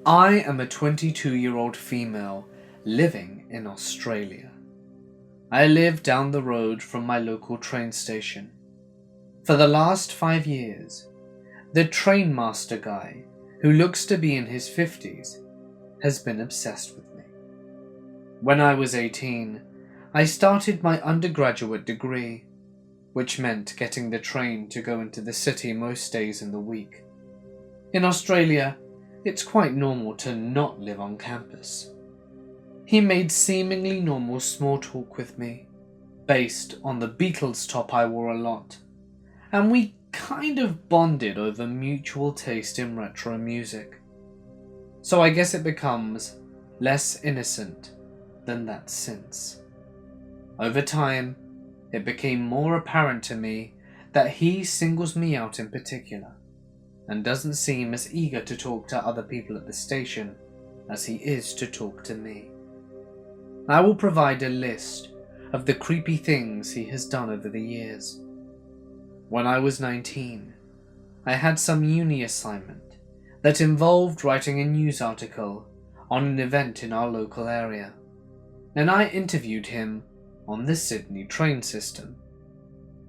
I am a 22-year-old female living in Australia. I live down the road from my local train station. For the last 5 years, the train master guy, who looks to be in his 50s, has been obsessed with me. When I was 18, I started my undergraduate degree, which meant getting the train to go into the city most days in the week. In Australia, it's quite normal to not live on campus. He made seemingly normal small talk with me, based on the Beatles top I wore a lot, and we kind of bonded over mutual taste in retro music. So I guess it becomes less innocent than that since. Over time, it became more apparent to me that he singles me out in particular, and doesn't seem as eager to talk to other people at the station as he is to talk to me. I will provide a list of the creepy things he has done over the years. When I was 19, I had some uni assignment that involved writing a news article on an event in our local area, and I interviewed him on the Sydney train system.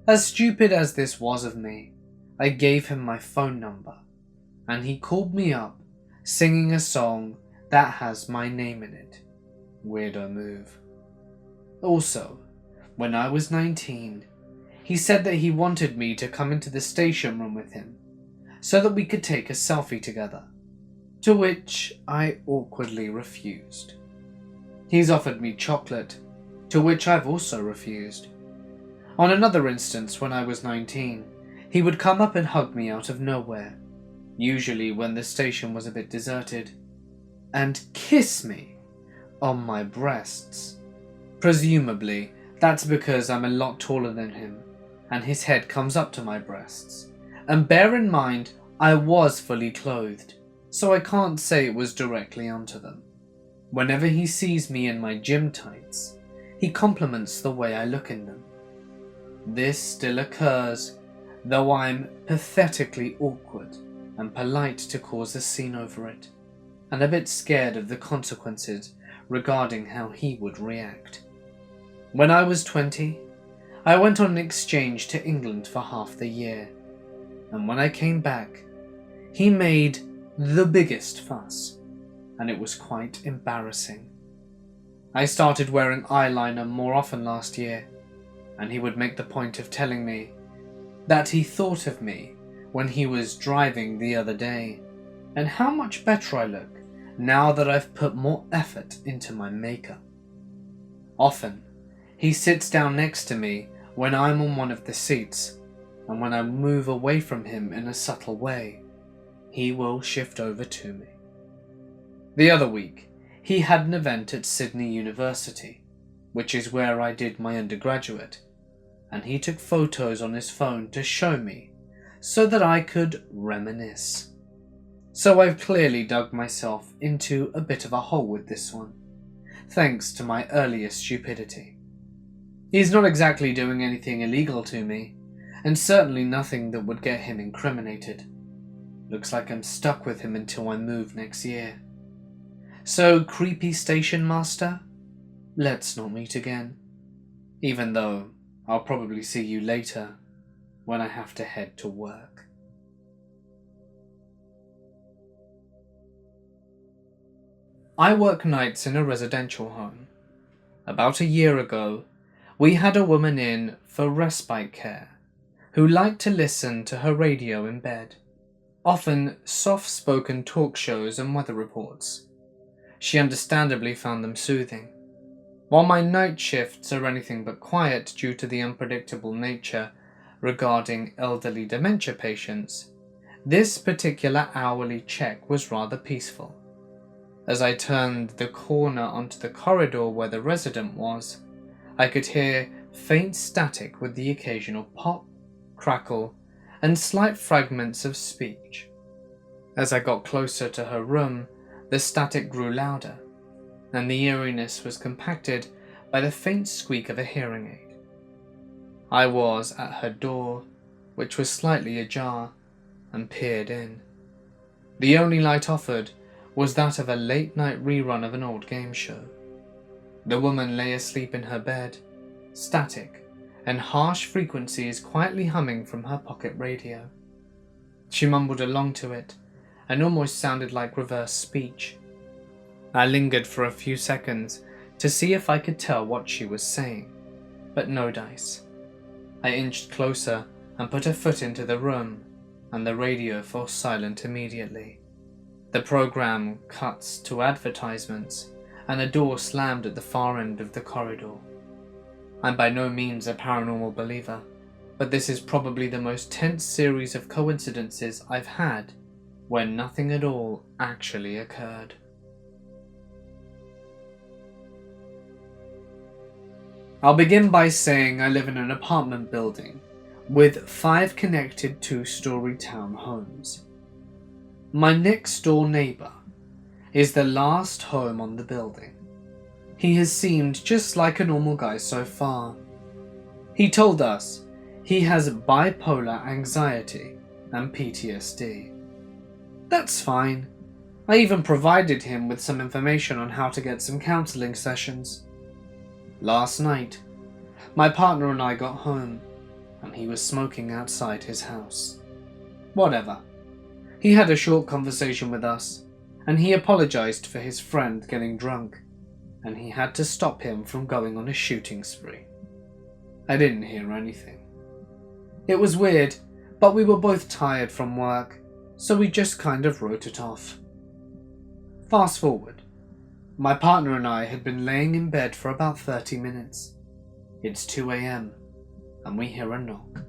As stupid as this was of me, I gave him my phone number, and he called me up singing a song that has my name in it. Weirdo move. Also, when I was 19, he said that he wanted me to come into the station room with him so that we could take a selfie together, to which I awkwardly refused. He's offered me chocolate, to which I've also refused. On another instance, when I was 19, he would come up and hug me out of nowhere, usually when the station was a bit deserted, and kiss me on my breasts. Presumably, that's because I'm a lot taller than him, and his head comes up to my breasts. And bear in mind, I was fully clothed, so I can't say it was directly onto them. Whenever he sees me in my gym tights, he compliments the way I look in them. This still occurs, though I'm pathetically awkward and polite to cause a scene over it, and a bit scared of the consequences regarding how he would react. When I was 20, I went on an exchange to England for half the year, and when I came back, he made the biggest fuss, and it was quite embarrassing. I started wearing eyeliner more often last year, and he would make the point of telling me that he thought of me when he was driving the other day, and how much better I look now that I've put more effort into my makeup. Often, he sits down next to me when I'm on one of the seats, and when I move away from him in a subtle way, he will shift over to me. The other week, he had an event at Sydney University, which is where I did my undergraduate, and he took photos on his phone to show me so that I could reminisce. So I've clearly dug myself into a bit of a hole with this one, thanks to my earlier stupidity. He's not exactly doing anything illegal to me, and certainly nothing that would get him incriminated. Looks like I'm stuck with him until I move next year. So, creepy station master, let's not meet again. Even though I'll probably see you later when I have to head to work. I work nights in a residential home. About a year ago, we had a woman in for respite care who liked to listen to her radio in bed, often soft-spoken talk shows and weather reports. She understandably found them soothing. While my night shifts are anything but quiet due to the unpredictable nature regarding elderly dementia patients, this particular hourly check was rather peaceful. As I turned the corner onto the corridor where the resident was, I could hear faint static with the occasional pop, crackle, and slight fragments of speech. As I got closer to her room, the static grew louder, and the eeriness was compacted by the faint squeak of a hearing aid. I was at her door, which was slightly ajar, and peered in. The only light offered was that of a late-night rerun of an old game show. The woman lay asleep in her bed, static and harsh frequencies quietly humming from her pocket radio. She mumbled along to it and almost sounded like reverse speech. I lingered for a few seconds to see if I could tell what she was saying, but no dice. I inched closer and put a foot into the room, and the radio fell silent immediately. The program cuts to advertisements, and a door slammed at the far end of the corridor. I'm by no means a paranormal believer, but this is probably the most tense series of coincidences I've had where nothing at all actually occurred. I'll begin by saying I live in an apartment building with 5 connected 2-story townhomes. My next door neighbour is the last home on the building. He has seemed just like a normal guy so far. He told us he has bipolar anxiety and PTSD. That's fine. I even provided him with some information on how to get some counselling sessions. Last night, my partner and I got home, and he was smoking outside his house. Whatever. He had a short conversation with us, and he apologized for his friend getting drunk, and he had to stop him from going on a shooting spree. I didn't hear anything. It was weird, but we were both tired from work, so we just kind of wrote it off. Fast forward. My partner and I had been laying in bed for about 30 minutes. It's 2 a.m. and we hear a knock.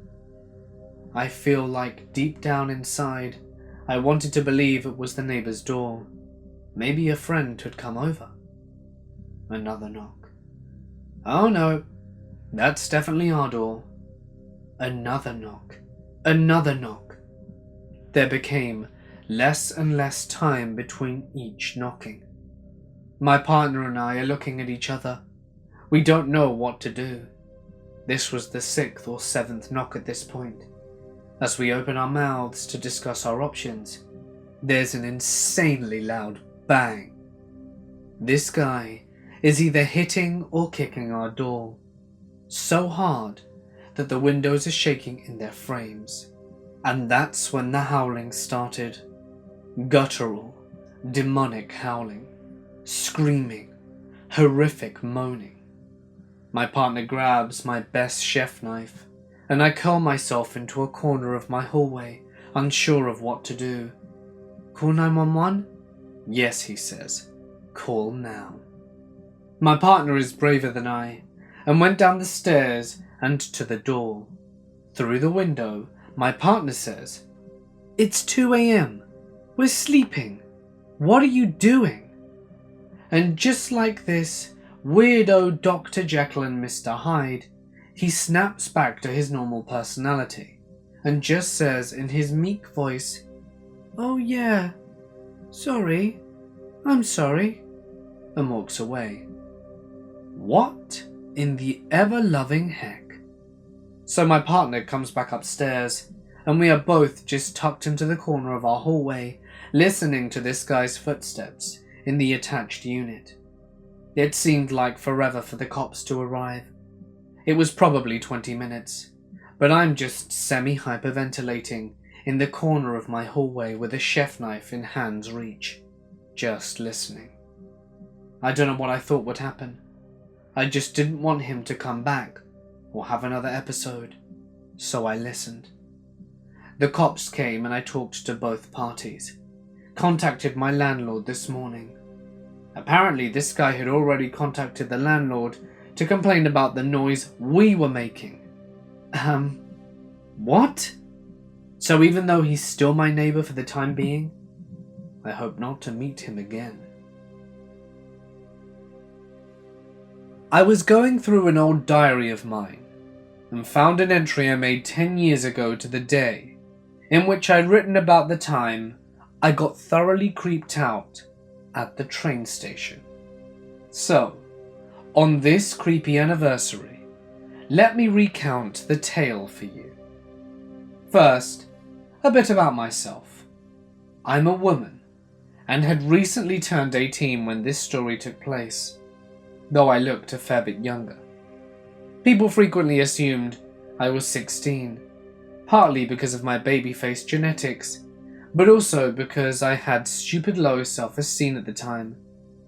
I feel like deep down inside, I wanted to believe it was the neighbour's door. Maybe a friend had come over. Another knock. Oh no, that's definitely our door. Another knock. Another knock. There became less and less time between each knocking. My partner and I are looking at each other. We don't know what to do. This was the 6th or 7th knock at this point. As we open our mouths to discuss our options, there's an insanely loud bang. This guy is either hitting or kicking our door, so hard that the windows are shaking in their frames. And that's when the howling started. Guttural, demonic howling. Screaming, horrific moaning. My partner grabs my best chef knife, and I curl myself into a corner of my hallway, unsure of what to do. Call 911? Yes, he says. Call now. My partner is braver than I, and went down the stairs and to the door. Through the window, my partner says, "It's 2 a.m. We're sleeping. What are you doing?" And just like this weirdo Dr. Jekyll and Mr. Hyde, he snaps back to his normal personality and just says in his meek voice, "Oh yeah, sorry, I'm sorry," and walks away. What in the ever-loving heck? So my partner comes back upstairs, and we are both just tucked into the corner of our hallway, listening to this guy's footsteps in the attached unit. It seemed like forever for the cops to arrive. It was probably 20 minutes, but I'm just semi-hyperventilating in the corner of my hallway with a chef knife in hand's reach, just listening. I don't know what I thought would happen. I just didn't want him to come back or have another episode, so I listened. The cops came and I talked to both parties. Contacted my landlord this morning. Apparently this guy had already contacted the landlord to complain about the noise we were making. What? So even though he's still my neighbour for the time being, I hope not to meet him again. I was going through an old diary of mine and found an entry I made 10 years ago to the day, in which I'd written about the time I got thoroughly creeped out at the train station. So, on this creepy anniversary, let me recount the tale for you. First, a bit about myself. I'm a woman, and had recently turned 18 when this story took place, though I looked a fair bit younger. People frequently assumed I was 16, partly because of my baby-faced genetics, but also because I had stupid low self-esteem at the time,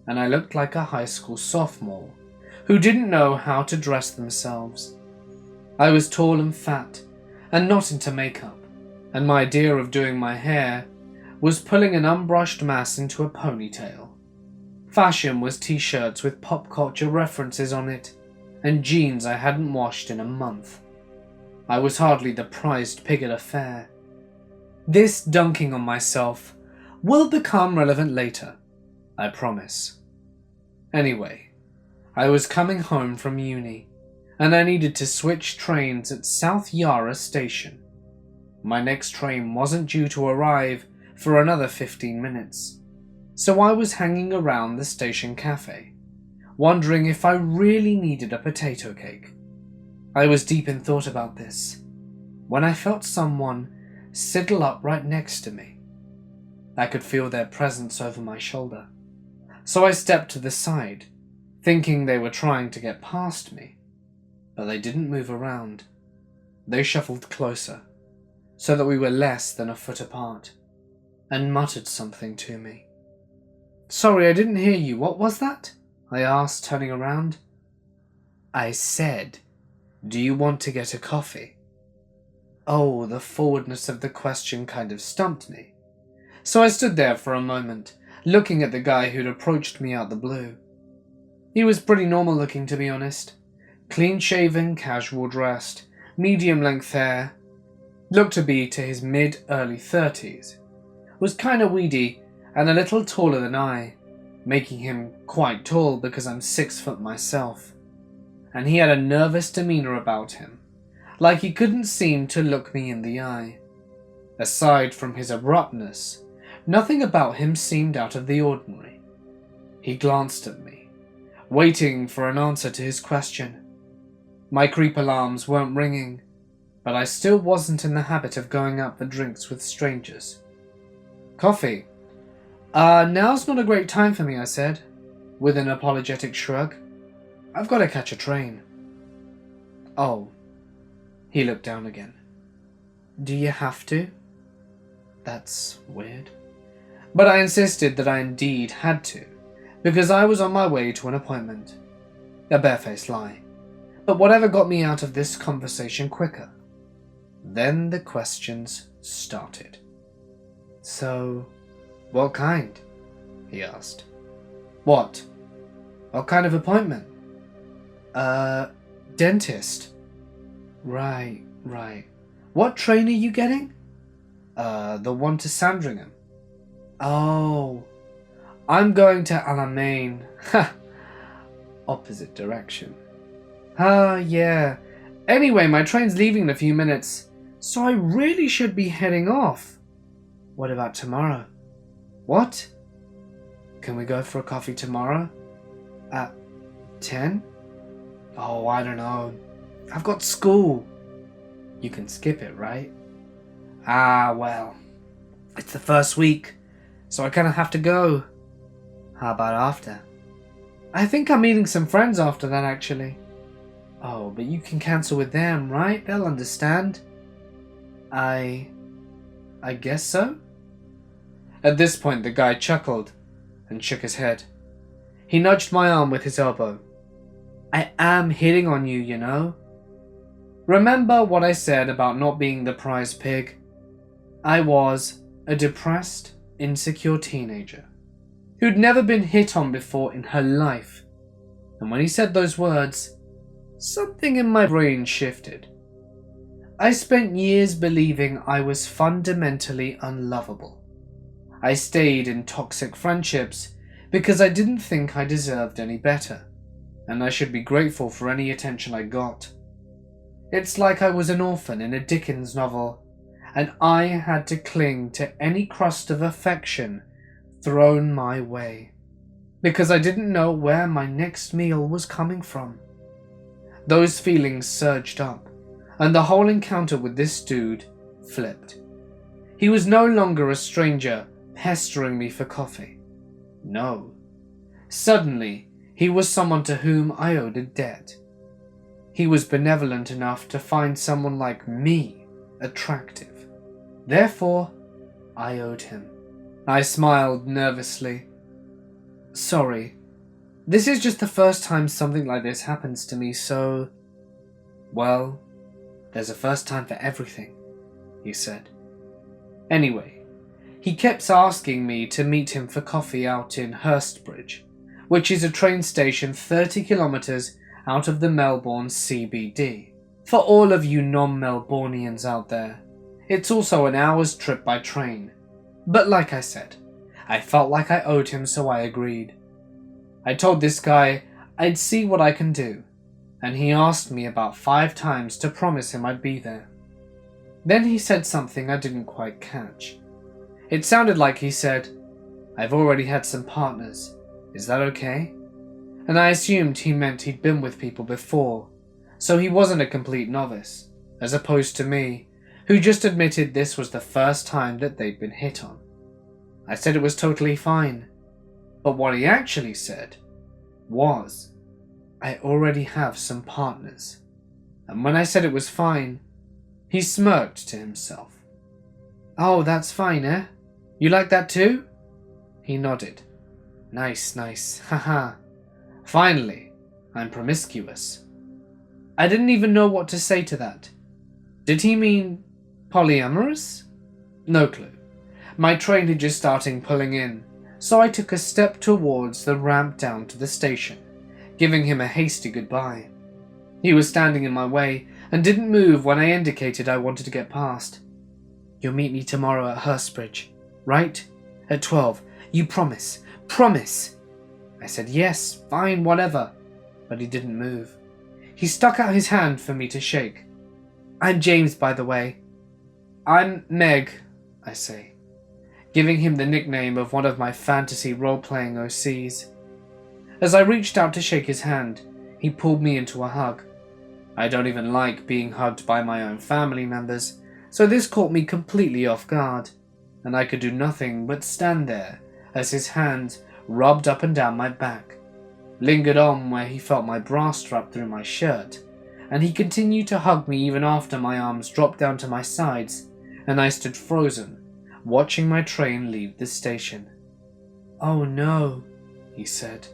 and I looked like a high school sophomore who didn't know how to dress themselves. I was tall and fat, and not into makeup, and my idea of doing my hair was pulling an unbrushed mass into a ponytail. Fashion was t-shirts with pop culture references on it, and jeans I hadn't washed in a month. I was hardly the prized pig at a fair. This dunking on myself will become relevant later, I promise. Anyway, I was coming home from uni, and I needed to switch trains at South Yarra station. My next train wasn't due to arrive for another 15 minutes, so I was hanging around the station cafe, wondering if I really needed a potato cake. I was deep in thought about this when I felt someone sidle up right next to me. I could feel their presence over my shoulder, so I stepped to the side, thinking they were trying to get past me, but they didn't move around. They shuffled closer, so that we were less than a foot apart, and muttered something to me. "Sorry, I didn't hear you. What was that?" I asked, turning around. "I said, do you want to get a coffee?" Oh, the forwardness of the question kind of stumped me. So I stood there for a moment, looking at the guy who'd approached me out the blue. He was pretty normal looking, to be honest. Clean-shaven, casual dressed, medium-length hair. Looked to be to his mid-early 30s. Was kinda weedy and a little taller than I, making him quite tall because I'm 6 foot myself. And he had a nervous demeanor about him, like he couldn't seem to look me in the eye. Aside from his abruptness, nothing about him seemed out of the ordinary. He glanced at me, waiting for an answer to his question. My creep alarms weren't ringing, but I still wasn't in the habit of going out for drinks with strangers. "Coffee? Now's not a great time for me," I said, with an apologetic shrug. "I've got to catch a train." "Oh." He looked down again. "Do you have to?" That's weird. But I insisted that I indeed had to, because I was on my way to an appointment. A barefaced lie. But whatever got me out of this conversation quicker. Then the questions started. "So, what kind?" he asked. "What? What kind of appointment?" Dentist." Right. What train are you getting?" The one to Sandringham." "Oh, I'm going to Alamein." Ha! Opposite direction. Yeah. Anyway, my train's leaving in a few minutes, so I really should be heading off." "What about tomorrow?" "What? Can we go for a coffee tomorrow? At 10? "Oh, I don't know. I've got school." "You can skip it, right?" Well, it's the first week, so I kind of have to go." "How about after?" "I think I'm meeting some friends after that, actually." "Oh, but you can cancel with them, right? They'll understand." I guess so." At this point, the guy chuckled and shook his head. He nudged my arm with his elbow. "I am hitting on you, you know. Remember what I said about not being the prize pig? I was a depressed, insecure teenager who'd never been hit on before in her life. And when he said those words, something in my brain shifted. I spent years believing I was fundamentally unlovable. I stayed in toxic friendships because I didn't think I deserved any better, and I should be grateful for any attention I got. It's like I was an orphan in a Dickens novel, and I had to cling to any crust of affection thrown my way, because I didn't know where my next meal was coming from. Those feelings surged up, and the whole encounter with this dude flipped. He was no longer a stranger pestering me for coffee. No. Suddenly, he was someone to whom I owed a debt. He was benevolent enough to find someone like me attractive. Therefore, I owed him. I smiled nervously. Sorry, this is just the first time something like this happens to me, so... Well, there's a first time for everything, he said. Anyway, he kept asking me to meet him for coffee out in Hurstbridge, which is a train station 30 kilometres out of the Melbourne CBD. For all of you non-Melbourneians out there, it's also an hour's trip by train. But like I said, I felt like I owed him, so I agreed. I told this guy I'd see what I can do, and he asked me about 5 times to promise him I'd be there. Then he said something I didn't quite catch. It sounded like he said, "I've already had some partners, is that okay?" And I assumed he meant he'd been with people before, so he wasn't a complete novice, as opposed to me, who just admitted this was the first time that they'd been hit on. I said it was totally fine, but what he actually said was, "I already have some partners." And when I said it was fine, he smirked to himself. "Oh, that's fine, eh? You like that too?" He nodded. Nice, haha. Finally, I'm promiscuous. I didn't even know what to say to that. Did he mean polyamorous? No clue. My train had just started pulling in, so I took a step towards the ramp down to the station, giving him a hasty goodbye. He was standing in my way and didn't move when I indicated I wanted to get past. "You'll meet me tomorrow at Hurstbridge, right? At 12. You promise? Promise!" I said yes, fine, whatever, but he didn't move. He stuck out his hand for me to shake. "I'm James, by the way." "I'm Meg," I say, giving him the nickname of one of my fantasy role-playing OCs. As I reached out to shake his hand, he pulled me into a hug. I don't even like being hugged by my own family members, so this caught me completely off guard, and I could do nothing but stand there as his hand rubbed up and down my back, lingered on where he felt my bra strap through my shirt, and he continued to hug me even after my arms dropped down to my sides and I stood frozen, watching my train leave the station. "Oh no," he said,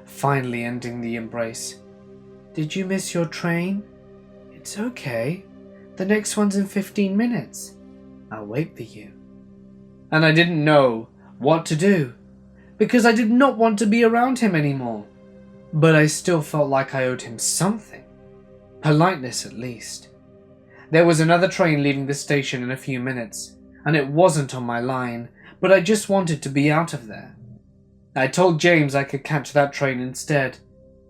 finally ending the embrace. "Did you miss your train? It's okay. The next one's in 15 minutes. I'll wait for you." And I didn't know what to do, because I did not want to be around him anymore. But I still felt like I owed him something. Politeness, at least. There was another train leaving the station in a few minutes, and it wasn't on my line, but I just wanted to be out of there. I told James I could catch that train instead,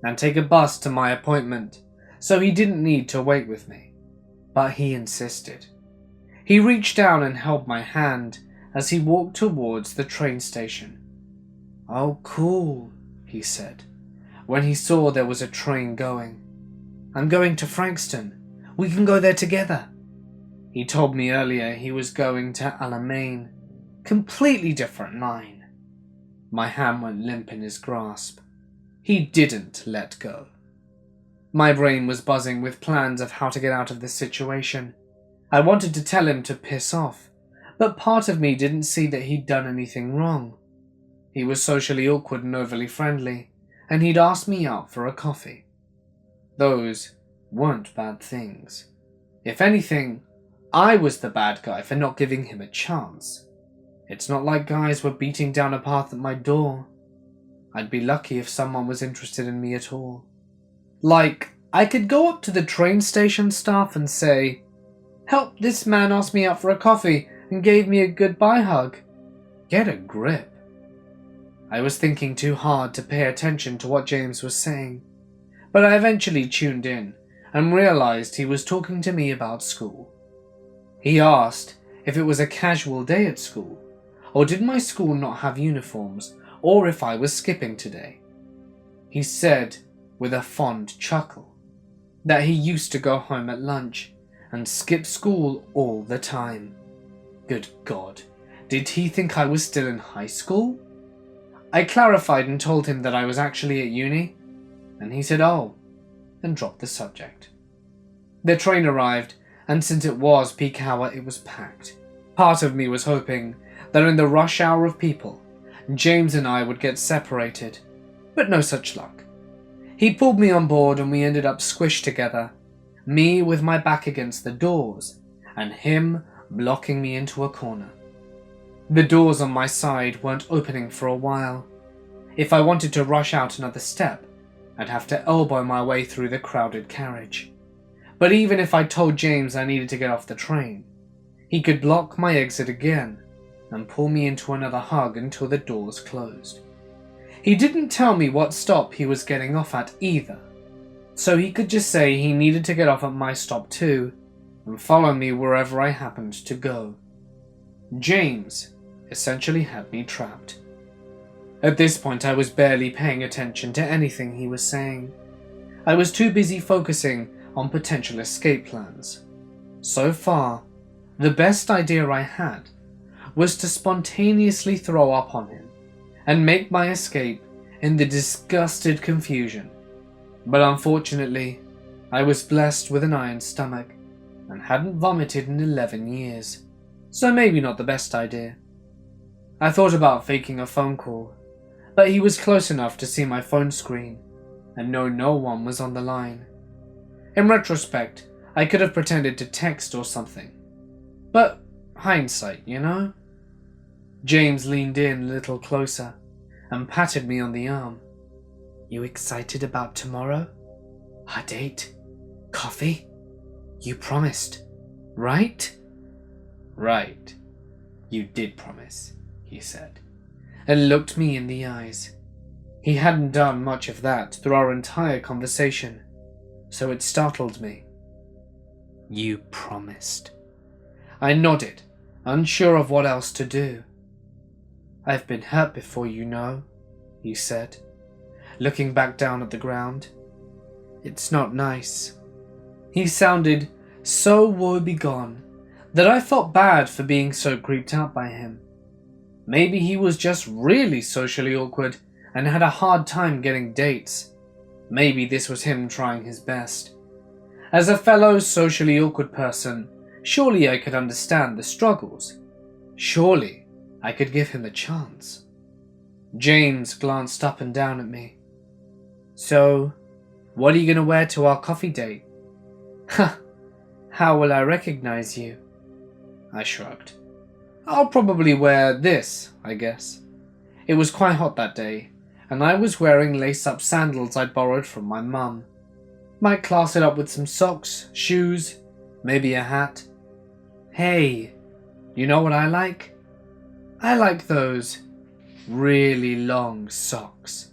and take a bus to my appointment, so he didn't need to wait with me. But he insisted. He reached down and held my hand as he walked towards the train station. "Oh, cool," he said, when he saw there was a train going. "I'm going to Frankston. We can go there together." He told me earlier he was going to Alamein. Completely different line. My hand went limp in his grasp. He didn't let go. My brain was buzzing with plans of how to get out of this situation. I wanted to tell him to piss off, but part of me didn't see that he'd done anything wrong. He was socially awkward and overly friendly, and he'd asked me out for a coffee. Those weren't bad things. If anything, I was the bad guy for not giving him a chance. It's not like guys were beating down a path at my door. I'd be lucky if someone was interested in me at all. Like, I could go up to the train station staff and say, "Help, this man asked me out for a coffee and gave me a goodbye hug." Get a grip. I was thinking too hard to pay attention to what James was saying, but I eventually tuned in and realized he was talking to me about school. He asked if it was a casual day at school, or did my school not have uniforms, or if I was skipping today. He said, with a fond chuckle, that he used to go home at lunch and skip school all the time. Good God, Did he think I was still in high school? I clarified and told him that I was actually at uni, and he said, "Oh," and dropped the subject. The train arrived, and since it was peak hour, it was packed. Part of me was hoping that in the rush hour of people, James and I would get separated, but no such luck. He pulled me on board and we ended up squished together, me with my back against the doors, and him blocking me into a corner. The doors on my side weren't opening for a while. If I wanted to rush out another step, I'd have to elbow my way through the crowded carriage. But even if I told James I needed to get off the train, he could block my exit again and pull me into another hug until the doors closed. He didn't tell me what stop he was getting off at either, so he could just say he needed to get off at my stop too and follow me wherever I happened to go. James essentially had me trapped. At this point, I was barely paying attention to anything he was saying. I was too busy focusing on potential escape plans. So far, the best idea I had was to spontaneously throw up on him and make my escape in the disgusted confusion. But unfortunately, I was blessed with an iron stomach and hadn't vomited in 11 years, so maybe not the best idea. I thought about faking a phone call, but he was close enough to see my phone screen and know no one was on the line. In retrospect, I could have pretended to text or something, but hindsight, you know? James leaned in a little closer and patted me on the arm. "You excited about tomorrow? Our date? Coffee? You promised, right?" "Right. You did promise," he said, and looked me in the eyes. He hadn't done much of that through our entire conversation, so it startled me. "You promised." I nodded, unsure of what else to do. "I've been hurt before, you know," he said, looking back down at the ground. "It's not nice." He sounded so woebegone that I felt bad for being so creeped out by him. Maybe he was just really socially awkward and had a hard time getting dates. Maybe this was him trying his best. As a fellow socially awkward person, surely I could understand the struggles. Surely I could give him a chance. James glanced up and down at me. "So, what are you going to wear to our coffee date?" "Huh, how will I recognize you?" I shrugged. "I'll probably wear this, I guess." It was quite hot that day, and I was wearing lace-up sandals I'd borrowed from my mum. Might class it up with some socks, shoes, maybe a hat. "Hey, you know what I like? I like those really long socks.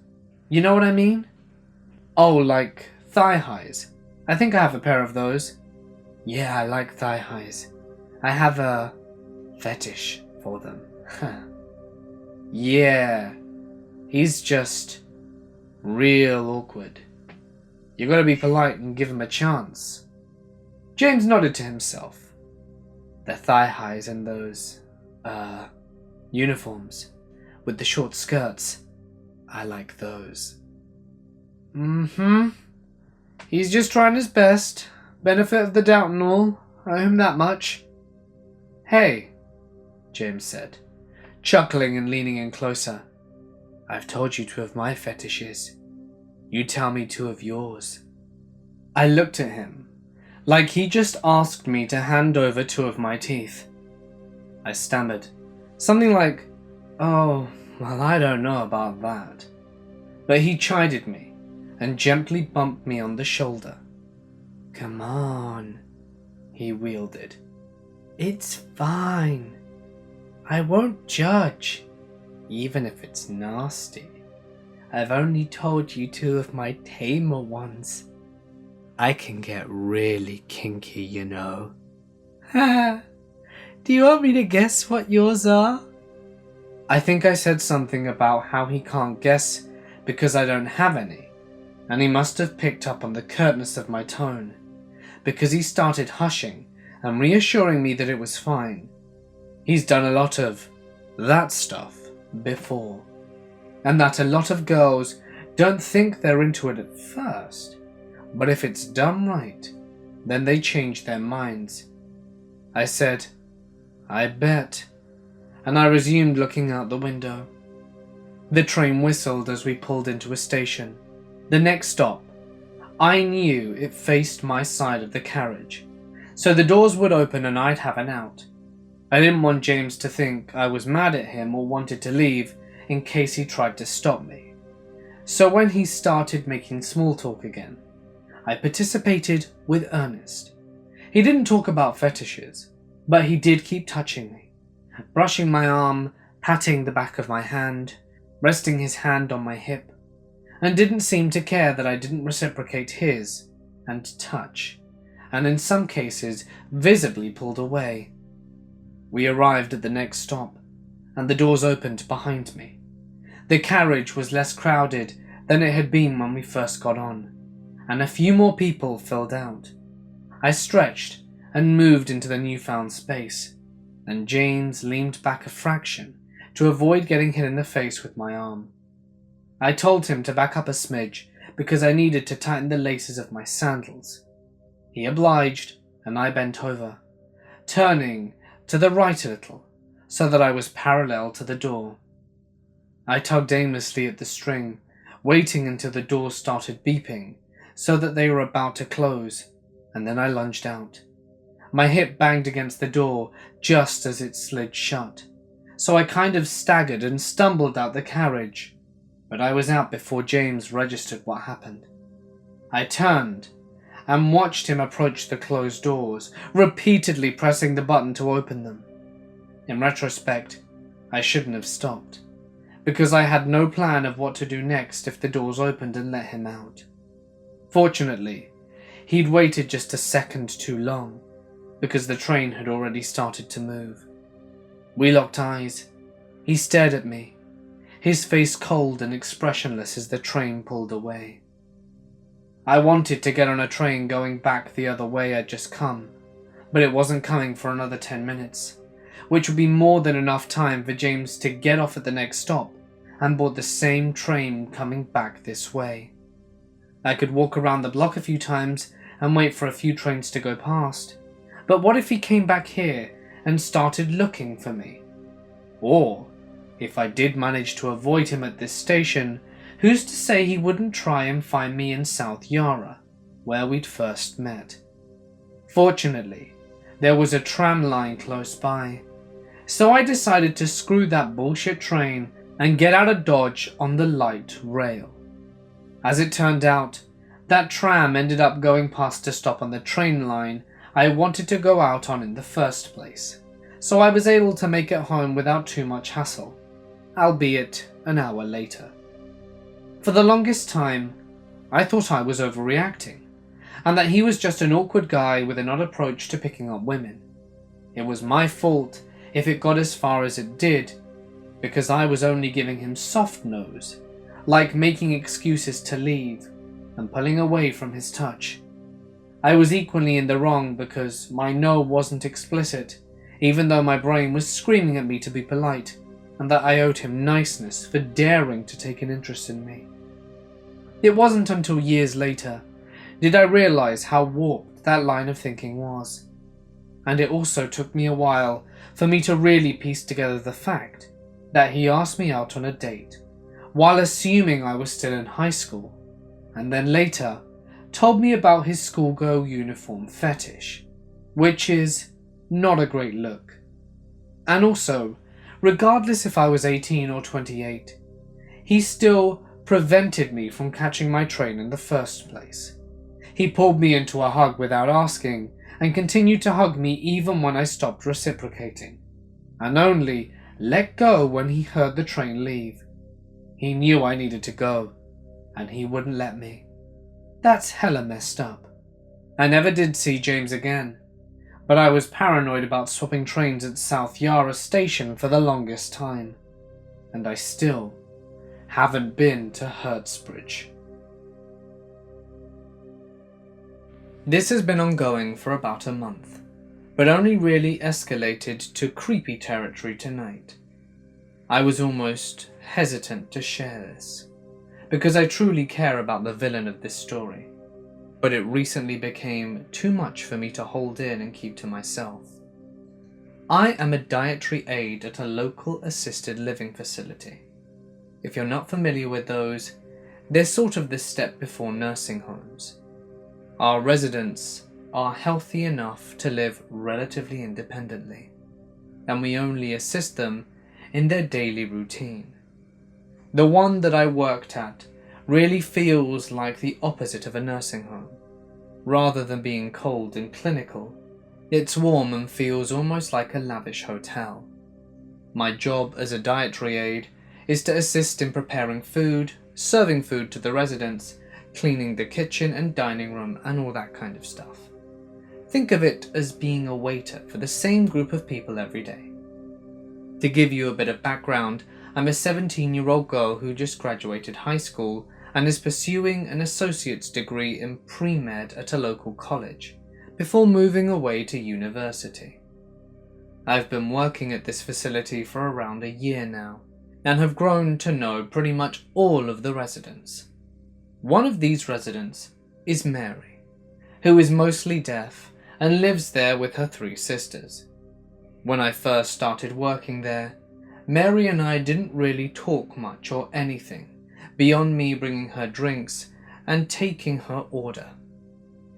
You know what I mean? Oh, like thigh-highs. I think I have a pair of those." "Yeah, I like thigh-highs. I have a fetish for them." "Yeah, he's just real awkward. You gotta be polite and give him a chance." James nodded to himself. "The thigh-highs and those, uniforms with the short skirts. I like those." He's just trying his best. Benefit of the doubt and all. I owe him that much." "Hey," James said, chuckling and leaning in closer. "I've told you two of my fetishes. You tell me two of yours." I looked at him, like he just asked me to hand over two of my teeth. I stammered, something like, "Oh, well, I don't know about that." But he chided me and gently bumped me on the shoulder. "Come on," he wielded. "It's fine. I won't judge, even if it's nasty. I've only told you two of my tamer ones. I can get really kinky, you know." "Do you want me to guess what yours are?" I think I said something about how he can't guess because I don't have any, and he must have picked up on the curtness of my tone, because he started hushing and reassuring me that it was fine. He's done a lot of that stuff before, and that a lot of girls don't think they're into it at first, but if it's done right, then they change their minds. I said, I bet, and I resumed looking out the window. The train whistled as we pulled into a station. The next stop. I knew it faced my side of the carriage, so the doors would open and I'd have an out. I didn't want James to think I was mad at him or wanted to leave in case he tried to stop me. So when he started making small talk again, I participated with earnest. He didn't talk about fetishes, but he did keep touching me, brushing my arm, patting the back of my hand, resting his hand on my hip, and didn't seem to care that I didn't reciprocate his and touch, and in some cases visibly pulled away. We arrived at the next stop, and the doors opened behind me. The carriage was less crowded than it had been when we first got on, and a few more people filled out. I stretched and moved into the newfound space, and James leaned back a fraction to avoid getting hit in the face with my arm. I told him to back up a smidge because I needed to tighten the laces of my sandals. He obliged, and I bent over, turning to the right a little so that I was parallel to the door. I tugged aimlessly at the string, waiting until the door started beeping so that they were about to close, and then I lunged out. My hip banged against the door just as it slid shut, so I kind of staggered and stumbled out the carriage, but I was out before James registered what happened. I turned and watched him approach the closed doors, repeatedly pressing the button to open them. In retrospect, I shouldn't have stopped, because I had no plan of what to do next if the doors opened and let him out. Fortunately, he'd waited just a second too long, because the train had already started to move. We locked eyes. He stared at me, his face cold and expressionless as the train pulled away. I wanted to get on a train going back the other way I'd just come, but it wasn't coming for another 10 minutes, which would be more than enough time for James to get off at the next stop and board the same train coming back this way. I could walk around the block a few times and wait for a few trains to go past, but what if he came back here and started looking for me? Or, if I did manage to avoid him at this station, who's to say he wouldn't try and find me in South Yarra, where we'd first met? Fortunately, there was a tram line close by, so I decided to screw that bullshit train and get out of Dodge on the light rail. As it turned out, that tram ended up going past a stop on the train line I wanted to go out on in the first place, so I was able to make it home without too much hassle, albeit an hour later. For the longest time, I thought I was overreacting, and that he was just an awkward guy with an odd approach to picking up women. It was my fault if it got as far as it did, because I was only giving him soft nose, like making excuses to leave and pulling away from his touch. I was equally in the wrong because my no wasn't explicit, even though my brain was screaming at me to be polite, and that I owed him niceness for daring to take an interest in me. It wasn't until years later did I realize how warped that line of thinking was, and it also took me a while for me to really piece together the fact that he asked me out on a date while assuming I was still in high school, and then later told me about his schoolgirl uniform fetish, which is not a great look. And also, regardless if I was 18 or 28, he still prevented me from catching my train in the first place. He pulled me into a hug without asking, and continued to hug me even when I stopped reciprocating, and only let go when he heard the train leave. He knew I needed to go, and he wouldn't let me. That's hella messed up. I never did see James again, but I was paranoid about swapping trains at South Yarra station for the longest time, and I still haven't been to Hertzbridge. This has been ongoing for about a month, but only really escalated to creepy territory tonight. I was almost hesitant to share this, because I truly care about the villain of this story, but it recently became too much for me to hold in and keep to myself. I am a dietary aide at a local assisted living facility. If you're not familiar with those, they're sort of the step before nursing homes. Our residents are healthy enough to live relatively independently, and we only assist them in their daily routine. The one that I worked at really feels like the opposite of a nursing home. Rather than being cold and clinical, it's warm and feels almost like a lavish hotel. My job as a dietary aide is to assist in preparing food, serving food to the residents, cleaning the kitchen and dining room and all that kind of stuff. Think of it as being a waiter for the same group of people every day. To give you a bit of background, I'm a 17-year-old girl who just graduated high school and is pursuing an associate's degree in pre-med at a local college, before moving away to university. I've been working at this facility for around a year now, and have grown to know pretty much all of the residents. One of these residents is Mary, who is mostly deaf and lives there with her 3 sisters. When I first started working there, Mary and I didn't really talk much or anything, beyond me bringing her drinks and taking her order.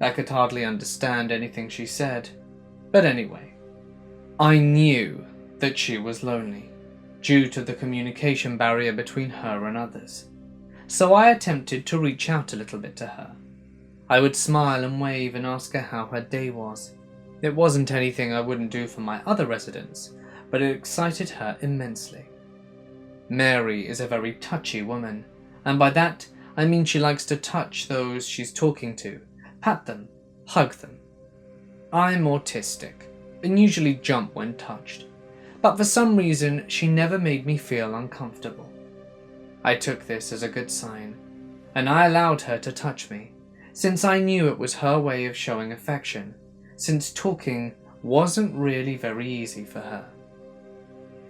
I could hardly understand anything she said, but anyway, I knew that she was lonely, due to the communication barrier between her and others, so I attempted to reach out a little bit to her. I would smile and wave and ask her how her day was. It wasn't anything I wouldn't do for my other residents, but it excited her immensely. Mary is a very touchy woman, and by that I mean she likes to touch those she's talking to, pat them, hug them. I'm autistic, and usually jump when touched, but for some reason she never made me feel uncomfortable. I took this as a good sign, and I allowed her to touch me, since I knew it was her way of showing affection, since talking wasn't really very easy for her.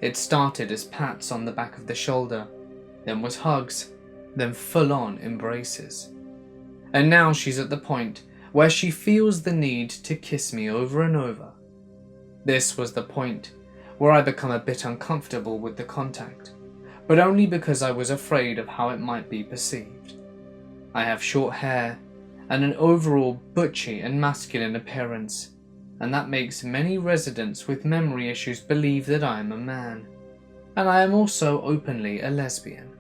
It started as pats on the back of the shoulder, then was hugs, then full-on embraces. And now she's at the point where she feels the need to kiss me over and over. This was the point where I become a bit uncomfortable with the contact, but only because I was afraid of how it might be perceived. I have short hair and an overall butchy and masculine appearance, and that makes many residents with memory issues believe that I am a man, and I am also openly a lesbian.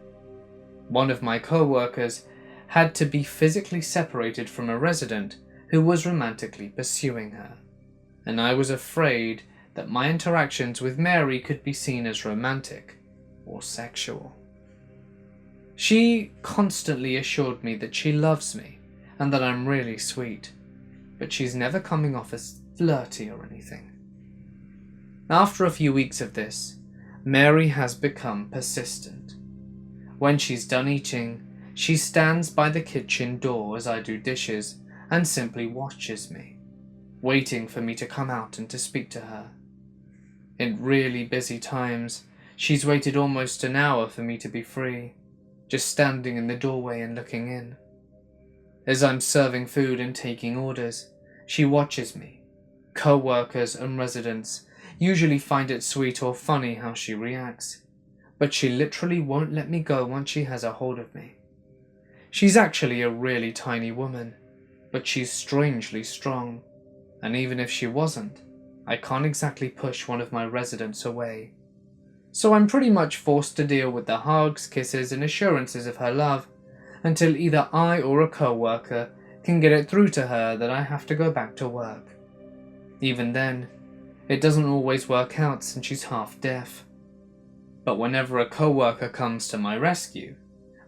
One of my co-workers had to be physically separated from a resident who was romantically pursuing her, and I was afraid that my interactions with Mary could be seen as romantic or sexual. She constantly assured me that she loves me and that I'm really sweet, but she's never coming off as flirty or anything. After a few weeks of this, Mary has become persistent. When she's done eating, she stands by the kitchen door as I do dishes and simply watches me, waiting for me to come out and to speak to her. In really busy times, she's waited almost an hour for me to be free, just standing in the doorway and looking in. As I'm serving food and taking orders, she watches me. Co-workers and residents usually find it sweet or funny how she reacts, but she literally won't let me go once she has a hold of me. She's actually a really tiny woman, but she's strangely strong, and even if she wasn't, I can't exactly push one of my residents away. So I'm pretty much forced to deal with the hugs, kisses and assurances of her love until either I or a co-worker can get it through to her that I have to go back to work. Even then, it doesn't always work out since she's half deaf. But whenever a co-worker comes to my rescue,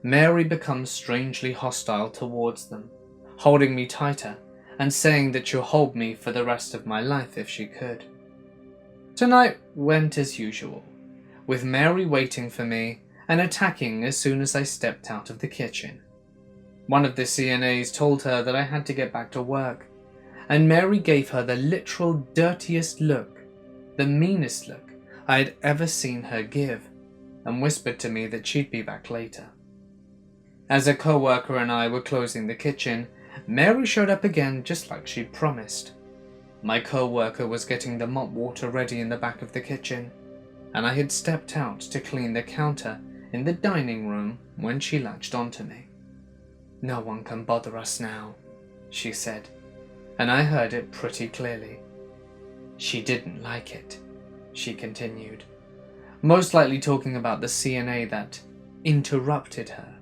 Mary becomes strangely hostile towards them, holding me tighter and saying that she'll hold me for the rest of my life if she could. Tonight went as usual, with Mary waiting for me and attacking as soon as I stepped out of the kitchen. One of the CNAs told her that I had to get back to work, and Mary gave her the literal dirtiest look, the meanest look I had ever seen her give. and whispered to me that she'd be back later. As a co-worker and I were closing the kitchen, Mary showed up again just like she'd promised. My co-worker was getting the mop water ready in the back of the kitchen, and I had stepped out to clean the counter in the dining room when she latched onto me. "No one can bother us now," she said, and I heard it pretty clearly. "She didn't like it," she continued, most likely talking about the CNA that interrupted her.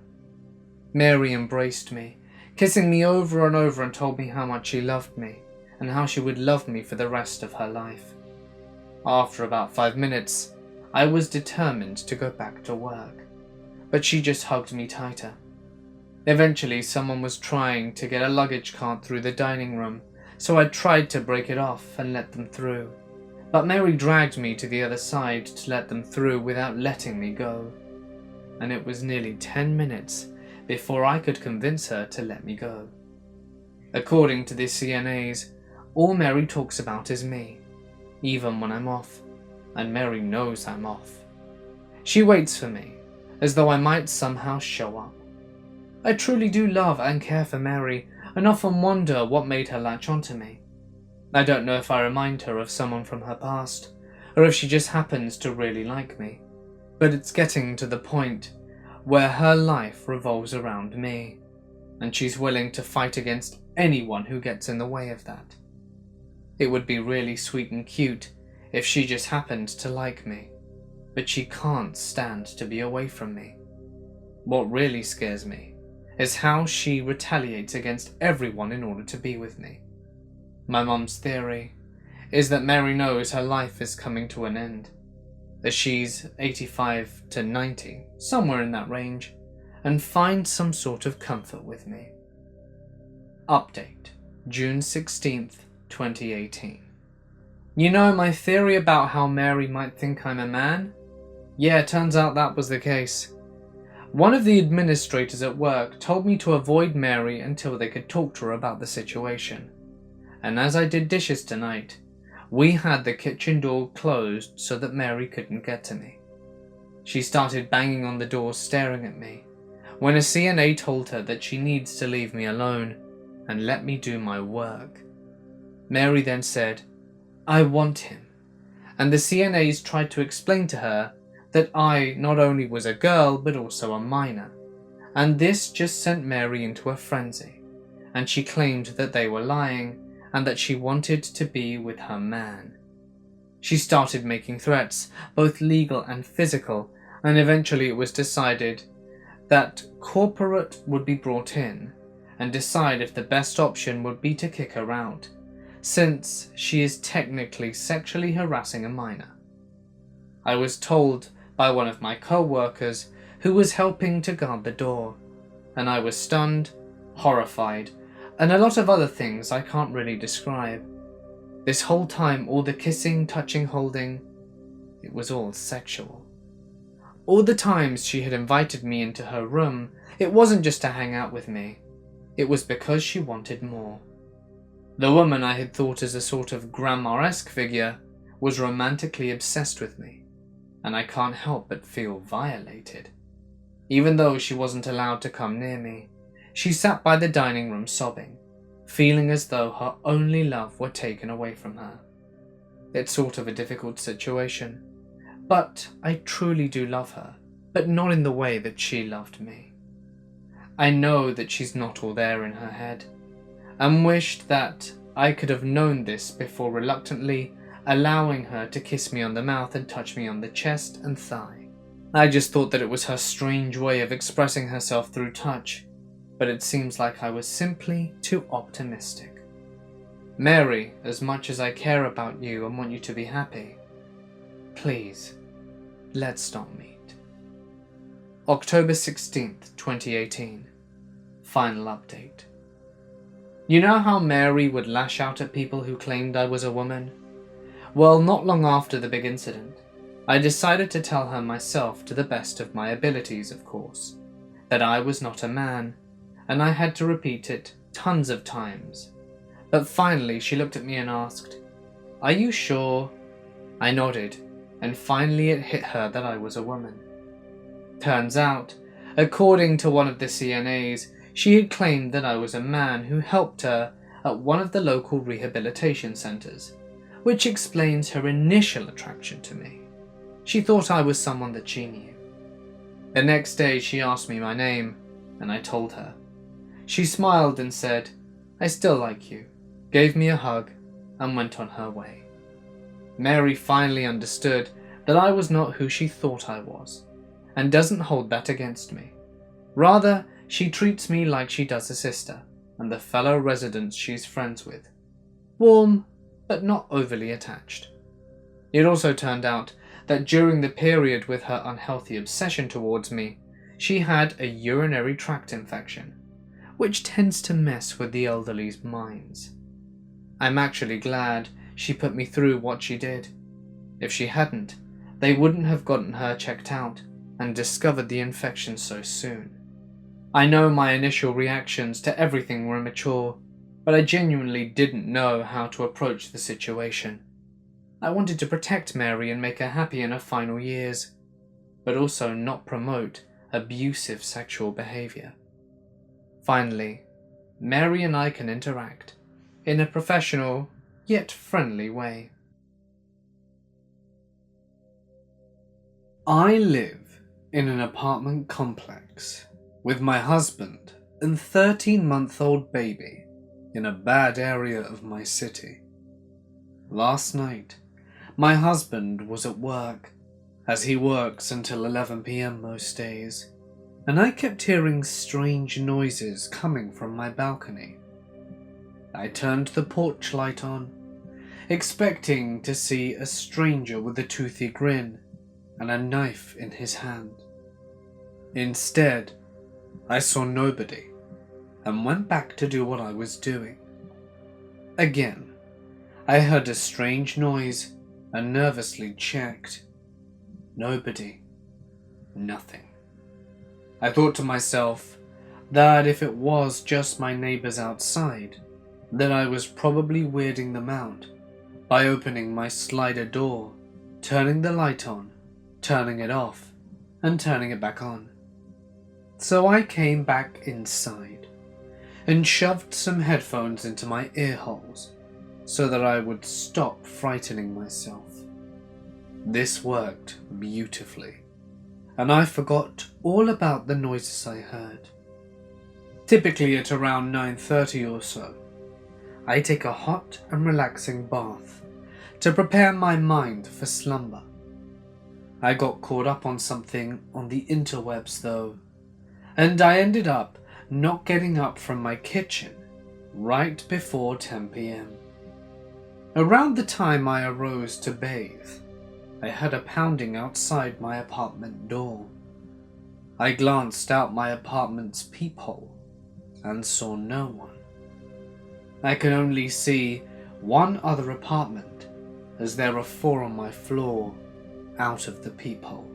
Mary embraced me, kissing me over and over, and told me how much she loved me and how she would love me for the rest of her life. After about 5 minutes, I was determined to go back to work, but she just hugged me tighter. Eventually, someone was trying to get a luggage cart through the dining room, so I tried to break it off and let them through, but Mary dragged me to the other side to let them through without letting me go, and it was nearly 10 minutes before I could convince her to let me go. According to the CNAs, all Mary talks about is me, even when I'm off, and Mary knows I'm off. She waits for me, as though I might somehow show up. I truly do love and care for Mary, and often wonder what made her latch onto me. I don't know if I remind her of someone from her past, or if she just happens to really like me, but it's getting to the point where her life revolves around me, and she's willing to fight against anyone who gets in the way of that. It would be really sweet and cute if she just happened to like me, but she can't stand to be away from me. What really scares me is how she retaliates against everyone in order to be with me. My mum's theory is that Mary knows her life is coming to an end, as she's 85 to 90, somewhere in that range, and finds some sort of comfort with me. Update, June 16th, 2018. You know my theory about how Mary might think I'm a man? Yeah, turns out that was the case. One of the administrators at work told me to avoid Mary until they could talk to her about the situation. And as I did dishes tonight, we had the kitchen door closed so that Mary couldn't get to me. She started banging on the door, staring at me, when a CNA told her that she needs to leave me alone and let me do my work. Mary then said, "I want him," and the CNAs tried to explain to her that I not only was a girl but also a minor, and this just sent Mary into a frenzy, and she claimed that they were lying and that she wanted to be with her man. She started making threats, both legal and physical, and eventually it was decided that corporate would be brought in and decide if the best option would be to kick her out, since she is technically sexually harassing a minor. I was told by one of my co-workers who was helping to guard the door, and I was stunned, horrified, and a lot of other things I can't really describe. This whole time, all the kissing, touching, holding, it was all sexual. All the times she had invited me into her room, it wasn't just to hang out with me, it was because she wanted more. The woman I had thought as a sort of grandma-esque figure was romantically obsessed with me, and I can't help but feel violated. Even though she wasn't allowed to come near me, she sat by the dining room sobbing, feeling as though her only love were taken away from her. It's sort of a difficult situation, but I truly do love her, but not in the way that she loved me. I know that she's not all there in her head, and wished that I could have known this before reluctantly allowing her to kiss me on the mouth and touch me on the chest and thigh. I just thought that it was her strange way of expressing herself through touch, but it seems like I was simply too optimistic. Mary, as much as I care about you and want you to be happy, please, let's not meet. October 16th, 2018. Final update. You know how Mary would lash out at people who claimed I was a woman? Well, not long after the big incident, I decided to tell her myself, to the best of my abilities of course, that I was not a man, and I had to repeat it tons of times. But finally she looked at me and asked, "Are you sure?" I nodded, and finally it hit her that I was a woman. Turns out, according to one of the CNAs, she had claimed that I was a man who helped her at one of the local rehabilitation centres, which explains her initial attraction to me. She thought I was someone that she knew. The next day she asked me my name, and I told her. She smiled and said, "I still like you," gave me a hug, and went on her way. Mary finally understood that I was not who she thought I was, and doesn't hold that against me. Rather, she treats me like she does a sister and the fellow residents she's friends with. Warm, but not overly attached. It also turned out that during the period with her unhealthy obsession towards me, she had a urinary tract infection, which tends to mess with the elderly's minds. I'm actually glad she put me through what she did. If she hadn't, they wouldn't have gotten her checked out and discovered the infection so soon. I know my initial reactions to everything were immature, but I genuinely didn't know how to approach the situation. I wanted to protect Mary and make her happy in her final years, but also not promote abusive sexual behaviour. Finally, Mary and I can interact in a professional yet friendly way. I live in an apartment complex with my husband and 13-month-old baby in a bad area of my city. Last night, my husband was at work, as he works until 11 p.m. most days, and I kept hearing strange noises coming from my balcony. I turned the porch light on, expecting to see a stranger with a toothy grin and a knife in his hand. Instead, I saw nobody and went back to do what I was doing. Again, I heard a strange noise and nervously checked. Nobody. Nothing. I thought to myself that if it was just my neighbours outside, that I was probably weirding them out by opening my slider door, turning the light on, turning it off, and turning it back on. So I came back inside and shoved some headphones into my ear holes so that I would stop frightening myself. This worked beautifully, and I forgot all about the noises I heard. Typically at around 9:30 or so, I take a hot and relaxing bath to prepare my mind for slumber. I got caught up on something on the interwebs though, and I ended up not getting up from my kitchen right before 10 p.m. Around the time I arose to bathe, I heard a pounding outside my apartment door. I glanced out my apartment's peephole and saw no one. I can only see one other apartment, as there are 4 on my floor, out of the peephole.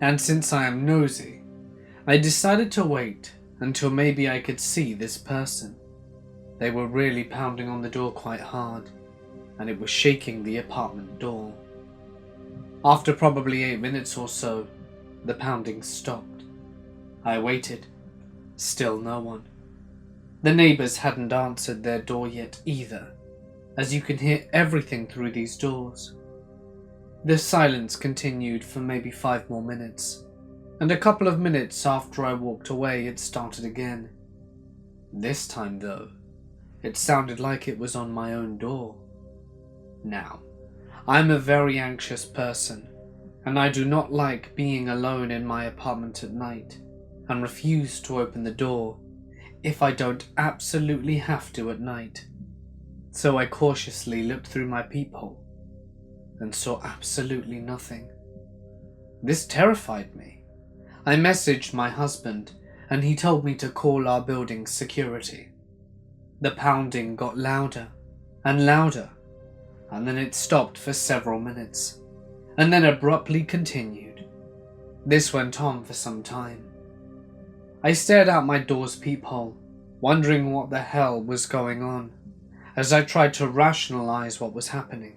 And since I am nosy, I decided to wait until maybe I could see this person. They were really pounding on the door quite hard, and it was shaking the apartment door. After probably 8 minutes or so, the pounding stopped. I waited. Still no one. The neighbours hadn't answered their door yet either, as you can hear everything through these doors. The silence continued for maybe 5 more minutes, and a couple of minutes after I walked away it started again. This time though, it sounded like it was on my own door. Now, I'm a very anxious person, and I do not like being alone in my apartment at night, and refuse to open the door if I don't absolutely have to at night. So I cautiously looked through my peephole and saw absolutely nothing. This terrified me. I messaged my husband and he told me to call our building's security. The pounding got louder and louder, and then it stopped for several minutes, and then abruptly continued. This went on for some time. I stared out my door's peephole, wondering what the hell was going on, as I tried to rationalize what was happening.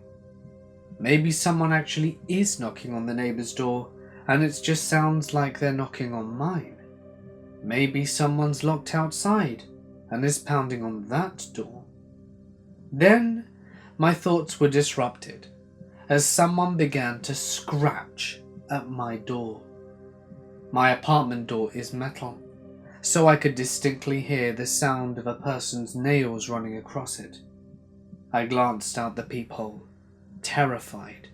Maybe someone actually is knocking on the neighbor's door and it just sounds like they're knocking on mine. Maybe someone's locked outside and is pounding on that door. Then my thoughts were disrupted as someone began to scratch at my door. My apartment door is metal, so I could distinctly hear the sound of a person's nails running across it. I glanced out the peephole, terrified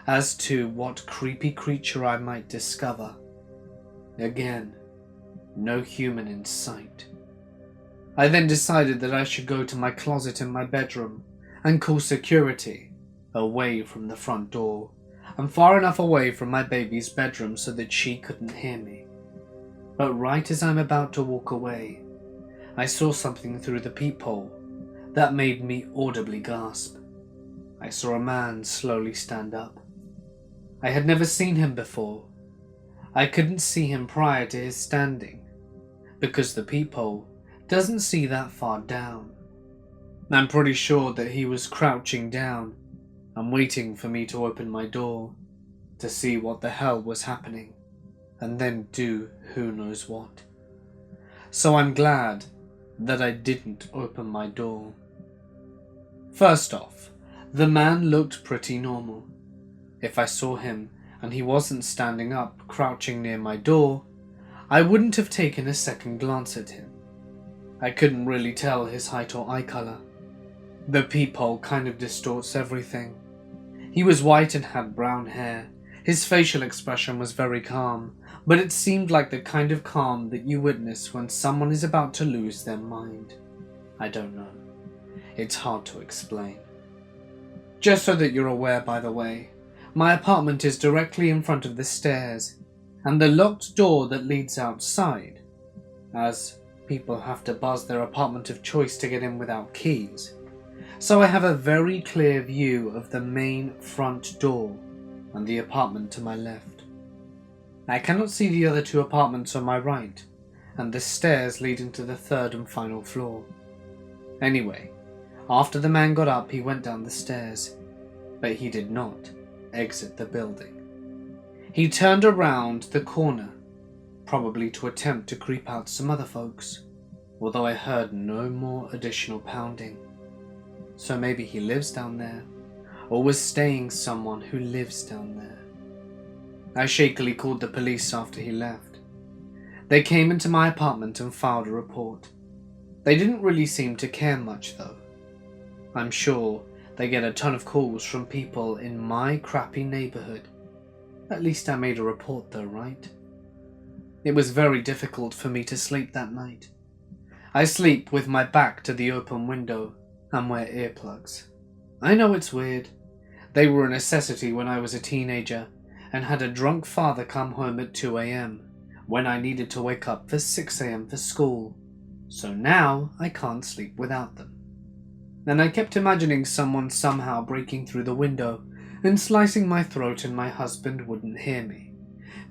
as to what creepy creature I might discover. Again, no human in sight. I then decided that I should go to my closet in my bedroom and call security, away from the front door and far enough away from my baby's bedroom so that she couldn't hear me. But right as I'm about to walk away, I saw something through the peephole that made me audibly gasp. I saw a man slowly stand up. I had never seen him before. I couldn't see him prior to his standing, because the peephole doesn't see that far down. I'm pretty sure that he was crouching down and waiting for me to open my door to see what the hell was happening, and then do who knows what. So I'm glad that I didn't open my door. First off, the man looked pretty normal. If I saw him and he wasn't standing up, crouching near my door, I wouldn't have taken a second glance at him. I couldn't really tell his height or eye color. The peephole kind of distorts everything. He was white and had brown hair. His facial expression was very calm, but it seemed like the kind of calm that you witness when someone is about to lose their mind. I don't know. It's hard to explain. Just so that you're aware, by the way, my apartment is directly in front of the stairs and the locked door that leads outside, as people have to buzz their apartment of choice to get in without keys. So I have a very clear view of the main front door and the apartment to my left. I cannot see the other two apartments on my right and the stairs leading to the third and final floor. Anyway, after the man got up, he went down the stairs, but he did not exit the building. He turned around the corner, probably to attempt to creep out some other folks, although I heard no more additional pounding. So maybe he lives down there, or was staying someone who lives down there. I shakily called the police after he left. They came into my apartment and filed a report. They didn't really seem to care much though. I'm sure they get a ton of calls from people in my crappy neighborhood. At least I made a report though, right? It was very difficult for me to sleep that night. I sleep with my back to the open window and wear earplugs. I know it's weird. They were a necessity when I was a teenager and had a drunk father come home at 2 a.m. when I needed to wake up for 6 a.m. for school. So now I can't sleep without them. And I kept imagining someone somehow breaking through the window and slicing my throat, and my husband wouldn't hear me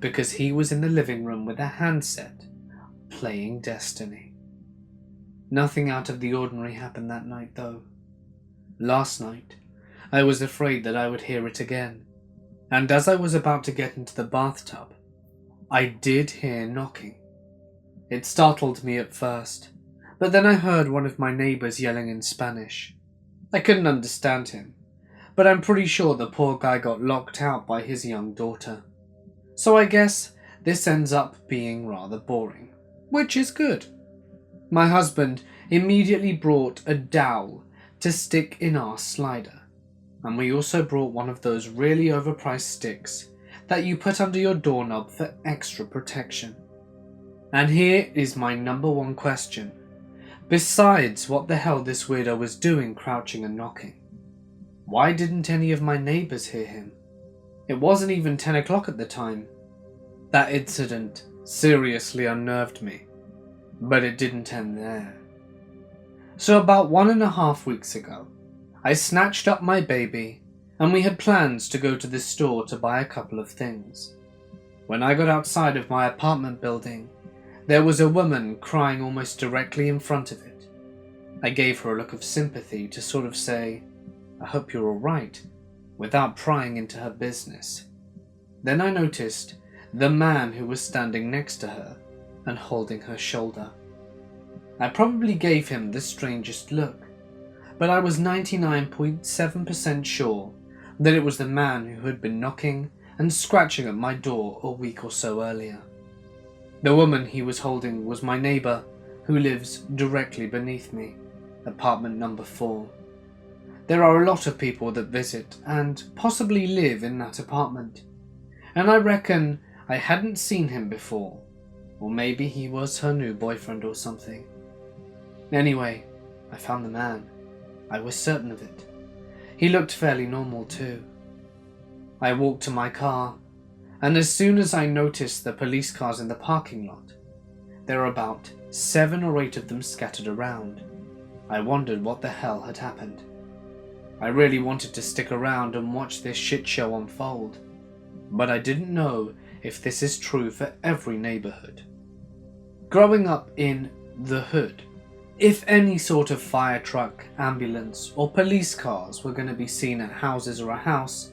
because he was in the living room with a handset playing Destiny. Nothing out of the ordinary happened that night though. Last night, I was afraid that I would hear it again, and as I was about to get into the bathtub, I did hear knocking. It startled me at first, but then I heard one of my neighbors yelling in Spanish. I couldn't understand him, but I'm pretty sure the poor guy got locked out by his young daughter. So I guess this ends up being rather boring, which is good. My husband immediately brought a dowel to stick in our slider, and we also brought one of those really overpriced sticks that you put under your doorknob for extra protection. And here is my number one question. Besides what the hell this weirdo was doing crouching and knocking, why didn't any of my neighbors hear him? It wasn't even 10 o'clock at the time. That incident seriously unnerved me, but it didn't end there. So about 1.5 weeks ago, I snatched up my baby and we had plans to go to the store to buy a couple of things. When I got outside of my apartment building, there was a woman crying almost directly in front of it. I gave her a look of sympathy to sort of say, "I hope you're alright," without prying into her business. Then I noticed the man who was standing next to her and holding her shoulder. I probably gave him the strangest look, but I was 99.7% sure that it was the man who had been knocking and scratching at my door a week or so earlier. The woman he was holding was my neighbour, who lives directly beneath me, apartment number 4. There are a lot of people that visit and possibly live in that apartment, and I reckon I hadn't seen him before, or maybe he was her new boyfriend or something. Anyway, I found the man. I was certain of it. He looked fairly normal too. I walked to my car, and as soon as I noticed the police cars in the parking lot, there were about 7 or 8 of them scattered around. I wondered what the hell had happened. I really wanted to stick around and watch this shit show unfold, but I didn't know if this is true for every neighborhood. Growing up in the hood, if any sort of fire truck, ambulance, or police cars were going to be seen at houses or a house,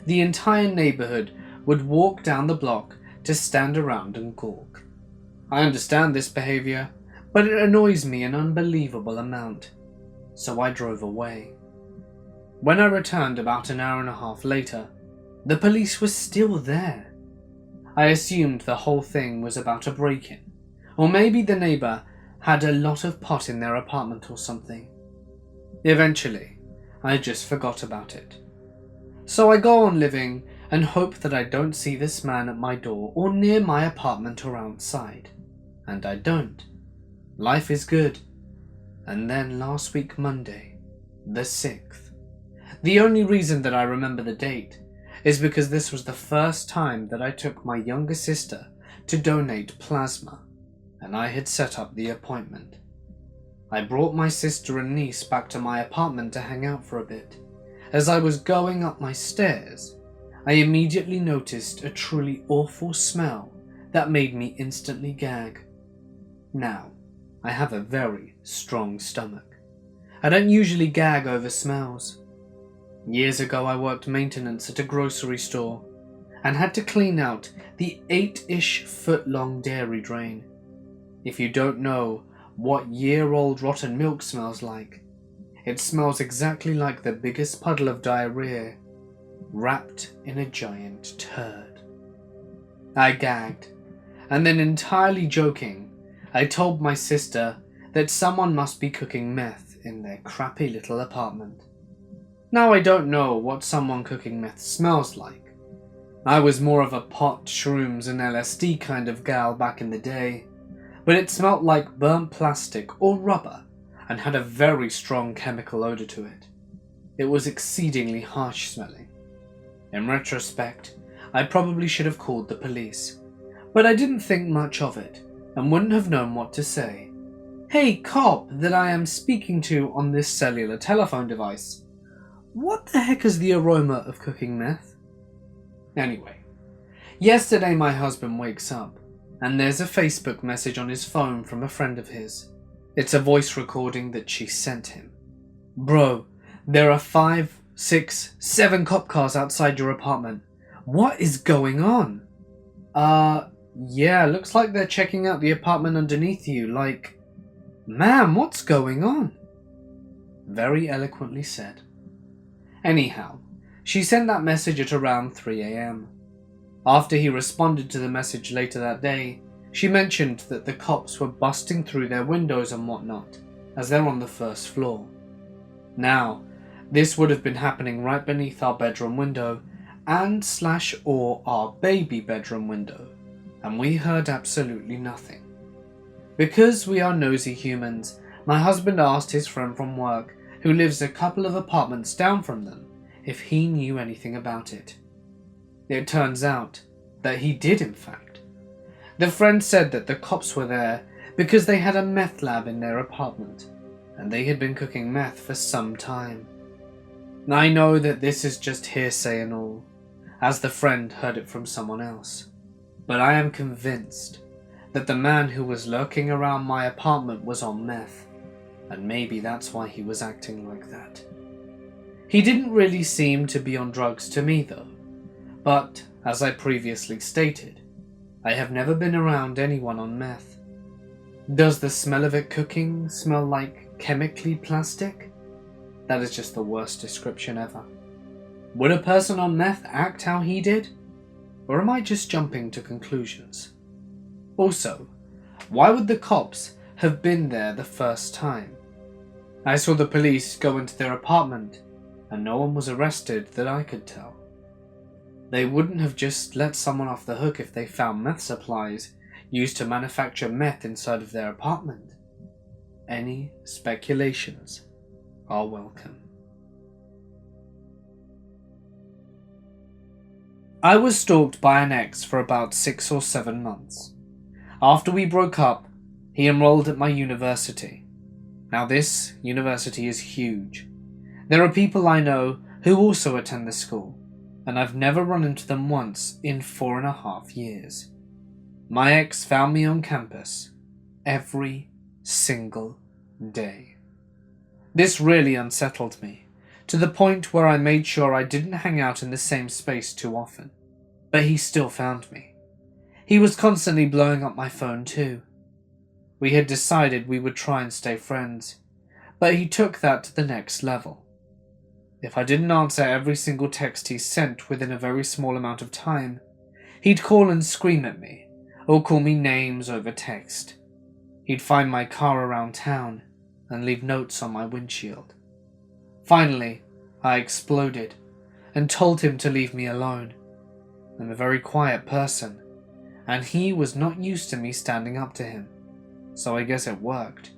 the entire neighborhood would walk down the block to stand around and gawk. I understand this behavior, but it annoys me an unbelievable amount, so I drove away. When I returned about an hour and a half later, the police were still there. I assumed the whole thing was about a break-in, or maybe the neighbor had a lot of pot in their apartment or something. Eventually, I just forgot about it. So I go on living and hope that I don't see this man at my door or near my apartment or outside. And I don't. Life is good. And then last week Monday, the 6th. The only reason that I remember the date is because this was the first time that I took my younger sister to donate plasma, and I had set up the appointment. I brought my sister and niece back to my apartment to hang out for a bit. As I was going up my stairs, I immediately noticed a truly awful smell that made me instantly gag. Now, I have a very strong stomach. I don't usually gag over smells. Years ago I worked maintenance at a grocery store and had to clean out the 8-ish foot long dairy drain. If you don't know what year-old rotten milk smells like, it smells exactly like the biggest puddle of diarrhea wrapped in a giant turd. I gagged, and then entirely joking, I told my sister that someone must be cooking meth in their crappy little apartment. Now I don't know what someone cooking meth smells like. I was more of a pot, shrooms and LSD kind of gal back in the day, but it smelt like burnt plastic or rubber and had a very strong chemical odor to it. It was exceedingly harsh smelling. In retrospect, I probably should have called the police, but I didn't think much of it and wouldn't have known what to say. "Hey cop that I am speaking to on this cellular telephone device, what the heck is the aroma of cooking meth?" Anyway, yesterday my husband wakes up and there's a Facebook message on his phone from a friend of his. It's a voice recording that she sent him. "Bro, there are 5, 6, 7 cop cars outside your apartment. What is going on?" Yeah, looks like they're checking out the apartment underneath you, like..." "Ma'am, what's going on?" Very eloquently said. Anyhow, she sent that message at around 3 a.m. After he responded to the message later that day, she mentioned that the cops were busting through their windows and whatnot, as they're on the first floor. Now, this would have been happening right beneath our bedroom window and/or our baby bedroom window, and we heard absolutely nothing. Because we are nosy humans, my husband asked his friend from work, who lives a couple of apartments down from them, if he knew anything about it. It turns out that he did, in fact. The friend said that the cops were there because they had a meth lab in their apartment, and they had been cooking meth for some time. I know that this is just hearsay and all, as the friend heard it from someone else, but I am convinced that the man who was lurking around my apartment was on meth, and maybe that's why he was acting like that. He didn't really seem to be on drugs to me though, but as I previously stated, I have never been around anyone on meth. Does the smell of it cooking smell like chemically plastic? That is just the worst description ever. Would a person on meth act how he did? Or am I just jumping to conclusions? Also, why would the cops have been there the first time? I saw the police go into their apartment, and no one was arrested that I could tell. They wouldn't have just let someone off the hook if they found meth supplies used to manufacture meth inside of their apartment. Any speculations are welcome. I was stalked by an ex for about 6 or 7 months. After we broke up, he enrolled at my university. Now this university is huge. There are people I know who also attend the school, and I've never run into them once in 4.5 years. My ex found me on campus every single day. This really unsettled me, to the point where I made sure I didn't hang out in the same space too often. But he still found me. He was constantly blowing up my phone too. We had decided we would try and stay friends, but he took that to the next level. If I didn't answer every single text he sent within a very small amount of time, he'd call and scream at me, or call me names over text. He'd find my car around town and leave notes on my windshield. Finally, I exploded and told him to leave me alone. I'm a very quiet person, and he was not used to me standing up to him, so I guess it worked.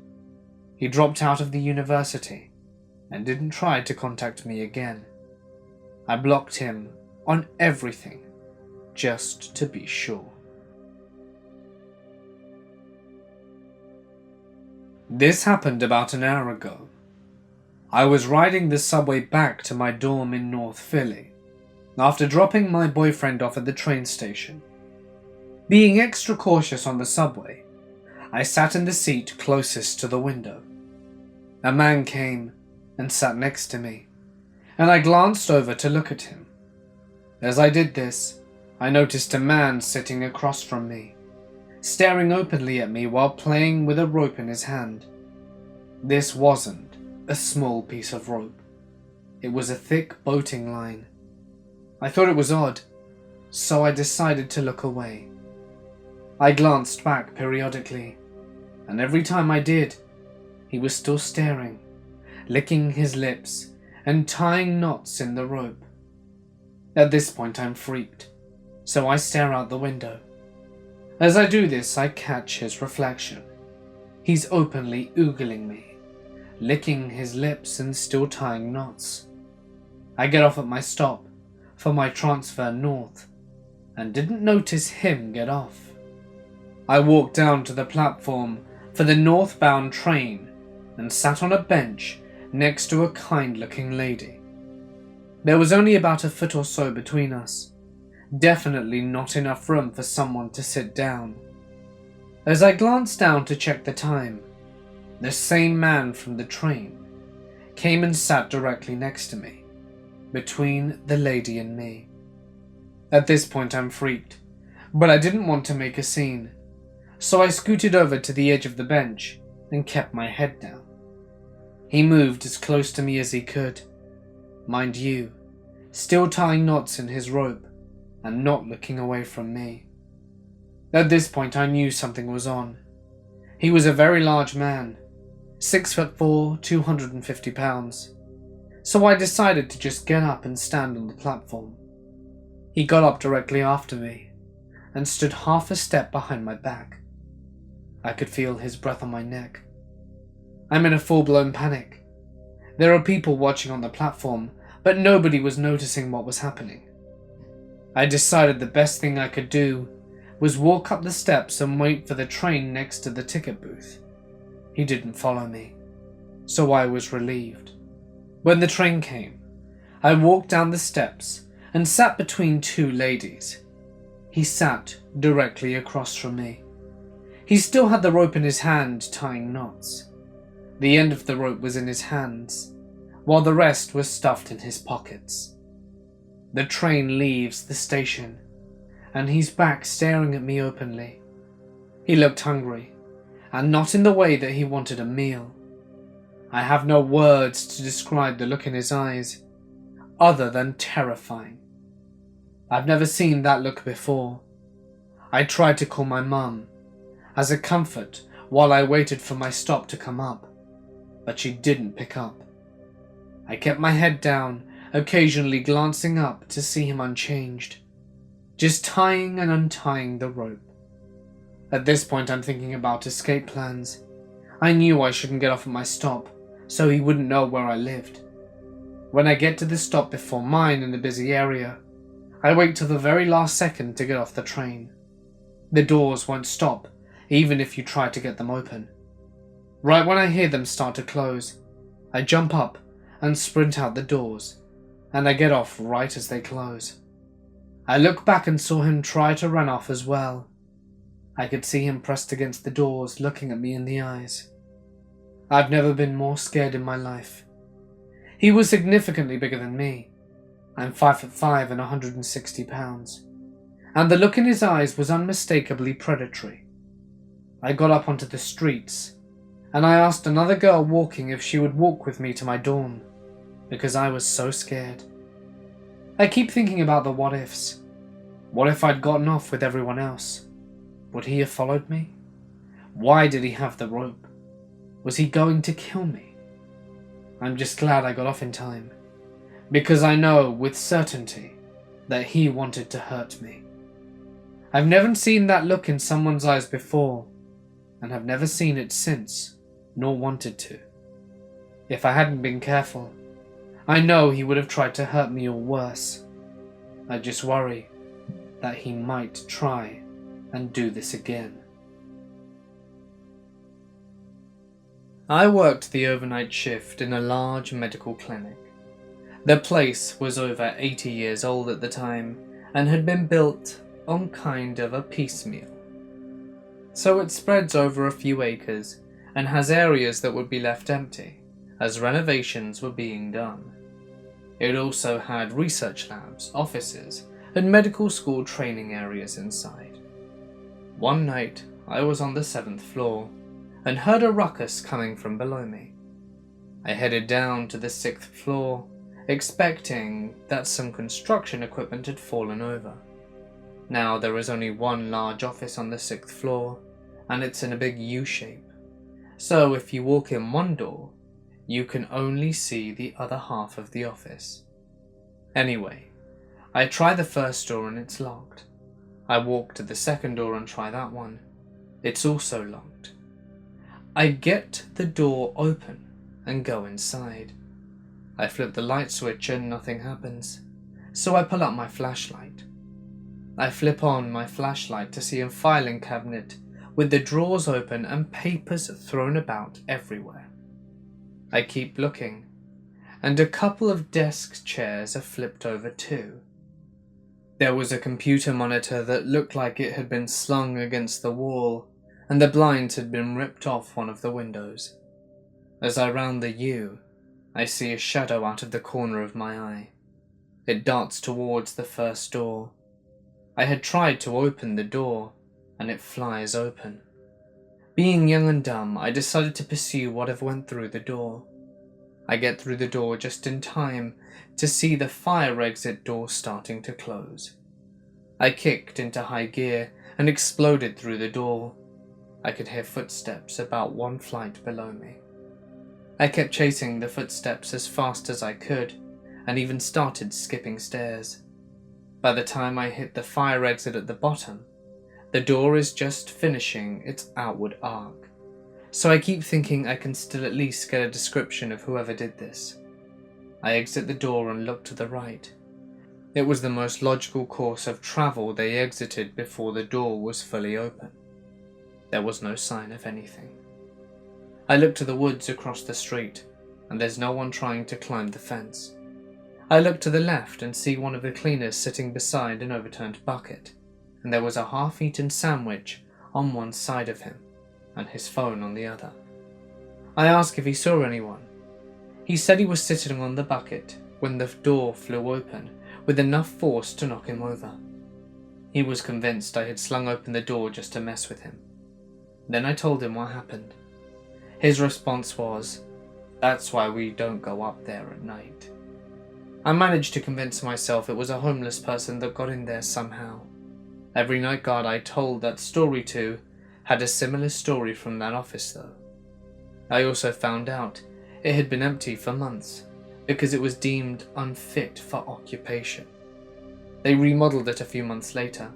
He dropped out of the university and didn't try to contact me again. I blocked him on everything, just to be sure. This happened about an hour ago. I was riding the subway back to my dorm in North Philly, after dropping my boyfriend off at the train station. Being extra cautious on the subway, I sat in the seat closest to the window. A man came and sat next to me, and I glanced over to look at him. As I did this, I noticed a man sitting across from me, staring openly at me while playing with a rope in his hand. This wasn't a small piece of rope. It was a thick boating line. I thought it was odd, so I decided to look away. I glanced back periodically, and every time I did, he was still staring, licking his lips and tying knots in the rope. At this point I'm freaked, so I stare out the window. As I do this, I catch his reflection. He's openly oogling me, licking his lips and still tying knots. I get off at my stop for my transfer north, and didn't notice him get off. I walked down to the platform for the northbound train and sat on a bench next to a kind-looking lady. There was only about a foot or so between us, definitely not enough room for someone to sit down. As I glanced down to check the time, the same man from the train came and sat directly next to me, between the lady and me. At this point I'm freaked, but I didn't want to make a scene, so I scooted over to the edge of the bench and kept my head down. He moved as close to me as he could, mind you, still tying knots in his rope and not looking away from me. At this point I knew something was on. He was a very large man, 6'4", 250 pounds. So I decided to just get up and stand on the platform. He got up directly after me and stood half a step behind my back. I could feel his breath on my neck. I'm in a full-blown panic. There are people watching on the platform, but nobody was noticing what was happening. I decided the best thing I could do was walk up the steps and wait for the train next to the ticket booth. He didn't follow me, so I was relieved. When the train came, I walked down the steps and sat between two ladies. He sat directly across from me. He still had the rope in his hand, tying knots. The end of the rope was in his hands, while the rest was stuffed in his pockets. The train leaves the station, and he's back staring at me openly. He looked hungry, and not in the way that he wanted a meal. I have no words to describe the look in his eyes, other than terrifying. I've never seen that look before. I tried to call my mum, as a comfort while I waited for my stop to come up, but she didn't pick up. I kept my head down, occasionally glancing up to see him unchanged, just tying and untying the rope. At this point I'm thinking about escape plans. I knew I shouldn't get off at my stop, so he wouldn't know where I lived. When I get to the stop before mine in the busy area, I wait till the very last second to get off the train. The doors won't stop, even if you try to get them open. Right when I hear them start to close, I jump up and sprint out the doors, and I get off right as they close. I look back and saw him try to run off as well. I could see him pressed against the doors, looking at me in the eyes. I've never been more scared in my life. He was significantly bigger than me. I'm 5'5" and 160 pounds, and the look in his eyes was unmistakably predatory. I got up onto the streets, and I asked another girl walking if she would walk with me to my dorm, because I was so scared. I keep thinking about the what ifs. What if I'd gotten off with everyone else? Would he have followed me? Why did he have the rope? Was he going to kill me? I'm just glad I got off in time, because I know with certainty that he wanted to hurt me. I've never seen that look in someone's eyes before, and have never seen it since, nor wanted to. If I hadn't been careful, I know he would have tried to hurt me or worse. I just worry that he might try and do this again. I worked the overnight shift in a large medical clinic. The place was over 80 years old at the time and had been built on kind of a piecemeal. So it spreads over a few acres and has areas that would be left empty as renovations were being done. It also had research labs, offices, and medical school training areas inside. One night, I was on the 7th floor and heard a ruckus coming from below me. I headed down to the 6th floor, expecting that some construction equipment had fallen over. Now there is only one large office on the 6th floor, and it's in a big U shape. So if you walk in one door, you can only see the other half of the office. Anyway, I try the first door and it's locked. I walk to the second door and try that one. It's also locked. I get the door open and go inside. I flip the light switch and nothing happens, so I pull out my flashlight. I flip on my flashlight to see a filing cabinet with the drawers open and papers thrown about everywhere. I keep looking, and a couple of desk chairs are flipped over too. There was a computer monitor that looked like it had been slung against the wall, and the blinds had been ripped off one of the windows. As I round the U, I see a shadow out of the corner of my eye. It darts towards the first door. I had tried to open the door, and it flies open. Being young and dumb, I decided to pursue whatever went through the door. I get through the door just in time to see the fire exit door starting to close. I kicked into high gear and exploded through the door. I could hear footsteps about one flight below me. I kept chasing the footsteps as fast as I could, and even started skipping stairs. By the time I hit the fire exit at the bottom, the door is just finishing its outward arc, so I keep thinking I can still at least get a description of whoever did this. I exit the door and look to the right. It was the most logical course of travel they exited before the door was fully open. There was no sign of anything. I look to the woods across the street, and there's no one trying to climb the fence. I look to the left and see one of the cleaners sitting beside an overturned bucket, and there was a half-eaten sandwich on one side of him, and his phone on the other. I ask if he saw anyone. He said he was sitting on the bucket when the door flew open with enough force to knock him over. He was convinced I had slung open the door just to mess with him. Then I told him what happened. His response was, "That's why we don't go up there at night." I managed to convince myself it was a homeless person that got in there somehow. Every night guard I told that story to had a similar story from that office though. I also found out it had been empty for months because it was deemed unfit for occupation. They remodeled it a few months later,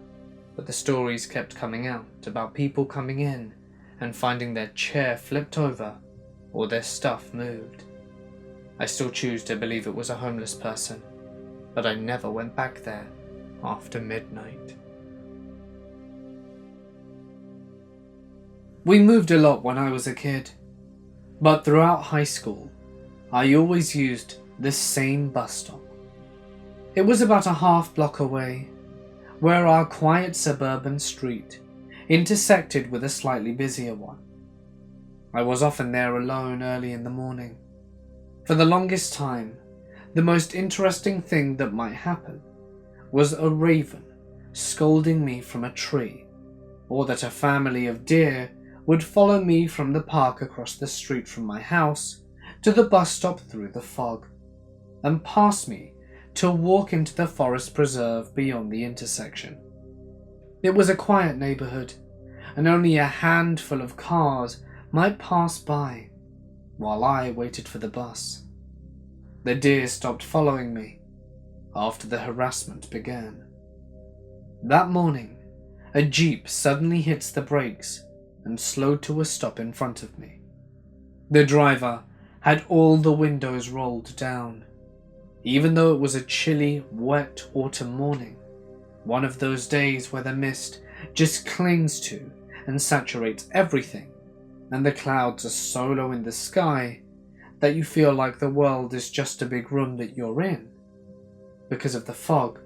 but the stories kept coming out about people coming in and finding their chair flipped over or their stuff moved. I still choose to believe it was a homeless person, but I never went back there after midnight. We moved a lot when I was a kid, but throughout high school, I always used the same bus stop. It was about a half block away, where our quiet suburban street intersected with a slightly busier one. I was often there alone early in the morning. For the longest time, the most interesting thing that might happen was a raven scolding me from a tree, or that a family of deer would follow me from the park across the street from my house to the bus stop through the fog, and past me to walk into the forest preserve beyond the intersection. It was a quiet neighborhood, and only a handful of cars might pass by while I waited for the bus. The deer stopped following me after the harassment began. That morning, a Jeep suddenly hits the brakes and slowed to a stop in front of me. The driver had all the windows rolled down, even though it was a chilly, wet autumn morning, one of those days where the mist just clings to and saturates everything, and the clouds are so low in the sky that you feel like the world is just a big room that you're in. Because of the fog,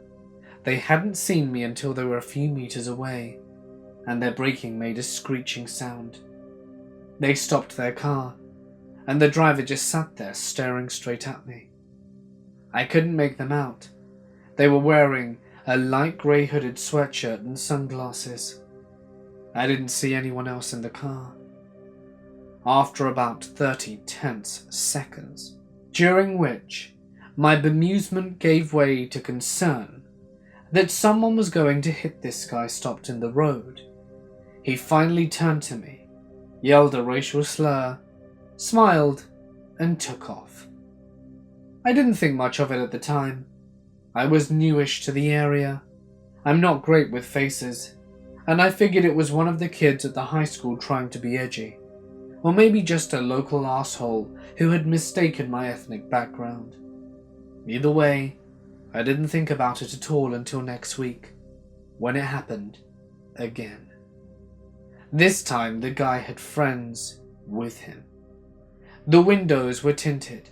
they hadn't seen me until they were a few meters away, and their braking made a screeching sound. They stopped their car, and the driver just sat there staring straight at me. I couldn't make them out. They were wearing a light grey hooded sweatshirt and sunglasses. I didn't see anyone else in the car. After about 30 tense seconds, during which my bemusement gave way to concern that someone was going to hit this guy stopped in the road, he finally turned to me, yelled a racial slur, smiled, and took off. I didn't think much of it at the time. I was newish to the area. I'm not great with faces, and I figured it was one of the kids at the high school trying to be edgy, or maybe just a local asshole who had mistaken my ethnic background. Either way, I didn't think about it at all until next week, when it happened again. This time the guy had friends with him. The windows were tinted,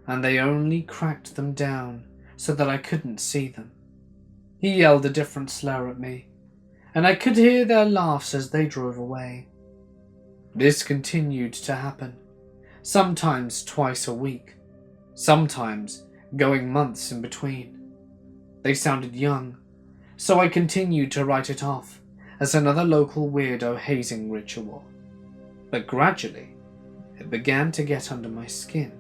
and they only cracked them down so that I couldn't see them. He yelled a different slur at me, and I could hear their laughs as they drove away. This continued to happen, sometimes twice a week, sometimes going months in between. They sounded young, so I continued to write it off as another local weirdo hazing ritual. But gradually, it began to get under my skin.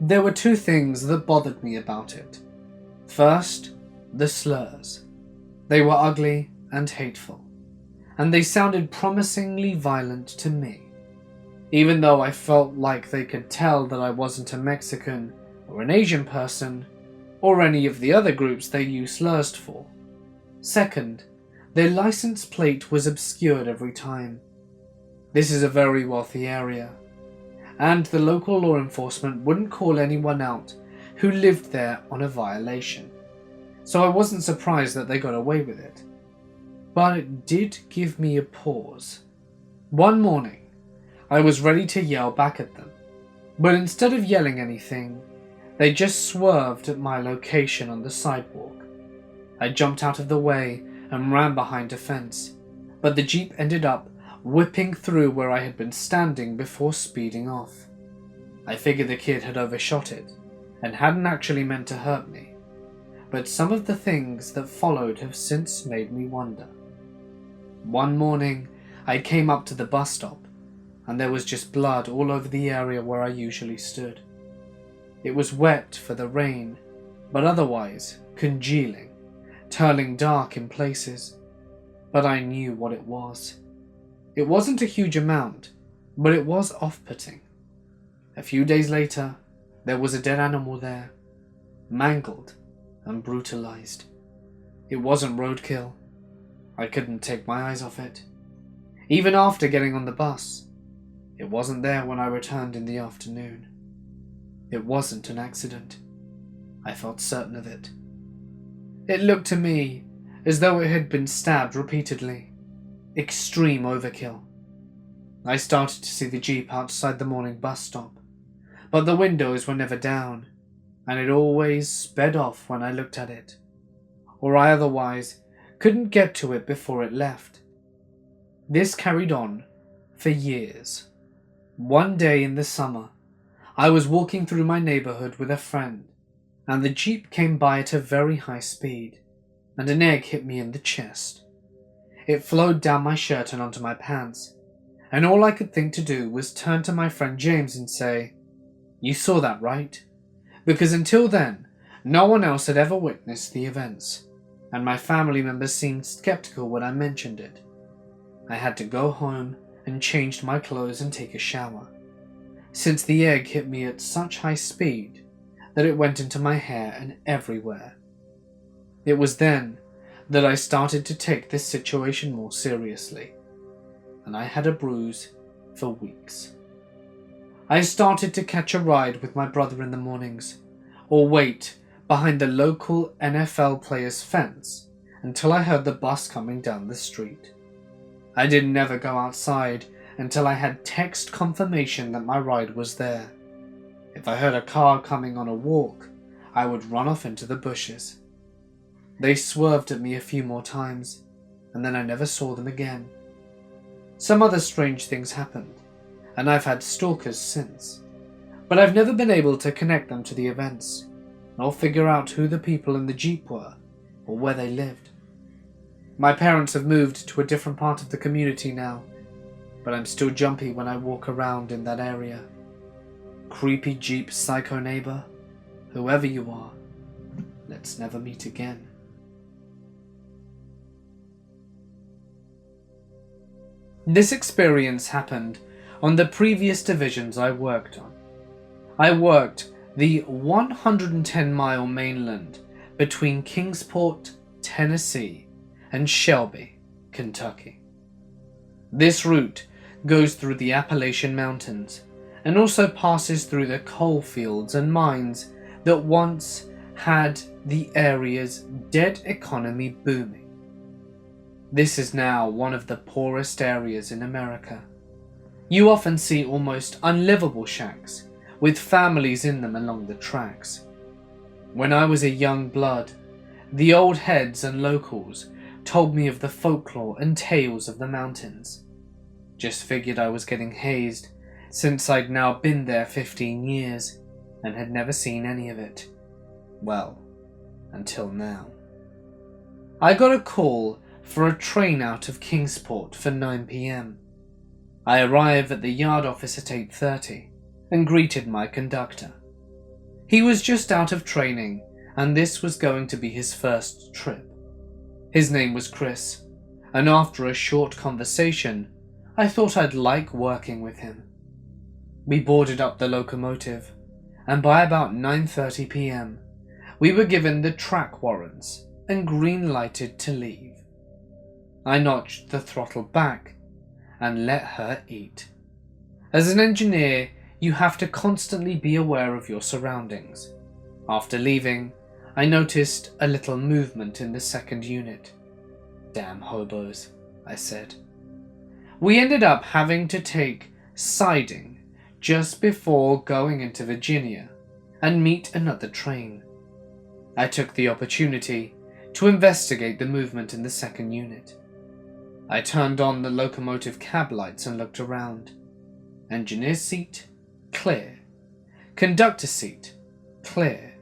There were two things that bothered me about it. First, the slurs. They were ugly and hateful, and they sounded promisingly violent to me, even though I felt like they could tell that I wasn't a Mexican or an Asian person, or any of the other groups they use slurs for. Second, their license plate was obscured every time. This is a very wealthy area, and the local law enforcement wouldn't call anyone out who lived there on a violation, so I wasn't surprised that they got away with it. But it did give me a pause. One morning, I was ready to yell back at them, but instead of yelling anything, they just swerved at my location on the sidewalk. I jumped out of the way and ran behind a fence, but the Jeep ended up whipping through where I had been standing before speeding off. I figured the kid had overshot it and hadn't actually meant to hurt me, but some of the things that followed have since made me wonder. One morning, I came up to the bus stop, and there was just blood all over the area where I usually stood. It was wet for the rain, but otherwise congealing, turning dark in places. But I knew what it was. It wasn't a huge amount, but it was off-putting. A few days later, there was a dead animal there, mangled and brutalized. It wasn't roadkill. I couldn't take my eyes off it. Even after getting on the bus, it wasn't there when I returned in the afternoon. It wasn't an accident. I felt certain of it. It looked to me as though it had been stabbed repeatedly. Extreme overkill. I started to see the jeep outside the morning bus stop, but the windows were never down, and it always sped off when I looked at it, or I otherwise couldn't get to it before it left. This carried on for years. One day in the summer, I was walking through my neighborhood with a friend, and the jeep came by at a very high speed, and an egg hit me in the chest. It flowed down my shirt and onto my pants, and all I could think to do was turn to my friend James and say, "You saw that, right?" Because until then, no one else had ever witnessed the events, and my family members seemed skeptical when I mentioned it. I had to go home and change my clothes and take a shower, since the egg hit me at such high speed that it went into my hair and everywhere. It was then that I started to take this situation more seriously, and I had a bruise for weeks. I started to catch a ride with my brother in the mornings, or wait behind the local NFL player's fence until I heard the bus coming down the street. I didn't ever go outside until I had text confirmation that my ride was there. If I heard a car coming on a walk, I would run off into the bushes. They swerved at me a few more times, and then I never saw them again. Some other strange things happened, and I've had stalkers since, but I've never been able to connect them to the events, nor figure out who the people in the jeep were, or where they lived. My parents have moved to a different part of the community now, but I'm still jumpy when I walk around in that area. Creepy jeep psycho neighbor, whoever you are, let's never meet again. This experience happened on the previous divisions I worked on. I worked the 110-mile mainland between Kingsport, Tennessee, and Shelby, Kentucky. This route goes through the Appalachian Mountains and also passes through the coal fields and mines that once had the area's dead economy booming. This is now one of the poorest areas in America. You often see almost unlivable shacks with families in them along the tracks. When I was a young blood, the old heads and locals told me of the folklore and tales of the mountains. Just figured I was getting hazed, since I'd now been there 15 years and had never seen any of it. Well, until now. I got a call for a train out of Kingsport for 9 p.m. I arrived at the yard office at 8:30 and greeted my conductor. He was just out of training, and this was going to be his first trip. His name was Chris, and after a short conversation, I thought I'd like working with him. We boarded up the locomotive, and by about 9:30 p.m, we were given the track warrants and green-lighted to leave. I notched the throttle back and let her eat. As an engineer, you have to constantly be aware of your surroundings. After leaving, I noticed a little movement in the second unit. "Damn hobos," I said. We ended up having to take siding just before going into Virginia and meet another train. I took the opportunity to investigate the movement in the second unit. I turned on the locomotive cab lights and looked around. Engineer's seat, clear. Conductor seat, clear.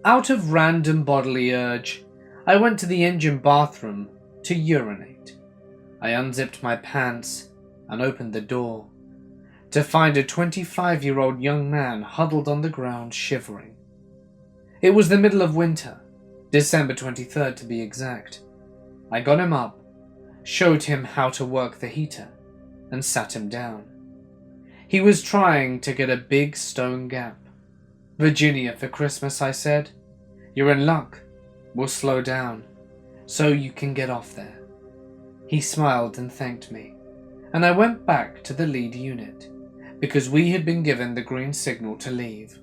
Out of random bodily urge, I went to the engine bathroom to urinate. I unzipped my pants and opened the door to find a 25-year-old young man huddled on the ground shivering. It was the middle of winter, December 23rd to be exact. I got him up, showed him how to work the heater, and sat him down. He was trying to get a big stone gap. "Virginia for Christmas," I said. "You're in luck. We'll slow down, so you can get off there." He smiled and thanked me, and I went back to the lead unit, because we had been given the green signal to leave.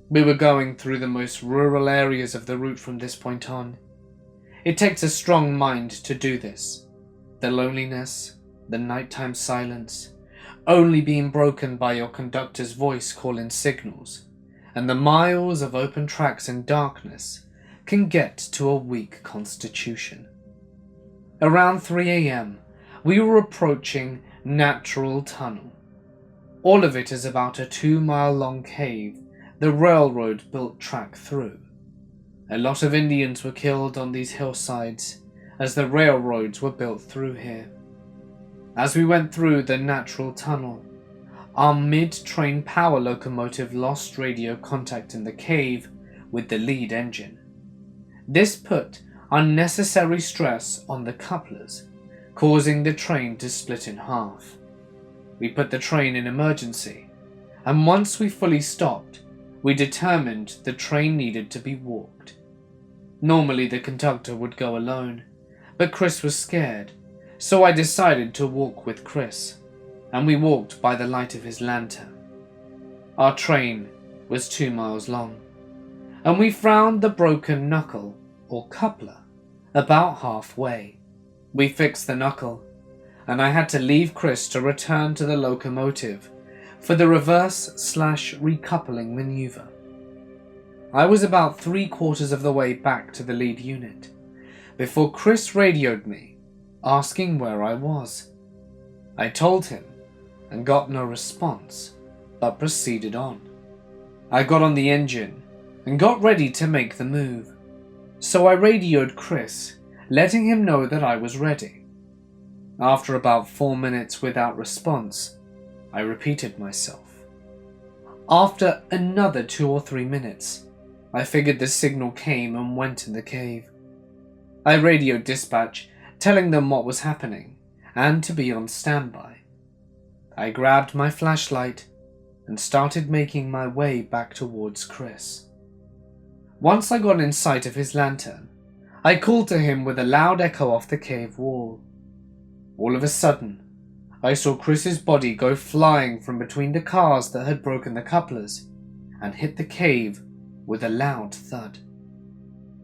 We were going through the most rural areas of the route from this point on. It takes a strong mind to do this. The loneliness, the nighttime silence, only being broken by your conductor's voice calling signals, and the miles of open tracks in darkness can get to a weak constitution. Around 3 a.m, we were approaching Natural Tunnel. All of it is about a 2-mile-long cave the railroad built track through. A lot of Indians were killed on these hillsides as the railroads were built through here. As we went through the Natural Tunnel, our mid-train power locomotive lost radio contact in the cave with the lead engine. This put unnecessary stress on the couplers, causing the train to split in half. We put the train in emergency, and once we fully stopped, we determined the train needed to be walked. Normally the conductor would go alone, but Chris was scared, so I decided to walk with Chris, and we walked by the light of his lantern. Our train was 2 miles long, and we found the broken knuckle, or coupler, about halfway. We fixed the knuckle, and I had to leave Chris to return to the locomotive for the reverse/recoupling maneuver. I was about 3/4 of the way back to the lead unit before Chris radioed me, asking where I was. I told him and got no response, but proceeded on. I got on the engine and got ready to make the move, so I radioed Chris, letting him know that I was ready. After about 4 minutes without response, I repeated myself. After another 2 or 3 minutes, I figured the signal came and went in the cave. I radioed dispatch, telling them what was happening and to be on standby. I grabbed my flashlight and started making my way back towards Chris. Once I got in sight of his lantern, I called to him with a loud echo off the cave wall. All of a sudden, I saw Chris's body go flying from between the cars that had broken the couplers and hit the cave with a loud thud.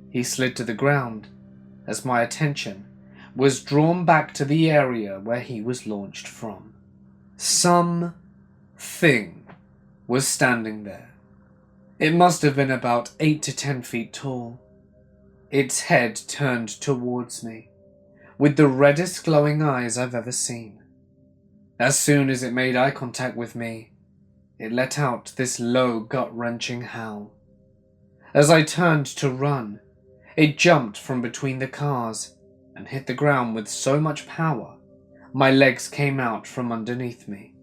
He slid to the ground as my attention was drawn back to the area where he was launched from. Some thing was standing there. It must have been about 8 to 10 feet tall. Its head turned towards me, with the reddest glowing eyes I've ever seen. As soon as it made eye contact with me, it let out this low, gut-wrenching howl. As I turned to run, it jumped from between the cars and hit the ground with so much power, my legs came out from underneath me.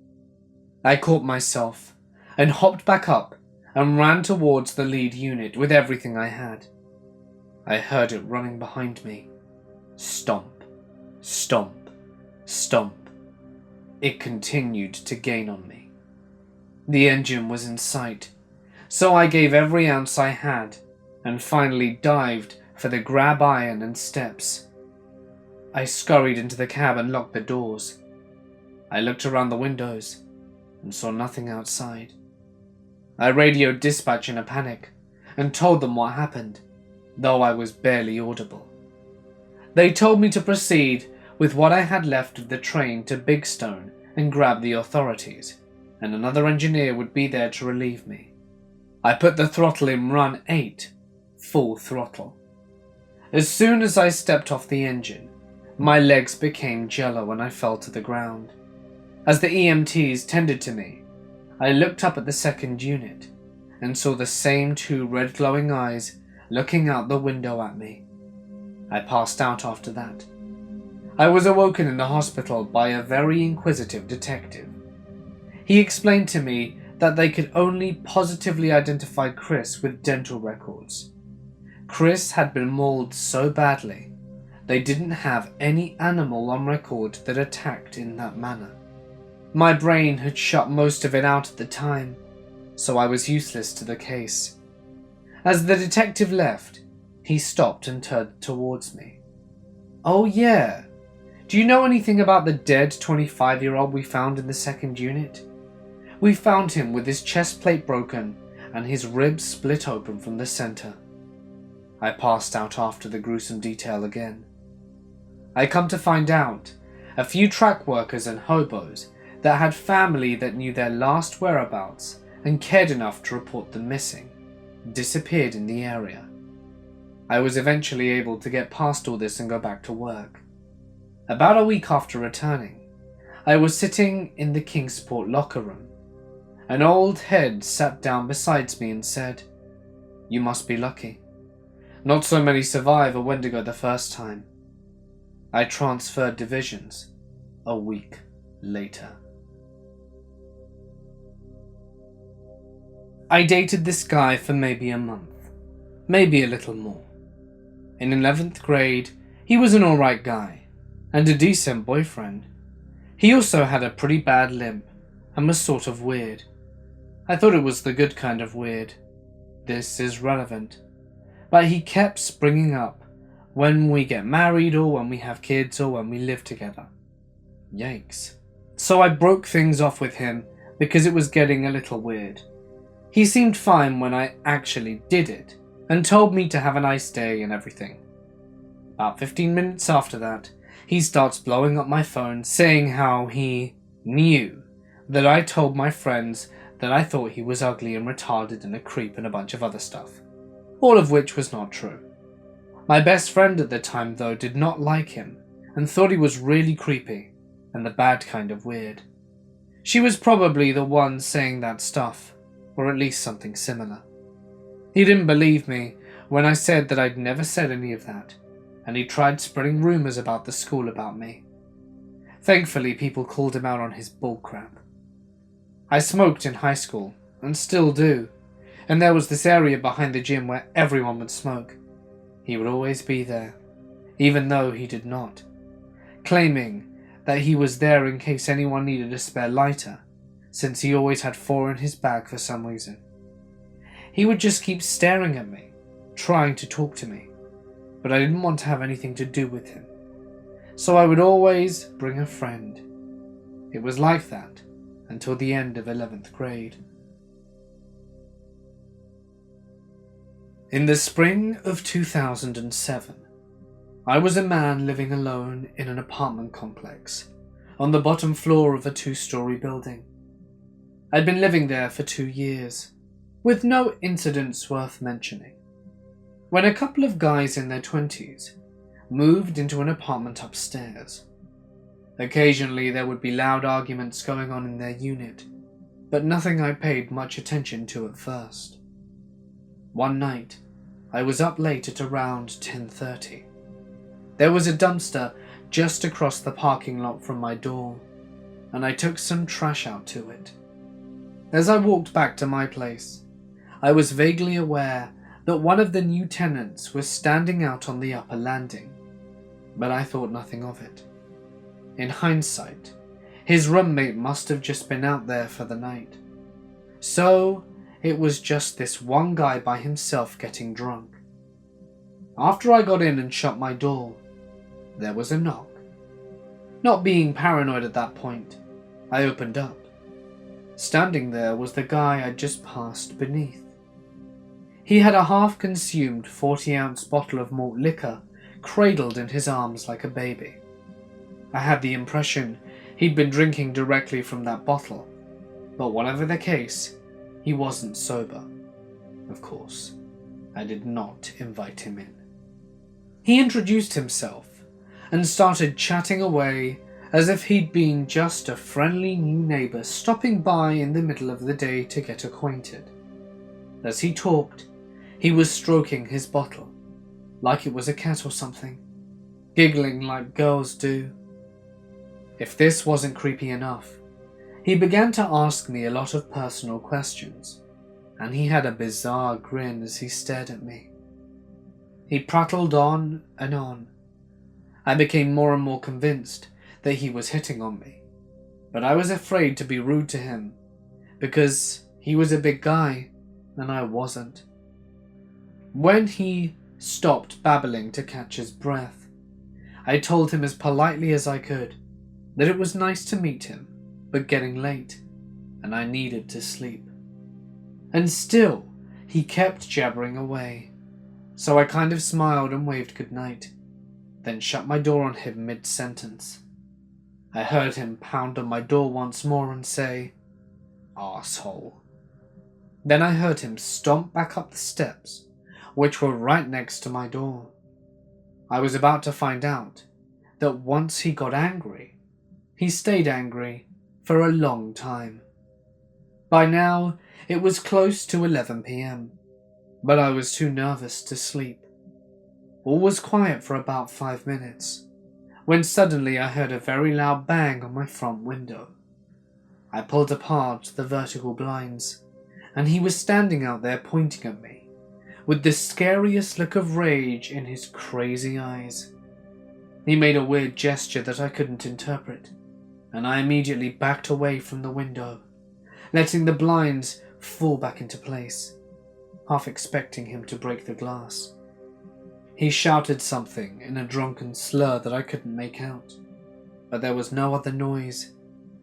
I caught myself and hopped back up and ran towards the lead unit with everything I had. I heard it running behind me. Stomp, stomp, stomp. It continued to gain on me. The engine was in sight, so I gave every ounce I had and finally dived for the grab iron and steps. I scurried into the cab and locked the doors. I looked around the windows and saw nothing outside. I radioed dispatch in a panic and told them what happened, though I was barely audible. They told me to proceed with what I had left of the train to Big Stone and grab the authorities, and another engineer would be there to relieve me. I put the throttle in run 8, full throttle. As soon as I stepped off the engine, my legs became jello and I fell to the ground. As the EMTs tended to me, I looked up at the second unit and saw the same 2 red glowing eyes looking out the window at me. I passed out after that. I was awoken in the hospital by a very inquisitive detective. He explained to me that they could only positively identify Chris with dental records. Chris had been mauled so badly, they didn't have any animal on record that attacked in that manner. My brain had shut most of it out at the time, so I was useless to the case. As the detective left, he stopped and turned towards me. "Oh yeah, do you know anything about the dead 25-year-old we found in the 2nd unit? We found him with his chest plate broken and his ribs split open from the center." I passed out after the gruesome detail again. I come to find out, a few track workers and hobos that had family that knew their last whereabouts and cared enough to report them missing disappeared in the area. I was eventually able to get past all this and go back to work. About a week after returning, I was sitting in the Kingsport locker room. An old head sat down beside me and said, "You must be lucky. Not so many survive a Wendigo the first time." I transferred divisions a week later. I dated this guy for maybe a month, maybe a little more. In 11th grade, he was an alright guy, and a decent boyfriend. He also had a pretty bad limp, and was sort of weird. I thought it was the good kind of weird. This is relevant. But he kept springing up when we get married, or when we have kids, or when we live together. Yikes. So I broke things off with him because it was getting a little weird. He seemed fine when I actually did it, and told me to have a nice day and everything. About 15 minutes after that, he starts blowing up my phone saying how he knew that I told my friends that I thought he was ugly and retarded and a creep and a bunch of other stuff. All of which was not true. My best friend at the time though did not like him and thought he was really creepy and the bad kind of weird. She was probably the one saying that stuff, or at least something similar. He didn't believe me when I said that I'd never said any of that, and he tried spreading rumors about the school about me. Thankfully, people called him out on his bullcrap. I smoked in high school, and still do, and there was this area behind the gym where everyone would smoke. He would always be there, even though he did not, claiming that he was there in case anyone needed a spare lighter, since he always had 4 in his bag for some reason. He would just keep staring at me, trying to talk to me, but I didn't want to have anything to do with him. So I would always bring a friend. It was like that until the end of 11th grade. In the spring of 2007, I was a man living alone in an apartment complex on the bottom floor of a 2-story building. I'd been living there for 2 years, with no incidents worth mentioning, when a couple of guys in their 20s moved into an apartment upstairs. Occasionally there would be loud arguments going on in their unit, but nothing I paid much attention to at first. One night, I was up late at around 10:30. There was a dumpster just across the parking lot from my door, and I took some trash out to it. As I walked back to my place, I was vaguely aware that one of the new tenants was standing out on the upper landing, but I thought nothing of it. In hindsight, his roommate must have just been out there for the night. So, it was just this one guy by himself getting drunk. After I got in and shut my door, there was a knock. Not being paranoid at that point, I opened up. Standing there was the guy I'd just passed beneath. He had a half-consumed 40-ounce bottle of malt liquor cradled in his arms like a baby. I had the impression he'd been drinking directly from that bottle, but whatever the case, he wasn't sober. Of course, I did not invite him in. He introduced himself and started chatting away as if he'd been just a friendly new neighbour stopping by in the middle of the day to get acquainted. As he talked, he was stroking his bottle, like it was a cat or something, giggling like girls do. If this wasn't creepy enough, he began to ask me a lot of personal questions, and he had a bizarre grin as he stared at me. He prattled on and on. I became more and more convinced that he was hitting on me, but I was afraid to be rude to him, because he was a big guy and I wasn't. When he stopped babbling to catch his breath, I told him as politely as I could that it was nice to meet him, but getting late, and I needed to sleep. And still, he kept jabbering away, so I kind of smiled and waved goodnight, then shut my door on him mid-sentence. I heard him pound on my door once more and say, "Arsehole." Then I heard him stomp back up the steps, which were right next to my door. I was about to find out that once he got angry, he stayed angry for a long time. By now, it was close to 11 p.m, but I was too nervous to sleep. All was quiet for about 5 minutes, when suddenly I heard a very loud bang on my front window. I pulled apart the vertical blinds, and he was standing out there pointing at me, with the scariest look of rage in his crazy eyes. He made a weird gesture that I couldn't interpret, and I immediately backed away from the window, letting the blinds fall back into place, half expecting him to break the glass. He shouted something in a drunken slur that I couldn't make out, but there was no other noise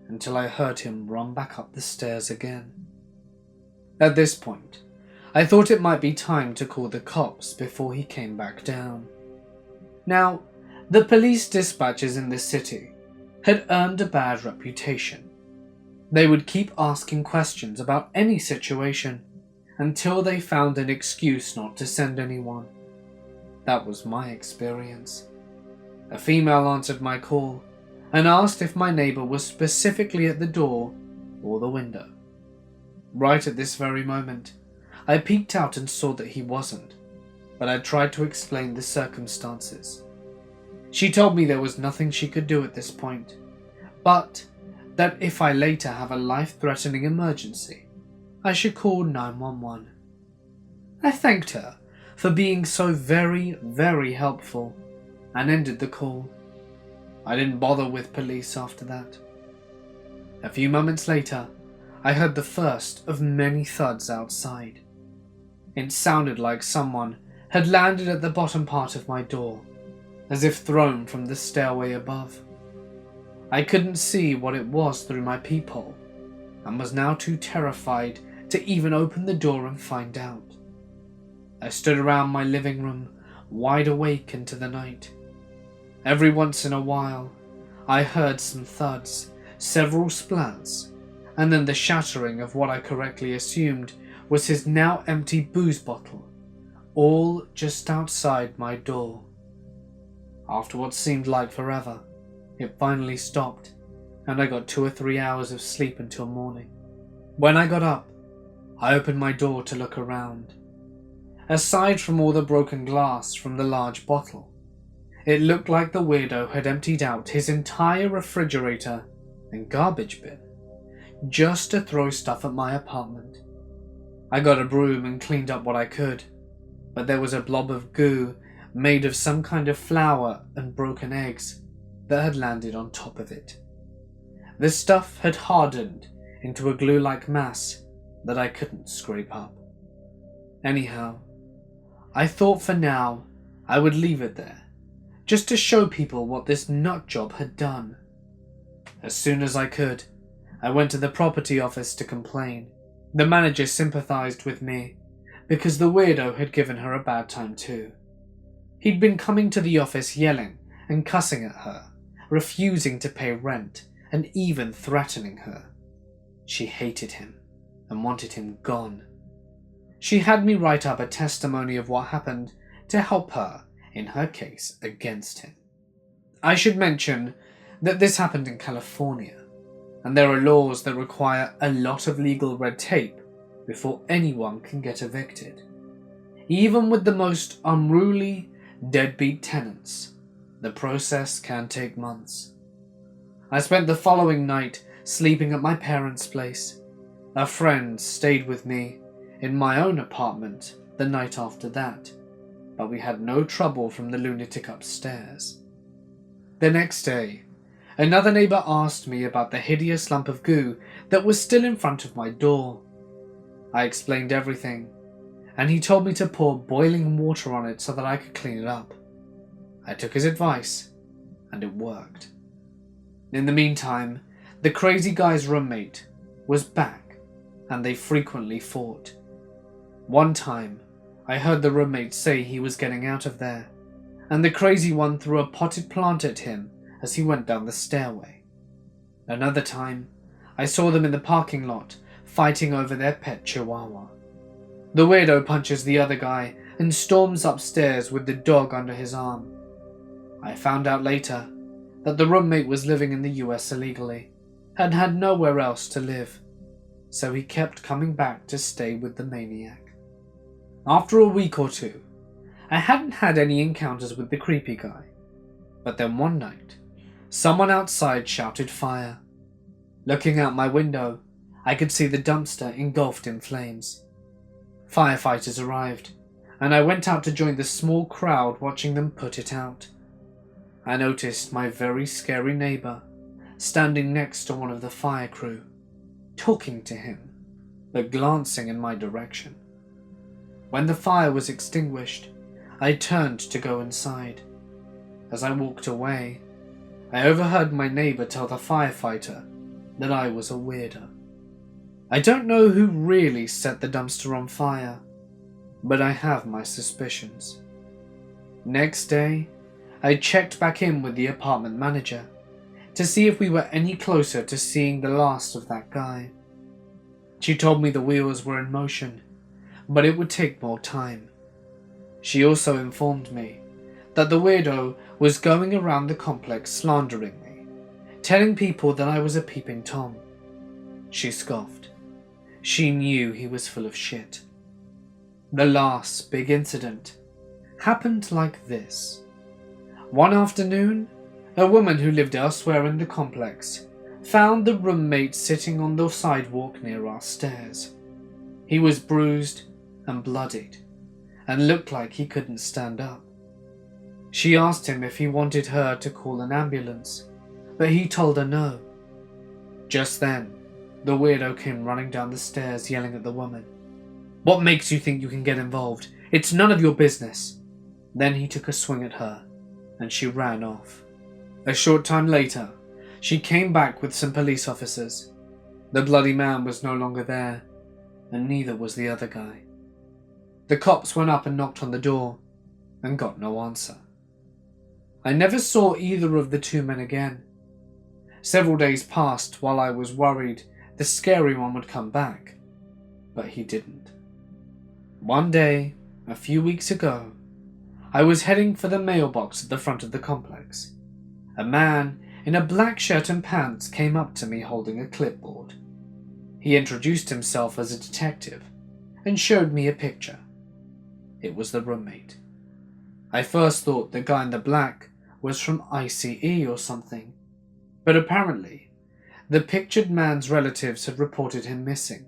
until I heard him run back up the stairs again. At this point, I thought it might be time to call the cops before he came back down. Now, the police dispatchers in this city had earned a bad reputation. They would keep asking questions about any situation until they found an excuse not to send anyone. That was my experience. A female answered my call and asked if my neighbour was specifically at the door or the window. Right at this very moment, I peeked out and saw that he wasn't, but I tried to explain the circumstances. She told me there was nothing she could do at this point, but that if I later have a life-threatening emergency, I should call 911. I thanked her for being so very, very helpful and ended the call. I didn't bother with police after that. A few moments later, I heard the first of many thuds outside. It sounded like someone had landed at the bottom part of my door, as if thrown from the stairway above. I couldn't see what it was through my peephole, and was now too terrified to even open the door and find out. I stood around my living room, wide awake into the night. Every once in a while, I heard some thuds, several splats, and then the shattering of what I correctly assumed was his now empty booze bottle, all just outside my door. After what seemed like forever, it finally stopped, and I got 2 or 3 hours of sleep until morning. When I got up, I opened my door to look around. Aside from all the broken glass from the large bottle, it looked like the weirdo had emptied out his entire refrigerator and garbage bin, just to throw stuff at my apartment. I got a broom and cleaned up what I could, but there was a blob of goo made of some kind of flour and broken eggs that had landed on top of it. The stuff had hardened into a glue-like mass that I couldn't scrape up. Anyhow, I thought for now I would leave it there, just to show people what this nutjob had done. As soon as I could, I went to the property office to complain. The manager sympathized with me, because the weirdo had given her a bad time too. He'd been coming to the office yelling and cussing at her, refusing to pay rent, and even threatening her. She hated him and wanted him gone. She had me write up a testimony of what happened to help her in her case against him. I should mention that this happened in California, and there are laws that require a lot of legal red tape before anyone can get evicted. Even with the most unruly, deadbeat tenants, the process can take months. I spent the following night sleeping at my parents' place. A friend stayed with me in my own apartment the night after that, but we had no trouble from the lunatic upstairs. The next day, another neighbour asked me about the hideous lump of goo that was still in front of my door. I explained everything, and he told me to pour boiling water on it so that I could clean it up. I took his advice, and it worked. In the meantime, the crazy guy's roommate was back, and they frequently fought. One time, I heard the roommate say he was getting out of there, and the crazy one threw a potted plant at him as he went down the stairway. Another time, I saw them in the parking lot fighting over their pet chihuahua. The weirdo punches the other guy and storms upstairs with the dog under his arm. I found out later that the roommate was living in the US illegally and had nowhere else to live, so he kept coming back to stay with the maniac. After a week or two, I hadn't had any encounters with the creepy guy, but then one night, someone outside shouted fire. Looking out my window, I could see the dumpster engulfed in flames. Firefighters arrived, and I went out to join the small crowd watching them put it out. I noticed my very scary neighbour standing next to one of the fire crew, talking to him, but glancing in my direction. When the fire was extinguished, I turned to go inside. As I walked away, I overheard my neighbour tell the firefighter that I was a weirdo. I don't know who really set the dumpster on fire, but I have my suspicions. Next day, I checked back in with the apartment manager to see if we were any closer to seeing the last of that guy. She told me the wheels were in motion, but it would take more time. She also informed me that the weirdo was going around the complex slandering me, telling people that I was a peeping Tom. She scoffed. She knew he was full of shit. The last big incident happened like this. One afternoon, a woman who lived elsewhere in the complex found the roommate sitting on the sidewalk near our stairs. He was bruised and bloodied, and looked like he couldn't stand up. She asked him if he wanted her to call an ambulance, but he told her no. Just then, the weirdo came running down the stairs yelling at the woman. "What makes you think you can get involved? It's none of your business." Then he took a swing at her, and she ran off. A short time later, she came back with some police officers. The bloody man was no longer there, and neither was the other guy. The cops went up and knocked on the door, and got no answer. I never saw either of the two men again. Several days passed while I was worried the scary one would come back, but he didn't. One day, a few weeks ago, I was heading for the mailbox at the front of the complex. A man in a black shirt and pants came up to me holding a clipboard. He introduced himself as a detective and showed me a picture. It was the roommate. I first thought the guy in the black was from ICE or something, but apparently the pictured man's relatives had reported him missing.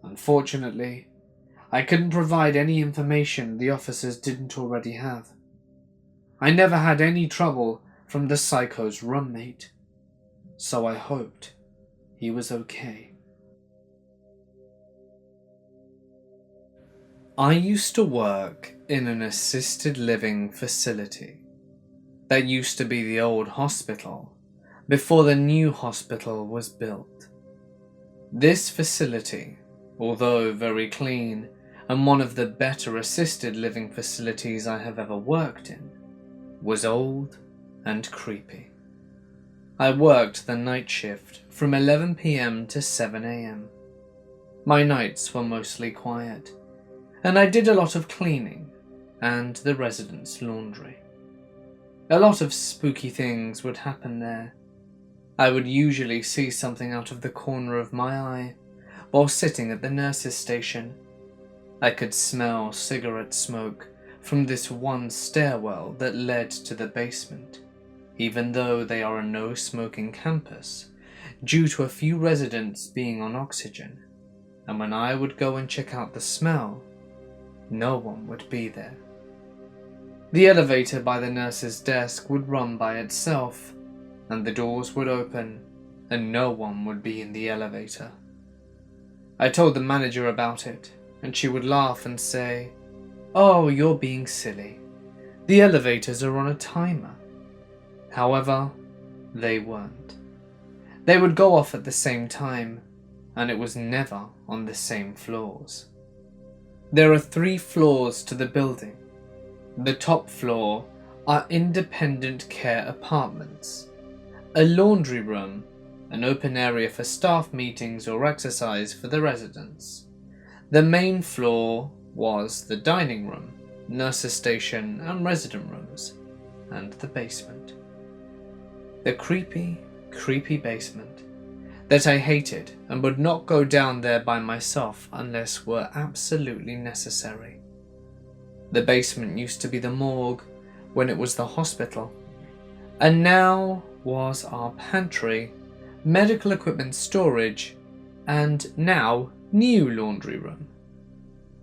Unfortunately, I couldn't provide any information the officers didn't already have. I never had any trouble from the psycho's roommate, so I hoped he was okay. I used to work in an assisted living facility. That used to be the old hospital before the new hospital was built. This facility, although very clean and one of the better assisted living facilities I have ever worked in, was old and creepy. I worked the night shift from 11 PM to 7 AM. My nights were mostly quiet, and I did a lot of cleaning and the residents' laundry. A lot of spooky things would happen there. I would usually see something out of the corner of my eye while sitting at the nurse's station. I could smell cigarette smoke from this one stairwell that led to the basement, even though they are a no-smoking campus, due to a few residents being on oxygen, and when I would go and check out the smell, no one would be there. The elevator by the nurse's desk would run by itself, and the doors would open, and no one would be in the elevator. I told the manager about it, and she would laugh and say, "Oh, you're being silly. The elevators are on a timer." However, they weren't. They would go off at the same time, and it was never on the same floors. There are 3 floors to the building. The top floor are independent care apartments, a laundry room, an open area for staff meetings or exercise for the residents. The main floor was the dining room, nurse's station and resident rooms, and the basement. The creepy, creepy basement that I hated and would not go down there by myself unless were absolutely necessary. The basement used to be the morgue when it was the hospital, and now was our pantry, medical equipment storage, and now new laundry room.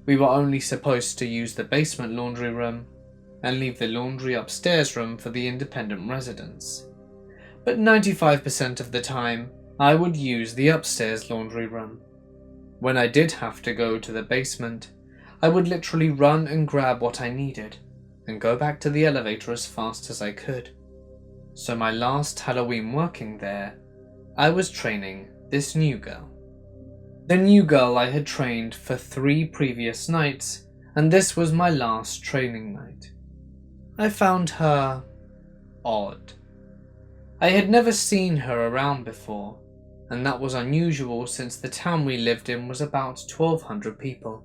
We were only supposed to use the basement laundry room and leave the laundry upstairs room for the independent residents. But 95% of the time, I would use the upstairs laundry room. When I did have to go to the basement, I would literally run and grab what I needed and go back to the elevator as fast as I could. So my last Halloween working there, I was training this new girl. The new girl I had trained for 3 previous nights, and this was my last training night. I found her odd. I had never seen her around before, and that was unusual since the town we lived in was about 1,200 people,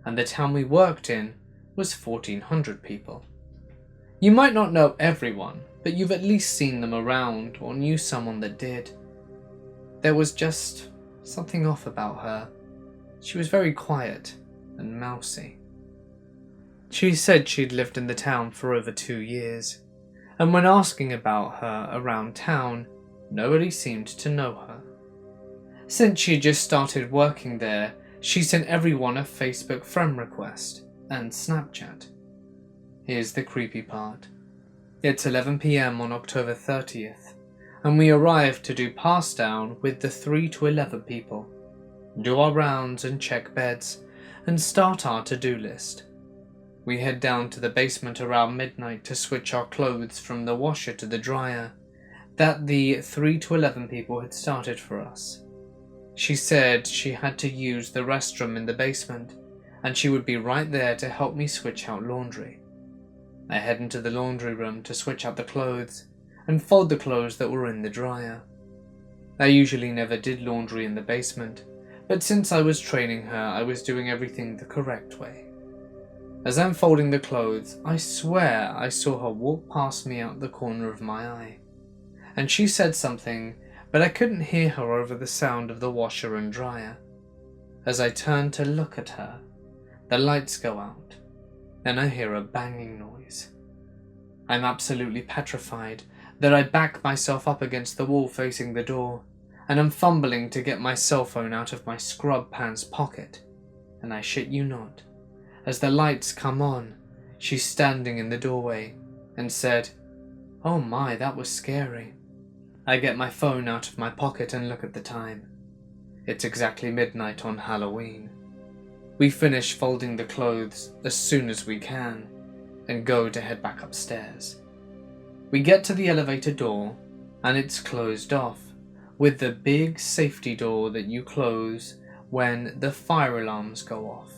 and the town we worked in was 1,400 people. You might not know everyone, but you've at least seen them around or knew someone that did. There was just something off about her. She was very quiet and mousy. She said she'd lived in the town for over 2 years, and when asking about her around town, nobody seemed to know her. Since she just started working there, she sent everyone a Facebook friend request and Snapchat. Here's the creepy part. It's 11 PM on October 30th, and we arrived to do pass down with the 3 to 11 people, do our rounds and check beds, and start our to-do list. We head down to the basement around midnight to switch our clothes from the washer to the dryer that the 3 to 11 people had started for us. She said she had to use the restroom in the basement, and she would be right there to help me switch out laundry. I head into the laundry room to switch out the clothes and fold the clothes that were in the dryer. I usually never did laundry in the basement, but since I was training her, I was doing everything the correct way. As I'm folding the clothes, I swear I saw her walk past me out the corner of my eye, and she said something, but I couldn't hear her over the sound of the washer and dryer. As I turn to look at her, the lights go out, and I hear a banging noise. I'm absolutely petrified that I back myself up against the wall facing the door, and I'm fumbling to get my cell phone out of my scrub pants pocket, and I shit you not, as the lights come on, she's standing in the doorway and said, "Oh my, that was scary." I get my phone out of my pocket and look at the time. It's exactly midnight on Halloween. We finish folding the clothes as soon as we can and go to head back upstairs. We get to the elevator door and it's closed off with the big safety door that you close when the fire alarms go off.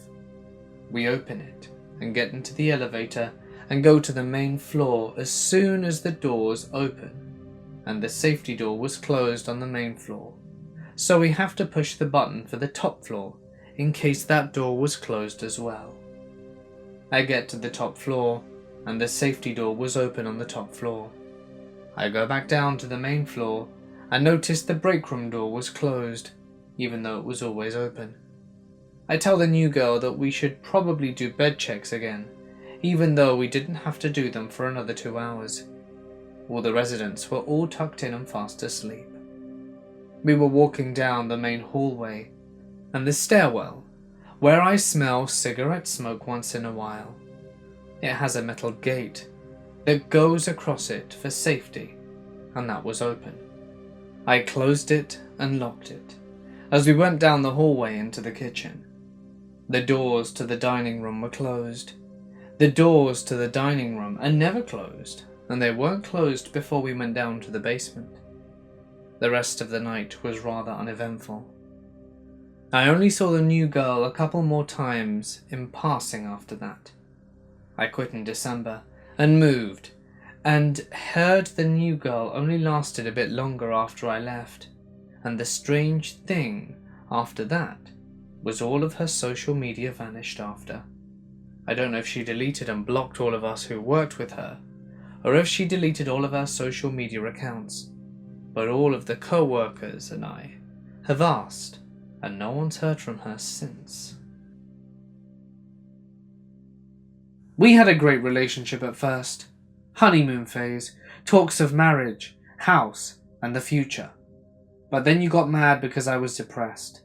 We open it and get into the elevator and go to the main floor as soon as the doors open, and the safety door was closed on the main floor, so we have to push the button for the top floor in case that door was closed as well. I get to the top floor and the safety door was open on the top floor. I go back down to the main floor and notice the break room door was closed, even though it was always open. I tell the new girl that we should probably do bed checks again, even though we didn't have to do them for another 2 hours. All the residents were all tucked in and fast asleep. We were walking down the main hallway and the stairwell, where I smell cigarette smoke once in a while. It has a metal gate that goes across it for safety, and that was open. I closed it and locked it as we went down the hallway into the kitchen. The doors to the dining room were closed. The doors to the dining room are never closed, and they weren't closed before we went down to the basement. The rest of the night was rather uneventful. I only saw the new girl a couple more times in passing after that. I quit in December and moved, and heard the new girl only lasted a bit longer after I left, and the strange thing after that was all of her social media vanished after. I don't know if she deleted and blocked all of us who worked with her, or if she deleted all of our social media accounts, but all of the co-workers and I have asked, and no one's heard from her since. We had a great relationship at first. Honeymoon phase, talks of marriage, house, and the future. But then you got mad because I was depressed,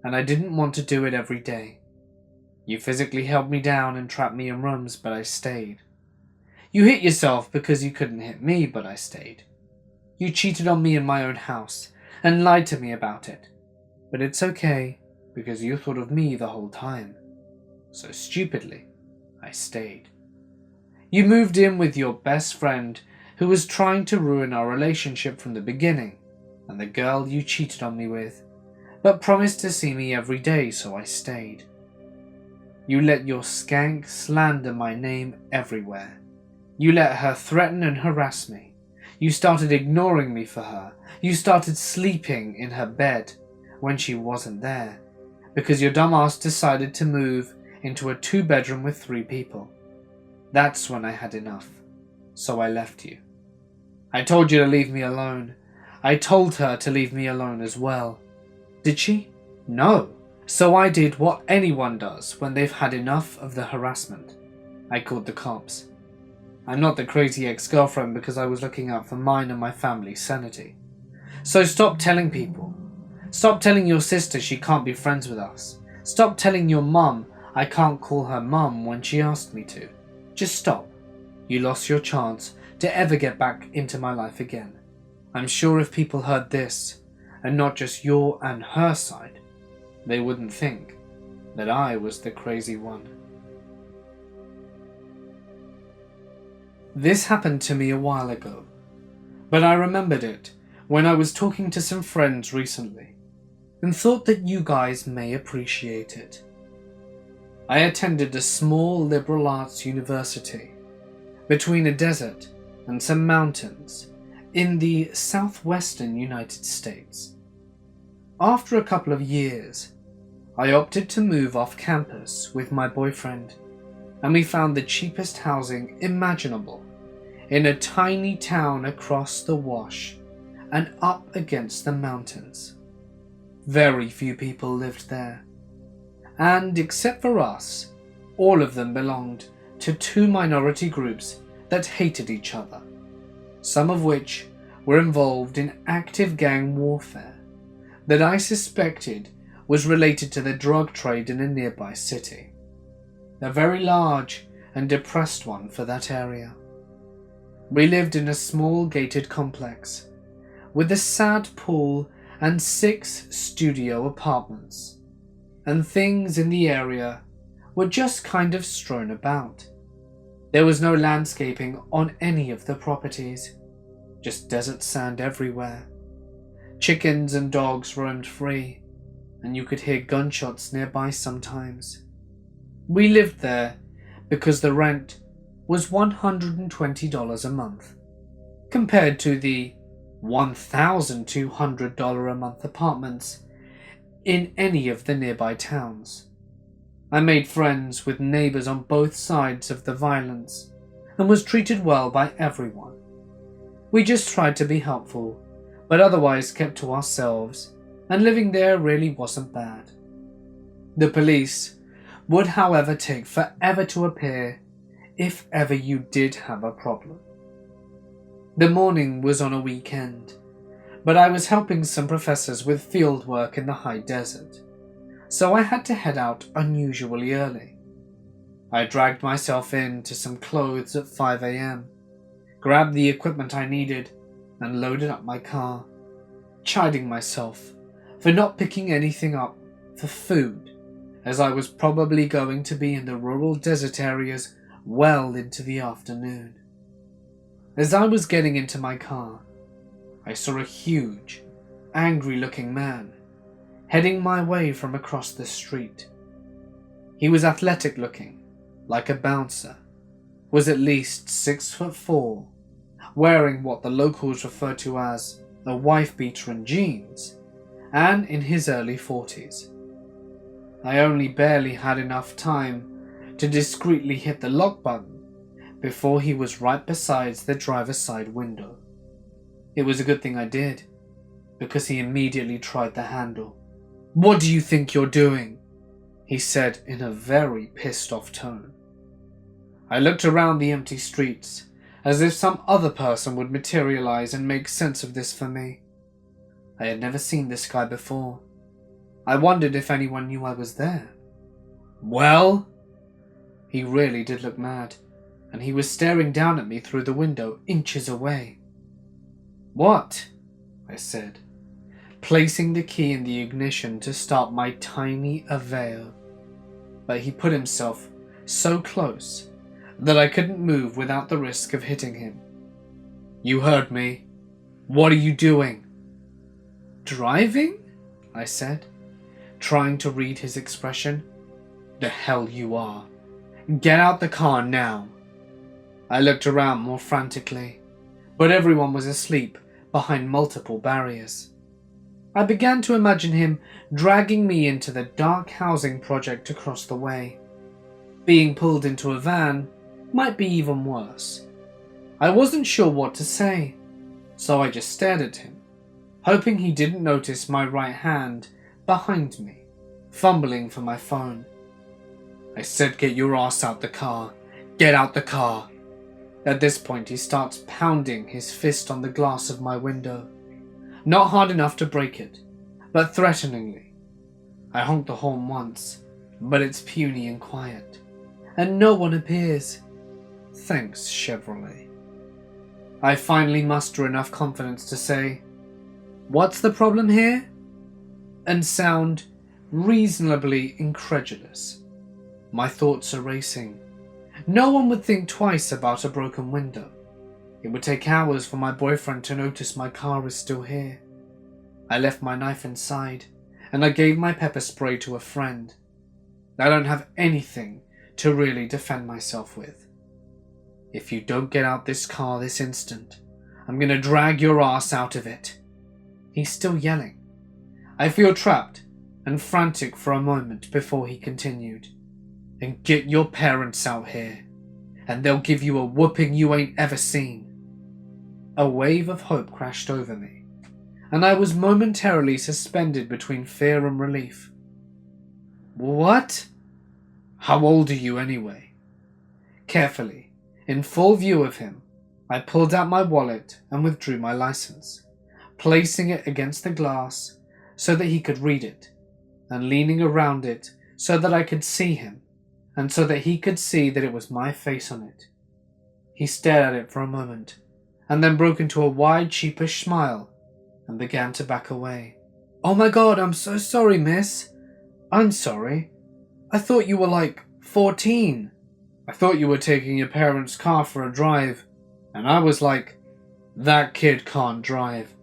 and I didn't want to do it every day. You physically held me down and trapped me in rooms, but I stayed. You hit yourself because you couldn't hit me, but I stayed. You cheated on me in my own house and lied to me about it. But it's okay, because you thought of me the whole time. So stupidly, I stayed. You moved in with your best friend who was trying to ruin our relationship from the beginning, and the girl you cheated on me with, but promised to see me every day, so I stayed. You let your skank slander my name everywhere. You let her threaten and harass me. You started ignoring me for her. You started sleeping in her bed when she wasn't there, because your dumbass decided to move into a 2-bedroom with 3 people. That's when I had enough, so I left you. I told you to leave me alone. I told her to leave me alone as well. Did she? No. So I did what anyone does when they've had enough of the harassment. I called the cops. I'm not the crazy ex-girlfriend because I was looking out for mine and my family's sanity. So stop telling people. Stop telling your sister she can't be friends with us. Stop telling your mum I can't call her mum when she asked me to. Just stop. You lost your chance to ever get back into my life again. I'm sure if people heard this, and not just your and her side, they wouldn't think that I was the crazy one. This happened to me a while ago, but I remembered it when I was talking to some friends recently, and thought that you guys may appreciate it. I attended a small liberal arts university between a desert and some mountains in the southwestern United States. After a couple of years, I opted to move off campus with my boyfriend, and we found the cheapest housing imaginable in a tiny town across the wash and up against the mountains. Very few people lived there, and except for us, all of them belonged to 2 minority groups that hated each other, some of which were involved in active gang warfare that I suspected was related to the drug trade in a nearby city, a very large and depressed one for that area. We lived in a small gated complex with a sad pool and 6 studio apartments, and things in the area were just kind of strewn about. There was no landscaping on any of the properties, just desert sand everywhere. Chickens and dogs roamed free, and you could hear gunshots nearby sometimes. We lived there because the rent was $120 a month, compared to the $1,200 a month apartments in any of the nearby towns. I made friends with neighbors on both sides of the violence and was treated well by everyone. We just tried to be helpful, but otherwise kept to ourselves and living there really wasn't bad. The police would, however, take forever to appear if ever you did have a problem. The morning was on a weekend, but I was helping some professors with field work in the high desert, so I had to head out unusually early. I dragged myself into some clothes at 5 a.m, grabbed the equipment I needed, and loaded up my car, chiding myself for not picking anything up for food, as I was probably going to be in the rural desert areas well into the afternoon. As I was getting into my car, I saw a huge, angry-looking man heading my way from across the street. He was athletic-looking, like a bouncer, was at least 6'4", wearing what the locals refer to as a wife-beater and jeans, and in his early 40s. I only barely had enough time to discreetly hit the lock button before he was right beside the driver's side window. It was a good thing I did, because he immediately tried the handle. "What do you think you're doing?" he said in a very pissed off tone. I looked around the empty streets, as if some other person would materialize and make sense of this for me. I had never seen this guy before. I wondered if anyone knew I was there. "Well?" He really did look mad, and he was staring down at me through the window, inches away. "What?" I said, placing the key in the ignition to start my tiny Aveo. But he put himself so close that I couldn't move without the risk of hitting him. "You heard me. What are you doing?" "Driving?" I said, trying to read his expression. "The hell you are. Get out the car now." I looked around more frantically, but everyone was asleep behind multiple barriers. I began to imagine him dragging me into the dark housing project across the way. Being pulled into a van might be even worse. I wasn't sure what to say, so I just stared at him, hoping he didn't notice my right hand behind me, fumbling for my phone. I said, "Get your ass out the car. Get out the car." At this point, he starts pounding his fist on the glass of my window. Not hard enough to break it, but threateningly. I honk the horn once, but it's puny and quiet, and no one appears. Thanks, Chevrolet. I finally muster enough confidence to say, "What's the problem here?" and sound reasonably incredulous. My thoughts are racing. No one would think twice about a broken window. It would take hours for my boyfriend to notice my car is still here. I left my knife inside, and I gave my pepper spray to a friend. I don't have anything to really defend myself with. "If you don't get out this car this instant, I'm gonna drag your ass out of it." He's still yelling. I feel trapped and frantic for a moment before he continued. "And get your parents out here, and they'll give you a whooping you ain't ever seen." A wave of hope crashed over me, and I was momentarily suspended between fear and relief. "What? How old are you anyway?" Carefully, in full view of him, I pulled out my wallet and withdrew my license, placing it against the glass so that he could read it, and leaning around it so that I could see him, and so that he could see that it was my face on it. He stared at it for a moment, and then broke into a wide, sheepish smile, and began to back away. "Oh my God, I'm so sorry, miss. I'm sorry. I thought you were like 14. I thought you were taking your parents' car for a drive." And I was like, "That kid can't drive.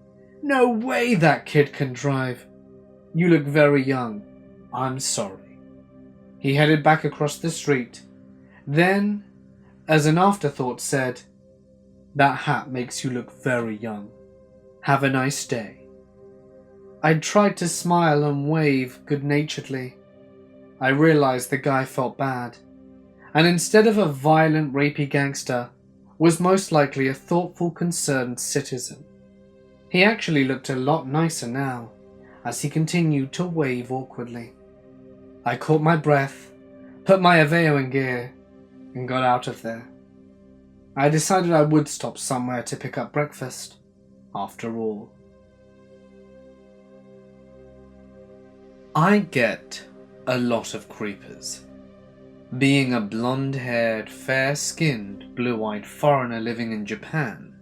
No way that kid can drive. You look very young. I'm sorry." He headed back across the street, then, as an afterthought, said, "That hat makes you look very young. Have a nice day." I tried to smile and wave good-naturedly. I realized the guy felt bad, and instead of a violent, rapey gangster, was most likely a thoughtful, concerned citizen. He actually looked a lot nicer now, as he continued to wave awkwardly. I caught my breath, put my Aveo in gear, and got out of there. I decided I would stop somewhere to pick up breakfast, after all. I get a lot of creepers. Being a blonde-haired, fair-skinned, blue-eyed foreigner living in Japan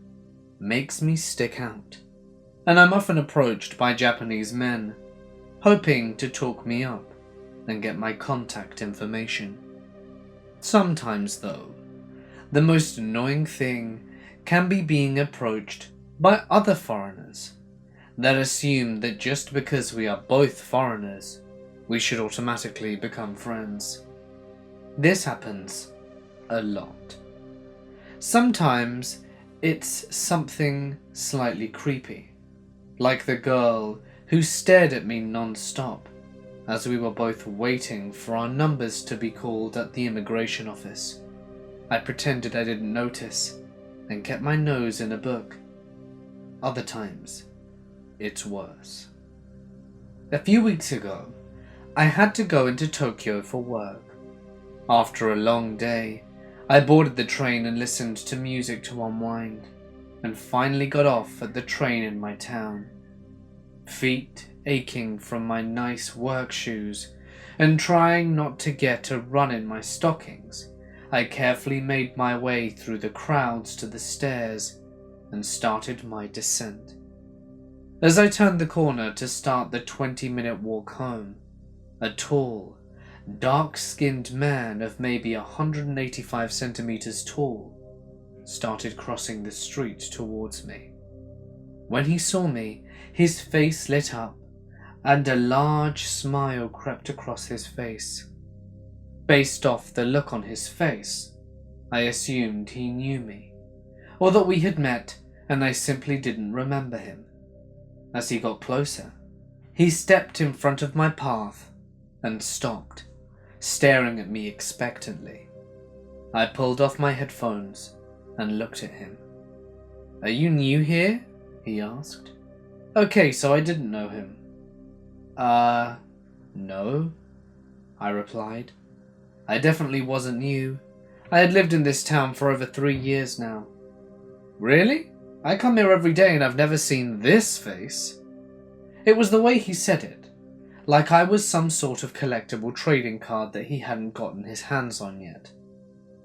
makes me stick out, and I'm often approached by Japanese men, hoping to talk me up and get my contact information. Sometimes, though, the most annoying thing can be being approached by other foreigners that assume that just because we are both foreigners, we should automatically become friends. This happens a lot. Sometimes it's something slightly creepy, like the girl who stared at me non-stop as we were both waiting for our numbers to be called at the immigration office. I pretended I didn't notice and kept my nose in a book. Other times, it's worse. A few weeks ago, I had to go into Tokyo for work. After a long day, I boarded the train and listened to music to unwind, and finally got off at the train in my town. Feet aching from my nice work shoes, and trying not to get a run in my stockings, I carefully made my way through the crowds to the stairs and started my descent. As I turned the corner to start the 20-minute walk home, a tall, dark-skinned man of maybe 185 centimeters tall started crossing the street towards me. When he saw me, his face lit up and a large smile crept across his face. Based off the look on his face, I assumed he knew me, or that we had met and I simply didn't remember him. As he got closer, he stepped in front of my path and stopped, staring at me expectantly. I pulled off my headphones and looked at him. "Are you new here?" he asked. "Okay, so I didn't know him." No, I replied. I definitely wasn't new. I had lived in this town for over 3 years now. "Really? I come here every day and I've never seen this face." It was the way he said it, like I was some sort of collectible trading card that he hadn't gotten his hands on yet.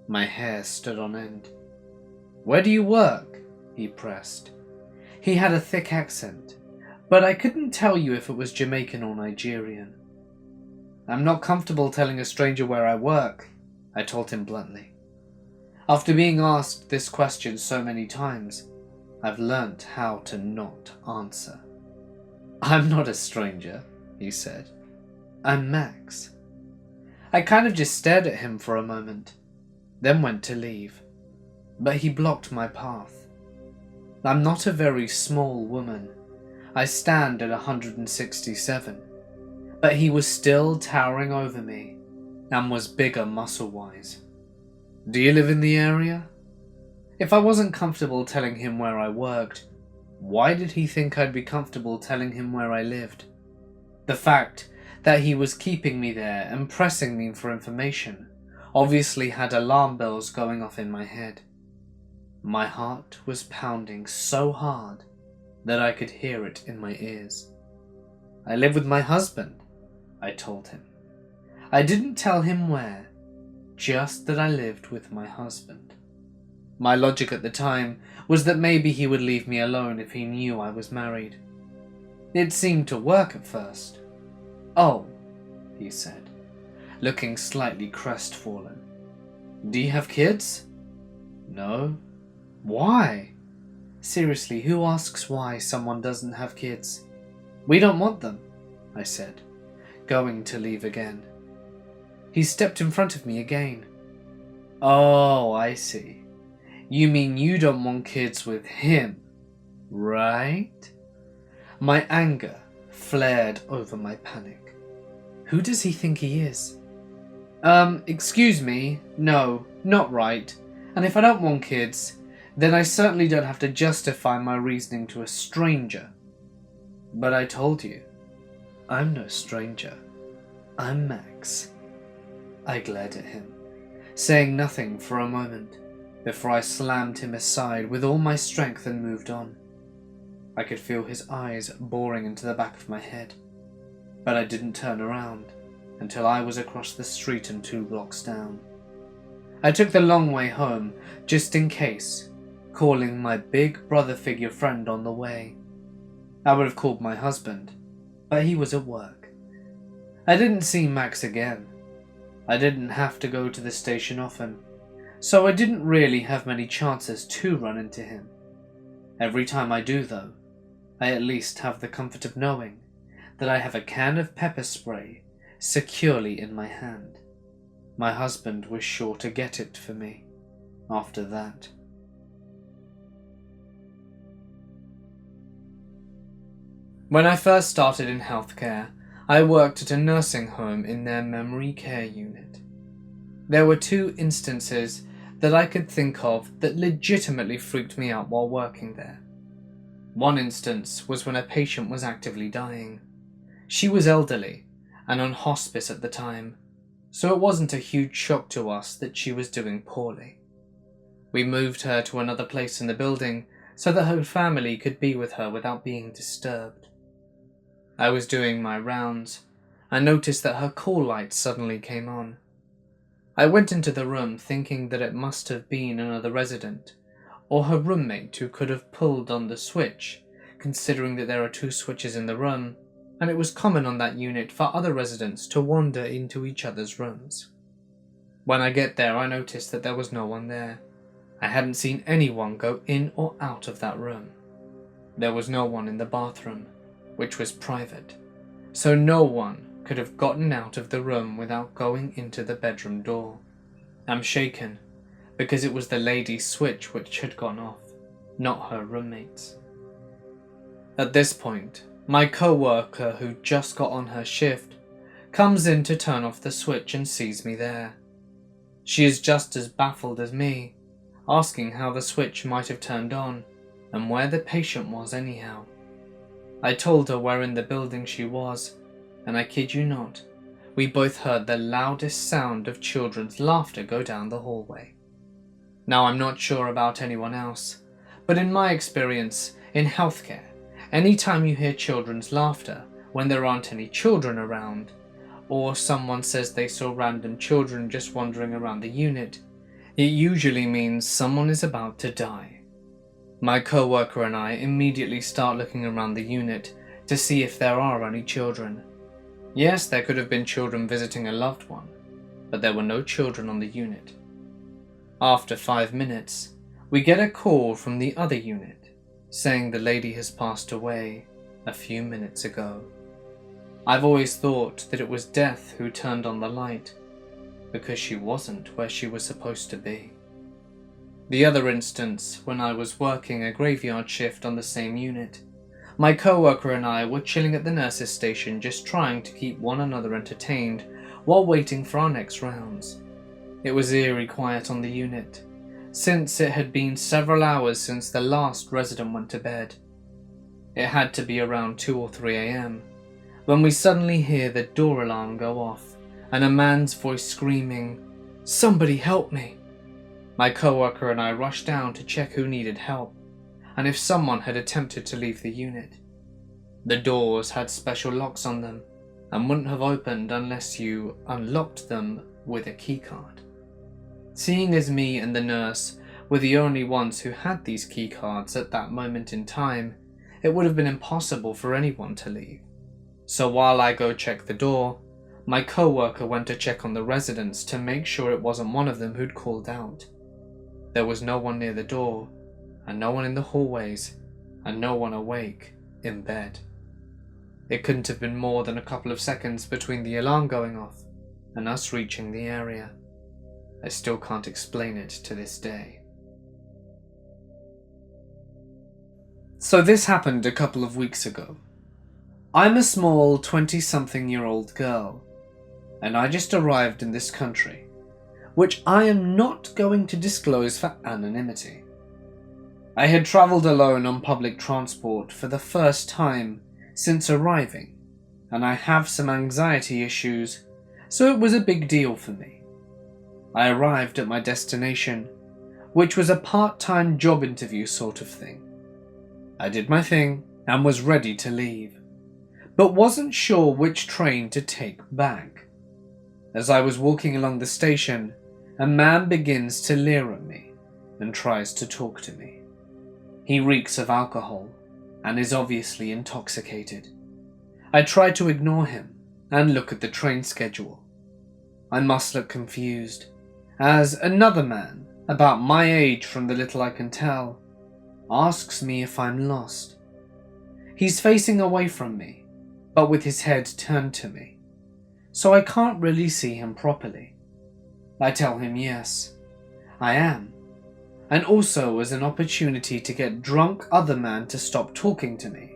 My hair stood on end. "Where do you work?" he pressed. He had a thick accent, but I couldn't tell you if it was Jamaican or Nigerian. "I'm not comfortable telling a stranger where I work," I told him bluntly. After being asked this question so many times, I've learnt how to not answer. "I'm not a stranger," he said. "I'm Max." I kind of just stared at him for a moment, then went to leave, but he blocked my path. I'm not a very small woman. I stand at 167, but he was still towering over me and was bigger muscle-wise. "Do you live in the area?" If I wasn't comfortable telling him where I worked, why did he think I'd be comfortable telling him where I lived? The fact that he was keeping me there and pressing me for information obviously had alarm bells going off in my head. My heart was pounding so hard that I could hear it in my ears. "I live with my husband," I told him. I didn't tell him where, just that I lived with my husband. My logic at the time was that maybe he would leave me alone if he knew I was married. It seemed to work at first. "Oh," he said, looking slightly crestfallen. "Do you have kids?" "No." "Why?" "Seriously, who asks why someone doesn't have kids?" "We don't want them," I said, going to leave again. He stepped in front of me again. "Oh, I see. You mean you don't want kids with him, right?" My anger flared over my panic. Who does he think he is? Excuse me, no, not right. And if I don't want kids, then I certainly don't have to justify my reasoning to a stranger." "But I told you." I'm no stranger. I'm Max. I glared at him, saying nothing for a moment, before I slammed him aside with all my strength and moved on. I could feel his eyes boring into the back of my head, but I didn't turn around until I was across the street and 2 blocks down. I took the long way home, just in case, calling my big brother figure friend on the way. I would have called my husband, but he was at work. I didn't see Max again. I didn't have to go to the station often, so I didn't really have many chances to run into him. Every time I do, though, I at least have the comfort of knowing that I have a can of pepper spray securely in my hand. My husband was sure to get it for me after that. When I first started in healthcare, I worked at a nursing home in their memory care unit. There were 2 instances that I could think of that legitimately freaked me out while working there. One instance was when a patient was actively dying. She was elderly and on hospice at the time, so it wasn't a huge shock to us that she was doing poorly. We moved her to another place in the building so that her family could be with her without being disturbed. I was doing my rounds and noticed that her call light suddenly came on. I went into the room thinking that it must have been another resident or her roommate who could have pulled on the switch, considering that there are 2 switches in the room, and it was common on that unit for other residents to wander into each other's rooms. When I get there, I noticed that there was no one there. I hadn't seen anyone go in or out of that room. There was no one in the bathroom, which was private, so no one could have gotten out of the room without going into the bedroom door. I'm shaken, because it was the lady's switch which had gone off, not her roommate's. At this point, my co-worker who just got on her shift comes in to turn off the switch and sees me there. She is just as baffled as me, asking how the switch might have turned on and where the patient was anyhow. I told her where in the building she was, and I kid you not, we both heard the loudest sound of children's laughter go down the hallway. Now, I'm not sure about anyone else, but in my experience in healthcare, anytime you hear children's laughter when there aren't any children around, or someone says they saw random children just wandering around the unit, it usually means someone is about to die. My co-worker and I immediately start looking around the unit to see if there are any children. Yes, there could have been children visiting a loved one, but there were no children on the unit. After 5 minutes, we get a call from the other unit, saying the lady has passed away a few minutes ago. I've always thought that it was Death who turned on the light, because she wasn't where she was supposed to be. The other instance, when I was working a graveyard shift on the same unit, my co-worker and I were chilling at the nurse's station just trying to keep one another entertained while waiting for our next rounds. It was eerie quiet on the unit, since it had been several hours since the last resident went to bed. It had to be around 2 or 3 a.m. when we suddenly hear the door alarm go off and a man's voice screaming, "Somebody help me!" My co-worker and I rushed down to check who needed help and if someone had attempted to leave the unit. The doors had special locks on them and wouldn't have opened unless you unlocked them with a keycard. Seeing as me and the nurse were the only ones who had these keycards at that moment in time, it would have been impossible for anyone to leave. So while I go check the door, my co-worker went to check on the residents to make sure it wasn't one of them who'd called out. There was no one near the door, and no one in the hallways, and no one awake in bed. It couldn't have been more than a couple of seconds between the alarm going off and us reaching the area. I still can't explain it to this day. So this happened a couple of weeks ago. I'm a small 20-something-year-old girl, and I just arrived in this country, which I am not going to disclose for anonymity. I had travelled alone on public transport for the first time since arriving, and I have some anxiety issues, so it was a big deal for me. I arrived at my destination, which was a part-time job interview sort of thing. I did my thing and was ready to leave, but wasn't sure which train to take back. As I was walking along the station, a man begins to leer at me and tries to talk to me. He reeks of alcohol and is obviously intoxicated. I try to ignore him and look at the train schedule. I must look confused, as another man, about my age from the little I can tell, asks me if I'm lost. He's facing away from me, but with his head turned to me, so I can't really see him properly. I tell him yes, I am, and also as an opportunity to get drunk other man to stop talking to me,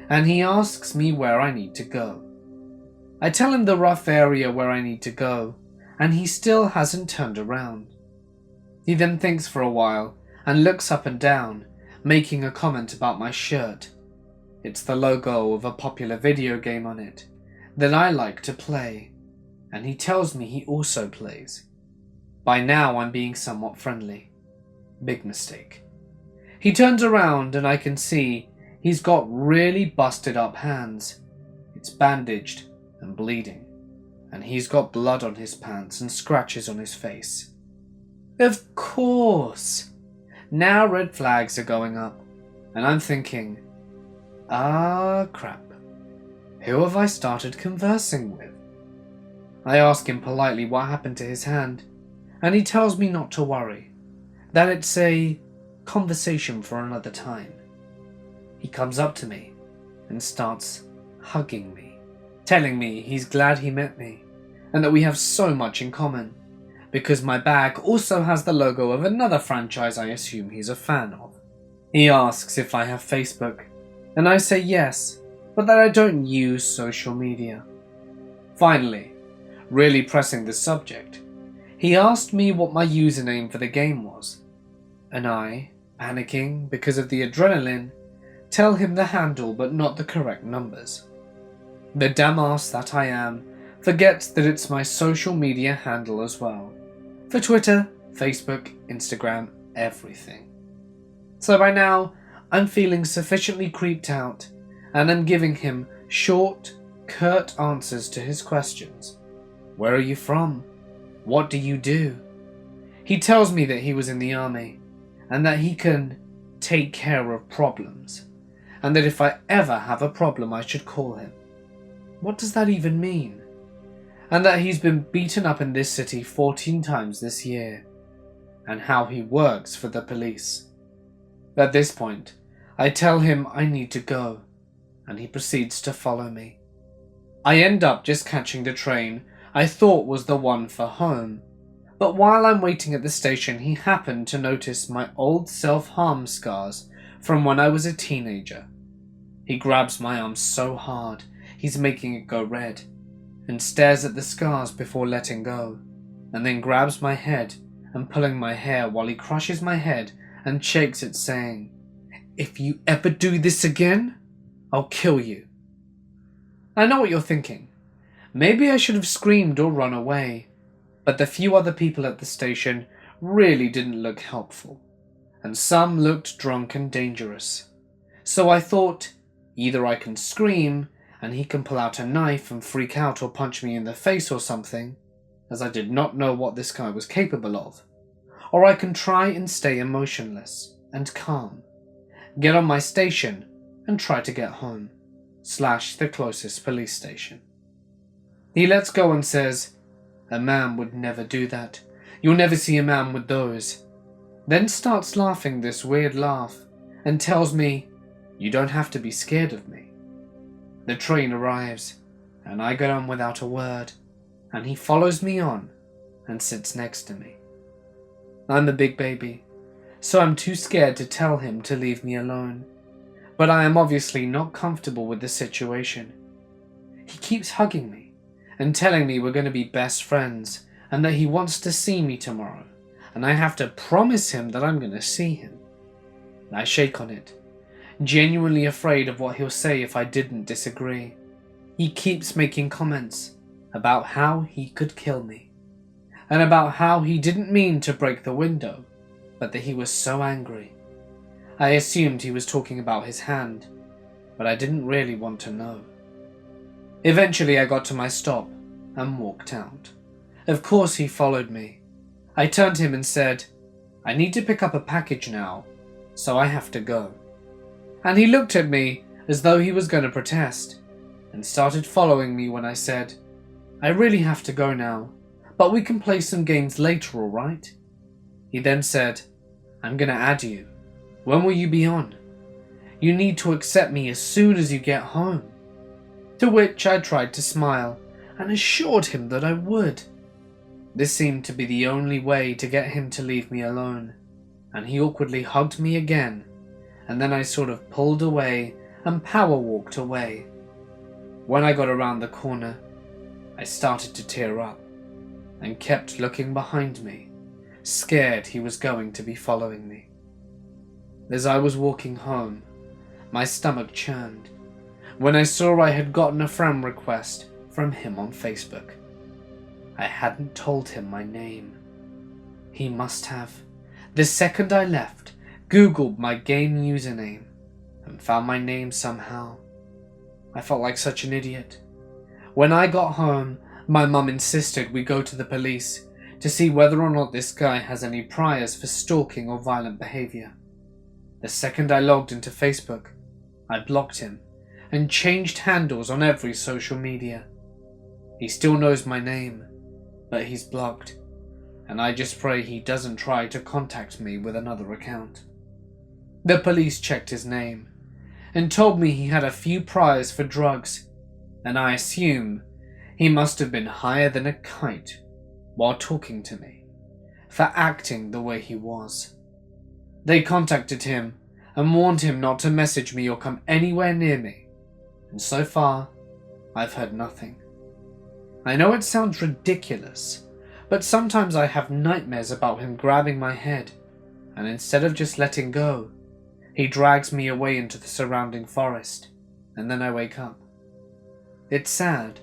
and he asks me where I need to go. I tell him the rough area where I need to go, and he still hasn't turned around. He then thinks for a while and looks up and down, making a comment about my shirt. It's the logo of a popular video game on it that I like to play, and he tells me he also plays. By now I'm being somewhat friendly. Big mistake. He turns around and I can see he's got really busted up hands. It's bandaged and bleeding, and he's got blood on his pants and scratches on his face. Of course! Now red flags are going up, and I'm thinking, crap. Who have I started conversing with? I ask him politely what happened to his hand, and he tells me not to worry, that it's a conversation for another time. He comes up to me and starts hugging me, telling me he's glad he met me and that we have so much in common, because my bag also has the logo of another franchise I assume he's a fan of. He asks if I have Facebook, and I say yes, but that I don't use social media. Finally, really pressing the subject, he asked me what my username for the game was, and I, panicking because of the adrenaline, tell him the handle but not the correct numbers. The dumbass that I am forgets that it's my social media handle as well, for Twitter, Facebook, Instagram, everything. So by now, I'm feeling sufficiently creeped out, and I'm giving him short, curt answers to his questions. Where are you from? What do you do? He tells me that he was in the army, and that he can take care of problems, and that if I ever have a problem I should call him. What does that even mean? And that he's been beaten up in this city 14 times this year, and how he works for the police. At this point, I tell him I need to go, and he proceeds to follow me. I end up just catching the train I thought was the one for home, but while I'm waiting at the station he happened to notice my old self-harm scars from when I was a teenager. He grabs my arm so hard he's making it go red, and stares at the scars before letting go, and then grabs my head and pulling my hair while he crushes my head and shakes it, saying, "If you ever do this again, I'll kill you." I know what you're thinking. Maybe I should have screamed or run away, but the few other people at the station really didn't look helpful, and some looked drunk and dangerous. So I thought, either I can scream and he can pull out a knife and freak out or punch me in the face or something, as I did not know what this guy was capable of, or I can try and stay emotionless and calm, get on my station and try to get home, / the closest police station. He lets go and says, "A man would never do that. You'll never see a man with those." Then starts laughing this weird laugh and tells me, "You don't have to be scared of me." The train arrives, and I get on without a word, and he follows me on and sits next to me. I'm a big baby, so I'm too scared to tell him to leave me alone, but I am obviously not comfortable with the situation. He keeps hugging me and telling me we're going to be best friends and that he wants to see me tomorrow, and I have to promise him that I'm going to see him. I shake on it, genuinely afraid of what he'll say if I didn't disagree. He keeps making comments about how he could kill me, and about how he didn't mean to break the window, but that he was so angry. I assumed he was talking about his hand, but I didn't really want to know. Eventually I got to my stop and walked out. Of course he followed me. I turned to him and said, "I need to pick up a package now, so I have to go." And he looked at me as though he was going to protest, and started following me when I said, "I really have to go now, but we can play some games later, alright?" He then said, "I'm going to add you. When will you be on? You need to accept me as soon as you get home." To which I tried to smile and assured him that I would. This seemed to be the only way to get him to leave me alone, and he awkwardly hugged me again, and then I sort of pulled away and power walked away. When I got around the corner, I started to tear up and kept looking behind me, scared he was going to be following me. As I was walking home, my stomach churned when I saw I had gotten a friend request from him on Facebook. I hadn't told him my name. He must have. The second I left, Googled my game username and found my name somehow. I felt like such an idiot. When I got home, my mum insisted we go to the police to see whether or not this guy has any priors for stalking or violent behaviour. The second I logged into Facebook, I blocked him and changed handles on every social media. He still knows my name, but he's blocked, and I just pray he doesn't try to contact me with another account. The police checked his name and told me he had a few priors for drugs, and I assume he must have been higher than a kite while talking to me for acting the way he was. They contacted him and warned him not to message me or come anywhere near me, and so far I've heard nothing. I know it sounds ridiculous, but sometimes I have nightmares about him grabbing my head, and instead of just letting go, he drags me away into the surrounding forest, and then I wake up. It's sad,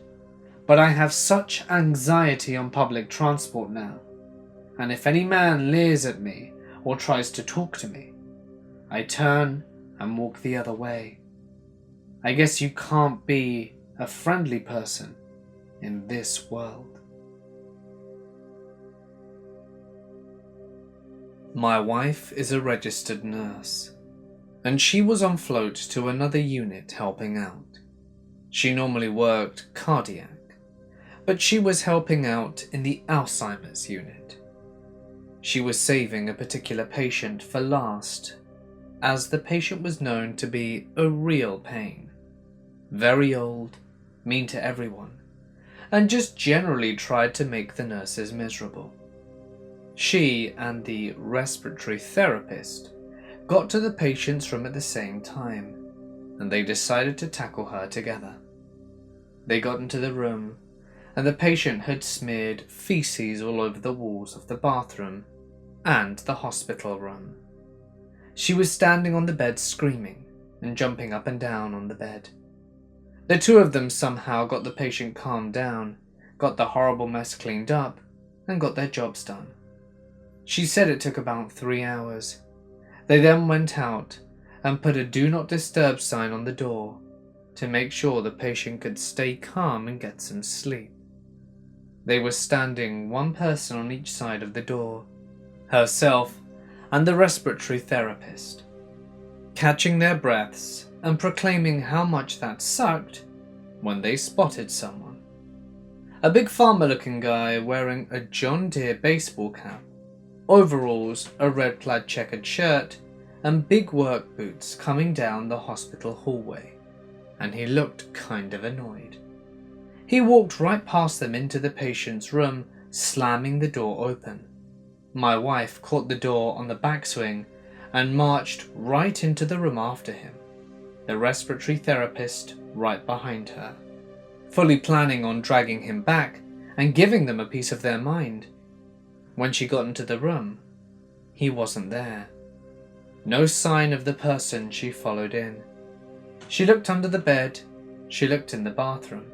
but I have such anxiety on public transport now, and if any man leers at me or tries to talk to me, I turn and walk the other way. I guess you can't be a friendly person in this world. My wife is a registered nurse, and she was on float to another unit helping out. She normally worked cardiac, but she was helping out in the Alzheimer's unit. She was saving a particular patient for last, as the patient was known to be a real pain. Very old, mean to everyone, and just generally tried to make the nurses miserable. She and the respiratory therapist got to the patient's room at the same time, and they decided to tackle her together. They got into the room, and the patient had smeared feces all over the walls of the bathroom and the hospital room. She was standing on the bed screaming and jumping up and down on the bed. The two of them somehow got the patient calmed down, got the horrible mess cleaned up, and got their jobs done. She said it took about 3 hours. They then went out and put a do not disturb sign on the door to make sure the patient could stay calm and get some sleep. They were standing one person on each side of the door, herself and the respiratory therapist, catching their breaths and proclaiming how much that sucked when they spotted someone. A big farmer-looking guy wearing a John Deere baseball cap, overalls, a red-plaid checkered shirt, and big work boots coming down the hospital hallway, and he looked kind of annoyed. He walked right past them into the patient's room, slamming the door open. My wife caught the door on the backswing and marched right into the room after him, the respiratory therapist right behind her, fully planning on dragging him back and giving them a piece of their mind. When she got into the room, he wasn't there. No sign of the person she followed in. She looked under the bed, She looked in the bathroom.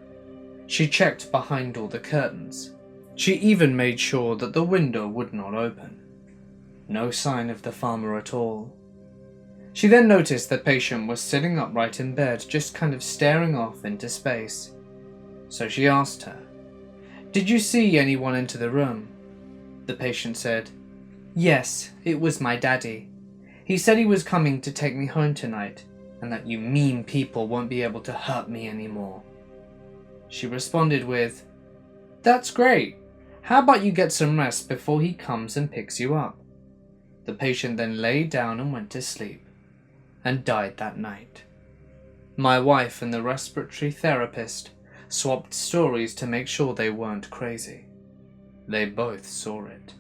She checked behind all the curtains. She even made sure that the window would not open. No sign of the farmer at all. She then noticed the patient was sitting upright in bed, just kind of staring off into space. So she asked her, "Did you see anyone enter the room?" The patient said, "Yes, it was my daddy. He said he was coming to take me home tonight, and that you mean people won't be able to hurt me anymore." She responded with, "That's great. How about you get some rest before he comes and picks you up?" The patient then lay down and went to sleep, and died that night. My wife and the respiratory therapist swapped stories to make sure they weren't crazy. They both saw it.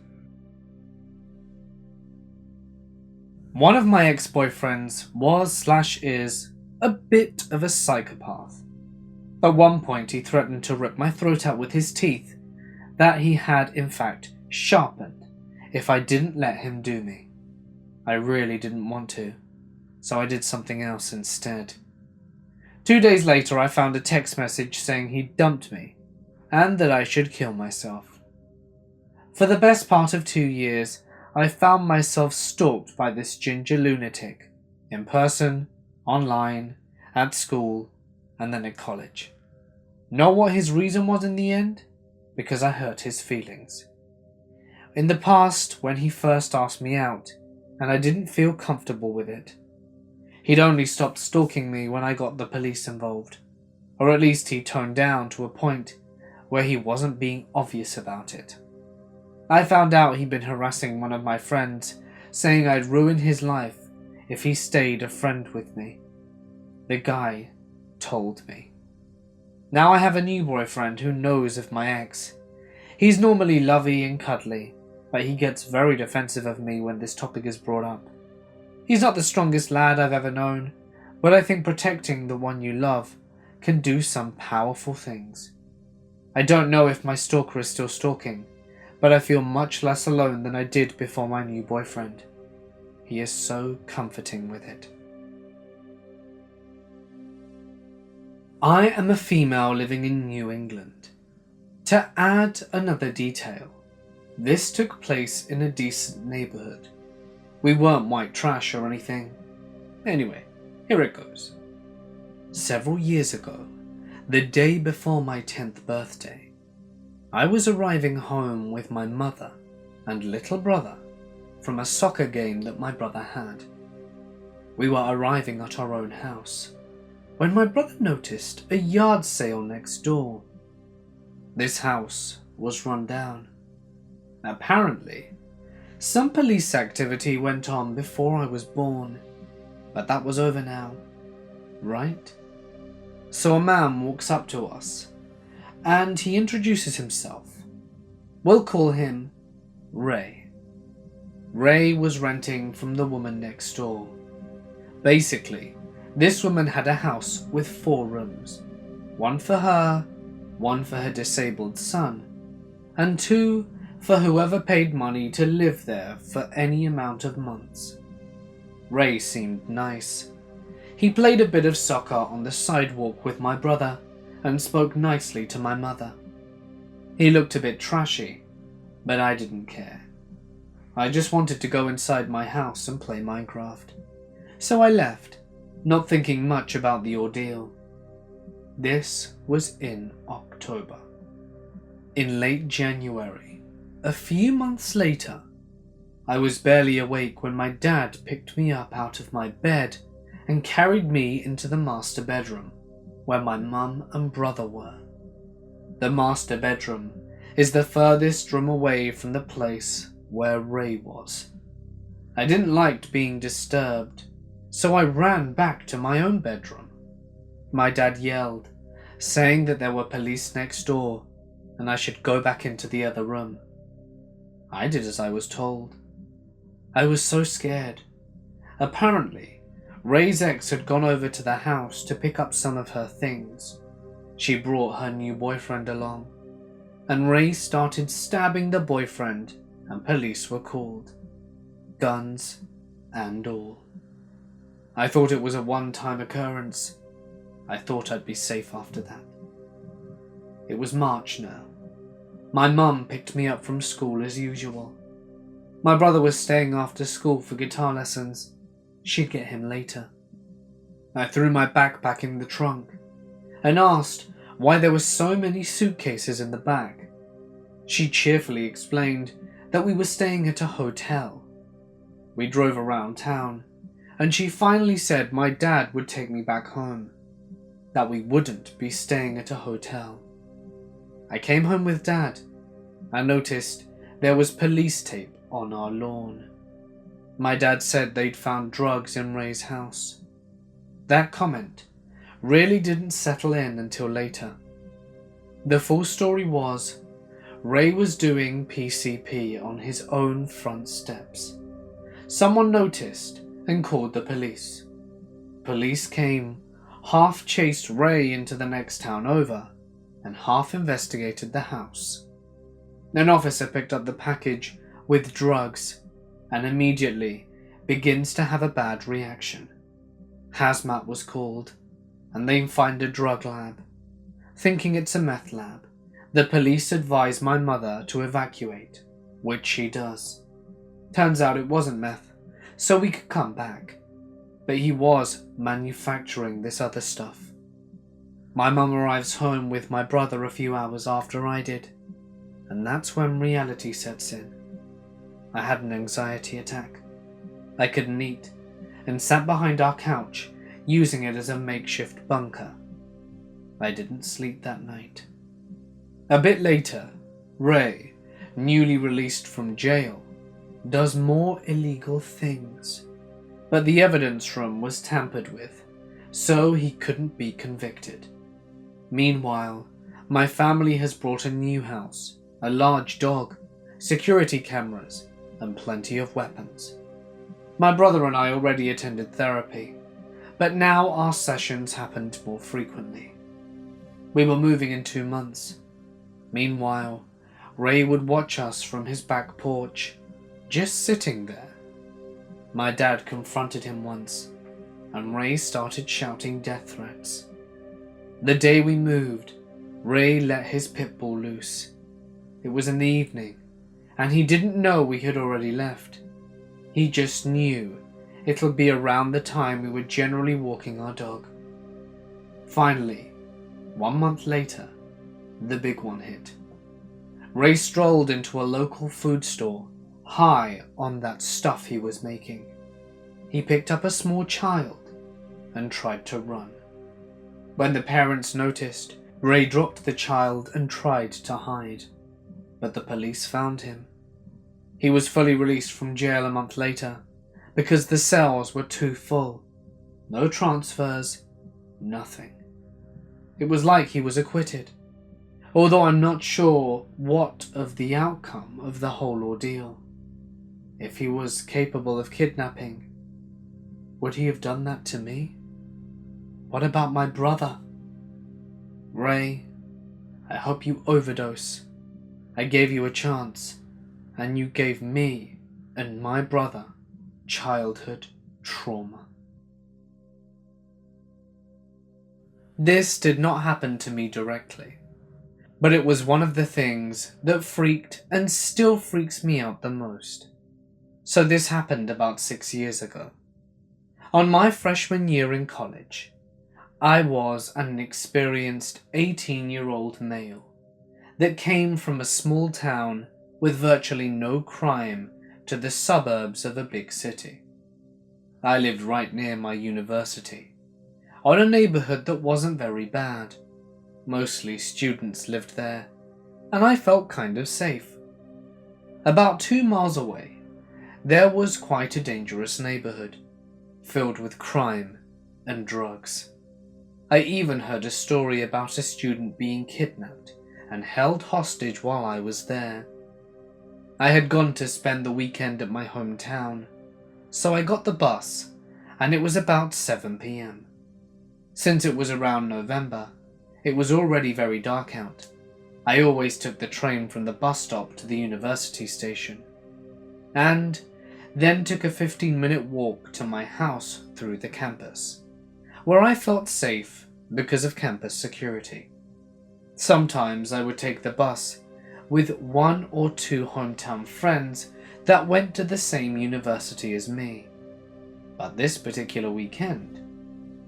One of my ex-boyfriends was/is a bit of a psychopath. At one point he threatened to rip my throat out with his teeth that he had in fact sharpened if I didn't let him do me. I really didn't want to, so I did something else instead. 2 days later I found a text message saying he'd dumped me and that I should kill myself. For the best part of 2 years I found myself stalked by this ginger lunatic, in person, online, at school, and then at college. Know what his reason was in the end? Because I hurt his feelings. In the past, when he first asked me out, and I didn't feel comfortable with it. He'd only stopped stalking me when I got the police involved, or at least he toned down to a point where he wasn't being obvious about it. I found out he'd been harassing one of my friends, saying I'd ruin his life if he stayed a friend with me. The guy told me. Now I have a new boyfriend who knows of my ex. He's normally lovey and cuddly, but he gets very defensive of me when this topic is brought up. He's not the strongest lad I've ever known, but I think protecting the one you love can do some powerful things. I don't know if my stalker is still stalking, but I feel much less alone than I did before my new boyfriend. He is so comforting with it. I am a female living in New England. To add another detail, this took place in a decent neighborhood. We weren't white trash or anything. Anyway, here it goes. Several years ago, the day before my 10th birthday, I was arriving home with my mother and little brother from a soccer game that my brother had. We were arriving at our own house when my brother noticed a yard sale next door. This house was run down. Apparently, some police activity went on before I was born, but that was over now, right? So a man walks up to us, and he introduces himself. We'll call him Ray. Ray was renting from the woman next door. Basically, this woman had a house with 4 rooms. 1 for her, 1 for her disabled son, and 2 for whoever paid money to live there for any amount of months. Ray seemed nice. He played a bit of soccer on the sidewalk with my brother and spoke nicely to my mother. He looked a bit trashy, but I didn't care. I just wanted to go inside my house and play Minecraft. So I left, not thinking much about the ordeal. This was in October. In late January, a few months later, I was barely awake when my dad picked me up out of my bed and carried me into the master bedroom, where my mum and brother were. The master bedroom is the furthest room away from the place where Ray was. I didn't like being disturbed, so I ran back to my own bedroom. My dad yelled, saying that there were police next door and I should go back into the other room. I did as I was told. I was so scared. Apparently, Ray's ex had gone over to the house to pick up some of her things. She brought her new boyfriend along, and Ray started stabbing the boyfriend and police were called. Guns and all. I thought it was a one-time occurrence. I thought I'd be safe after that. It was March now. My mum picked me up from school as usual. My brother was staying after school for guitar lessons. She'd get him later. I threw my backpack in the trunk and asked why there were so many suitcases in the back. She cheerfully explained that we were staying at a hotel. We drove around town, and she finally said my dad would take me back home, that we wouldn't be staying at a hotel. I came home with Dad and noticed there was police tape on our lawn. My dad said they'd found drugs in Ray's house. That comment really didn't settle in until later. The full story was, Ray was doing PCP on his own front steps. Someone noticed and called the police. Police came, half chased Ray into the next town over, and half investigated the house. An officer picked up the package with drugs and immediately begins to have a bad reaction. Hazmat was called, and they find a drug lab. Thinking it's a meth lab, the police advise my mother to evacuate, which she does. Turns out it wasn't meth, so we could come back, but he was manufacturing this other stuff. My mum arrives home with my brother a few hours after I did, and that's when reality sets in. I had an anxiety attack. I couldn't eat, and sat behind our couch, using it as a makeshift bunker. I didn't sleep that night. A bit later, Ray, newly released from jail, does more illegal things, but the evidence room was tampered with, so he couldn't be convicted. Meanwhile, my family has brought a new house, a large dog, security cameras, and plenty of weapons. My brother and I already attended therapy, but now our sessions happened more frequently. We were moving in 2 months. Meanwhile, Ray would watch us from his back porch, just sitting there. My dad confronted him once, and Ray started shouting death threats. The day we moved, Ray let his pit bull loose. It was in the evening, and he didn't know we had already left. He just knew it'll be around the time we were generally walking our dog. Finally, 1 month later, the big one hit. Ray strolled into a local food store, high on that stuff he was making. He picked up a small child and tried to run. When the parents noticed, Ray dropped the child and tried to hide, but the police found him. He was fully released from jail a month later because the cells were too full. No transfers, nothing. It was like he was acquitted, although I'm not sure what of the outcome of the whole ordeal. If he was capable of kidnapping, would he have done that to me? What about my brother? Ray, I hope you overdose. I gave you a chance, and you gave me and my brother childhood trauma. This did not happen to me directly, but it was one of the things that freaked and still freaks me out the most. So this happened about 6 years ago. On my freshman year in college, I was an inexperienced 18-year-old male that came from a small town with virtually no crime to the suburbs of a big city. I lived right near my university, on a neighborhood that wasn't very bad. Mostly students lived there, and I felt kind of safe. About 2 miles away, there was quite a dangerous neighborhood, filled with crime and drugs. I even heard a story about a student being kidnapped and held hostage while I was there. I had gone to spend the weekend at my hometown, so I got the bus, and it was about 7 p.m. Since it was around November, it was already very dark out. I always took the train from the bus stop to the university station, and then took a 15-minute walk to my house through the campus, where I felt safe because of campus security. Sometimes I would take the bus with 1 or 2 hometown friends that went to the same university as me. But this particular weekend,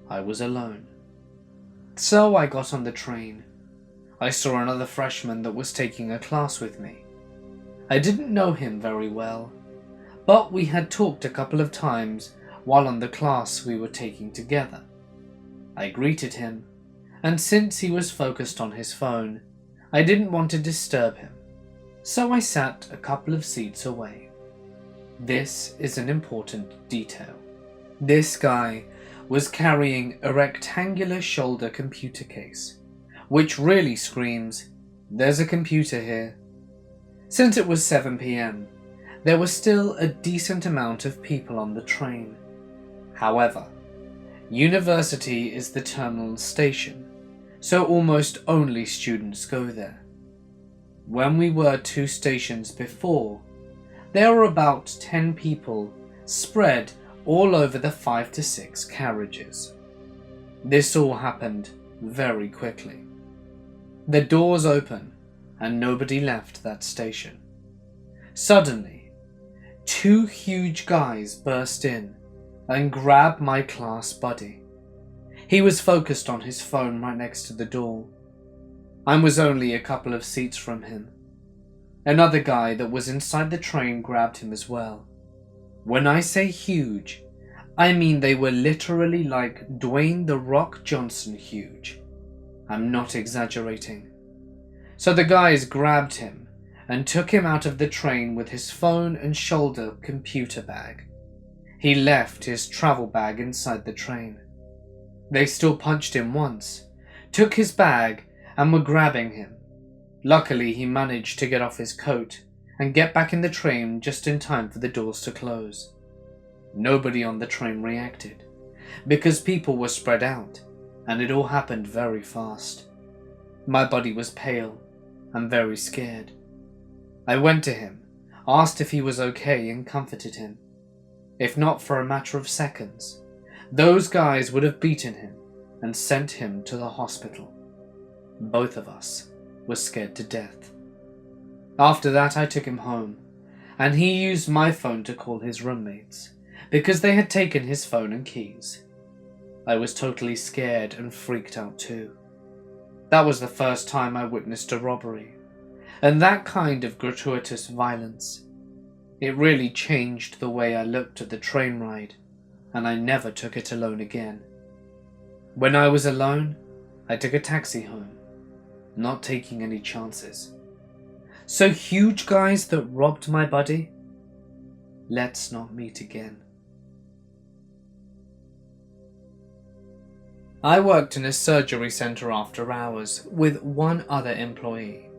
I was alone. So I got on the train. I saw another freshman that was taking a class with me. I didn't know him very well, but we had talked a couple of times while on the class we were taking together. I greeted him, and since he was focused on his phone, I didn't want to disturb him, so I sat a couple of seats away. This is an important detail. This guy was carrying a rectangular shoulder computer case, which really screams, "There's a computer here." Since it was 7 p.m, there was still a decent amount of people on the train. However, university is the terminal station, so almost only students go there. When we were 2 stations before, there were about 10 people spread all over the 5 to 6 carriages. This all happened very quickly. The doors open and nobody left that station. Suddenly, 2 huge guys burst in and grabbed my class buddy. He was focused on his phone right next to the door. I was only a couple of seats from him. Another guy that was inside the train grabbed him as well. When I say huge, I mean they were literally like Dwayne "The Rock" Johnson huge. I'm not exaggerating. So the guys grabbed him and took him out of the train with his phone and shoulder computer bag. He left his travel bag inside the train. They still punched him once, took his bag and were grabbing him. Luckily, he managed to get off his coat and get back in the train just in time for the doors to close. Nobody on the train reacted, because people were spread out, and it all happened very fast. My buddy was pale and very scared. I went to him, asked if he was okay, and comforted him. If not for a matter of seconds, those guys would have beaten him and sent him to the hospital. Both of us were scared to death. After that, I took him home, and he used my phone to call his roommates, because they had taken his phone and keys. I was totally scared and freaked out too. That was the first time I witnessed a robbery, and that kind of gratuitous violence. It really changed the way I looked at the train ride, and I never took it alone again. When I was alone, I took a taxi home, not taking any chances. So huge guys that robbed my buddy? Let's not meet again. I worked in a surgery center after hours with 1 other employee.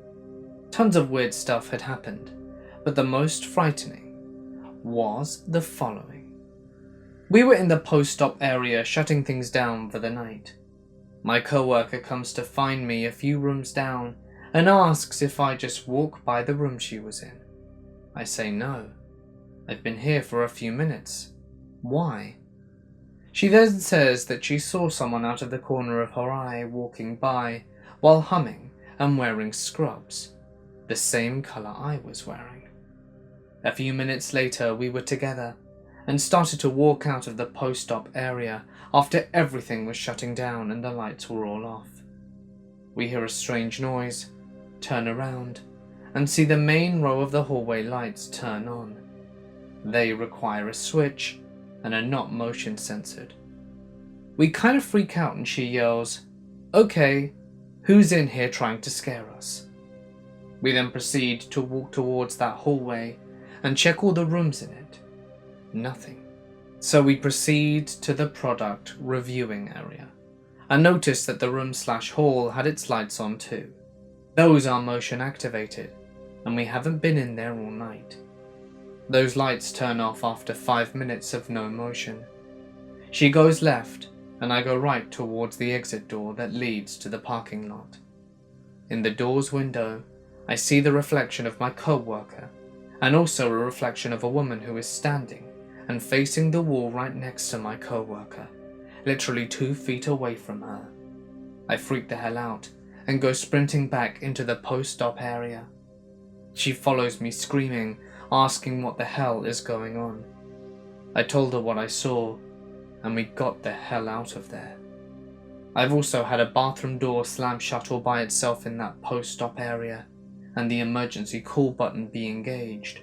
Tons of weird stuff had happened, but the most frightening was the following. We were in the post-op area shutting things down for the night. My co-worker comes to find me a few rooms down and asks if I just walk by the room she was in. I say no. I've been here for a few minutes. Why? She then says that she saw someone out of the corner of her eye walking by while humming and wearing scrubs, the same colour I was wearing. A few minutes later we were together and started to walk out of the post-op area after everything was shutting down and the lights were all off. We hear a strange noise, turn around, and see the main row of the hallway lights turn on. They require a switch and are not motion censored. We kind of freak out and she yells, "Okay, who's in here trying to scare us?" We then proceed to walk towards that hallway and check all the rooms in it. Nothing. So we proceed to the product reviewing area and notice that the room/hall had its lights on too. Those are motion activated and we haven't been in there all night. Those lights turn off after 5 minutes of no motion. She goes left and I go right towards the exit door that leads to the parking lot. In the door's window, I see the reflection of my co-worker and also a reflection of a woman who is standing and facing the wall right next to my co-worker, literally 2 feet away from her. I freak the hell out and go sprinting back into the post-op area. She follows me screaming, asking what the hell is going on. I told her what I saw, and we got the hell out of there. I've also had a bathroom door slam shut all by itself in that post-op area, and the emergency call button be engaged,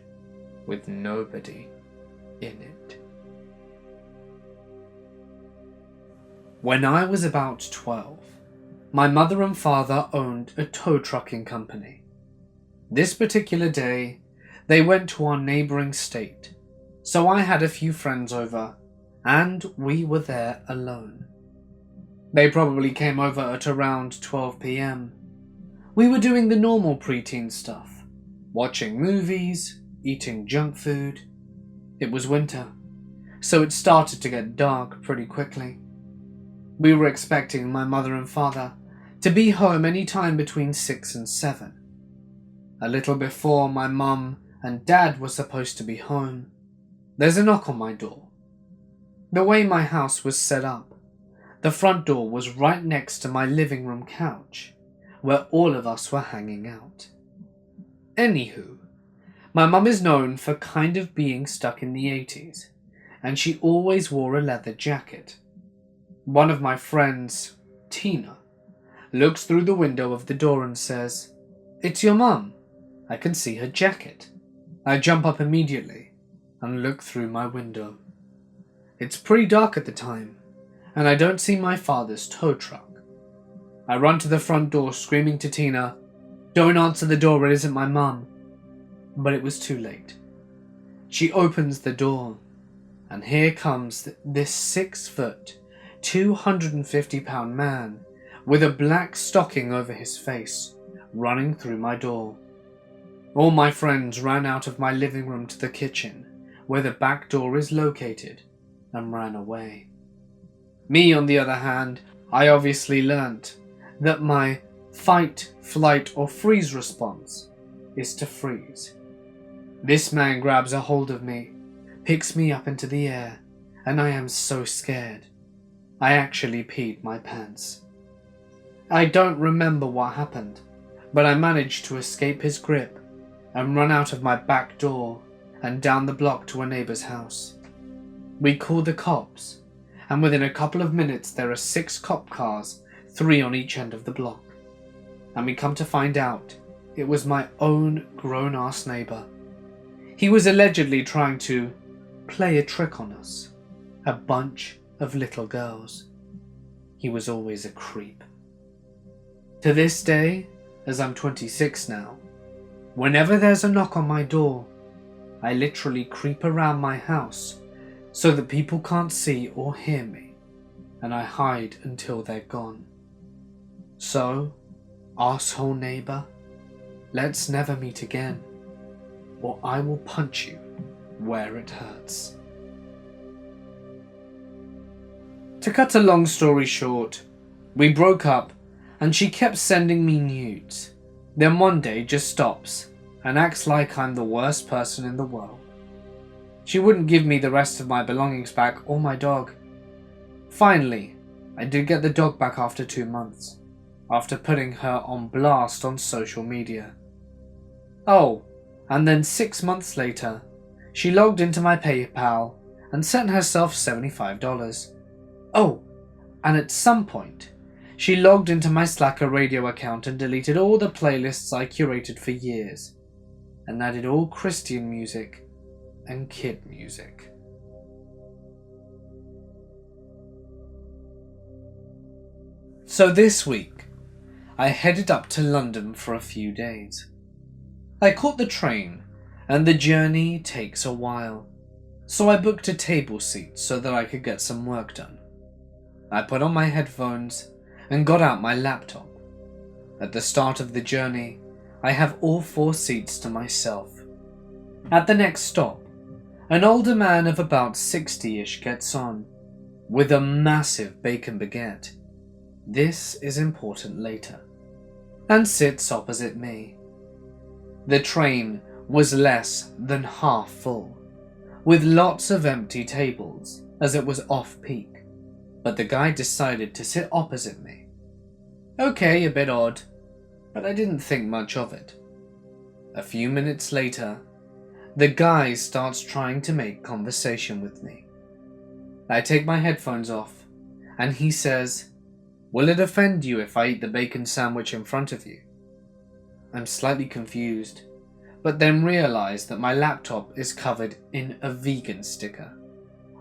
with nobody in it. When I was about 12, my mother and father owned a tow trucking company. This particular day, they went to our neighbouring state, so I had a few friends over, and we were there alone. They probably came over at around 12 PM. We were doing the normal preteen stuff, watching movies, eating junk food. It was winter, so it started to get dark pretty quickly. We were expecting my mother and father to be home any time between 6 and 7. A little before my mum and dad were supposed to be home, there's a knock on my door. The way my house was set up, the front door was right next to my living room couch, where all of us were hanging out. Anywho, my mum is known for kind of being stuck in the 80s, and she always wore a leather jacket. One of my friends, Tina, looks through the window of the door and says, "It's your mum. I can see her jacket." I jump up immediately and look through my window. It's pretty dark at the time, and I don't see my father's tow truck. I run to the front door screaming to Tina, "Don't answer the door, it isn't my mum." But it was too late. She opens the door, and here comes this 6-foot, 250-pound man with a black stocking over his face, running through my door. All my friends ran out of my living room to the kitchen, where the back door is located, and ran away. Me, on the other hand, I obviously learnt that my fight, flight, or freeze response is to freeze. This man grabs a hold of me, picks me up into the air, and I am so scared. I actually peed my pants. I don't remember what happened, but I managed to escape his grip and run out of my back door and down the block to a neighbour's house. We called the cops, and within a couple of minutes there are 6 cop cars, 3 on each end of the block. And we come to find out it was my own grown-ass neighbour. He was allegedly trying to play a trick on us, a bunch of little girls. He was always a creep. To this day, as I'm 26 now, whenever there's a knock on my door, I literally creep around my house so that people can't see or hear me, and I hide until they're gone. So, arsehole neighbour, let's never meet again, or I will punch you where it hurts. To cut a long story short, we broke up and she kept sending me nudes, then one day just stops and acts like I'm the worst person in the world. She wouldn't give me the rest of my belongings back or my dog. Finally, I did get the dog back after 2 months, after putting her on blast on social media. Oh, and then 6 months later, she logged into my PayPal and sent herself $75. Oh, and at some point, she logged into my Slacker radio account and deleted all the playlists I curated for years, and added all Christian music and kid music. So this week, I headed up to London for a few days. I caught the train, and the journey takes a while, so I booked a table seat so that I could get some work done. I put on my headphones and got out my laptop. At the start of the journey, I have all 4 seats to myself. At the next stop, an older man of about 60-ish gets on, with a massive bacon baguette. This is important later, and sits opposite me. The train was less than half full, with lots of empty tables as it was off-peak, but the guy decided to sit opposite me. Okay, a bit odd, but I didn't think much of it. A few minutes later, the guy starts trying to make conversation with me. I take my headphones off, and he says, "Will it offend you if I eat the bacon sandwich in front of you?" I'm slightly confused, but then realize that my laptop is covered in a vegan sticker,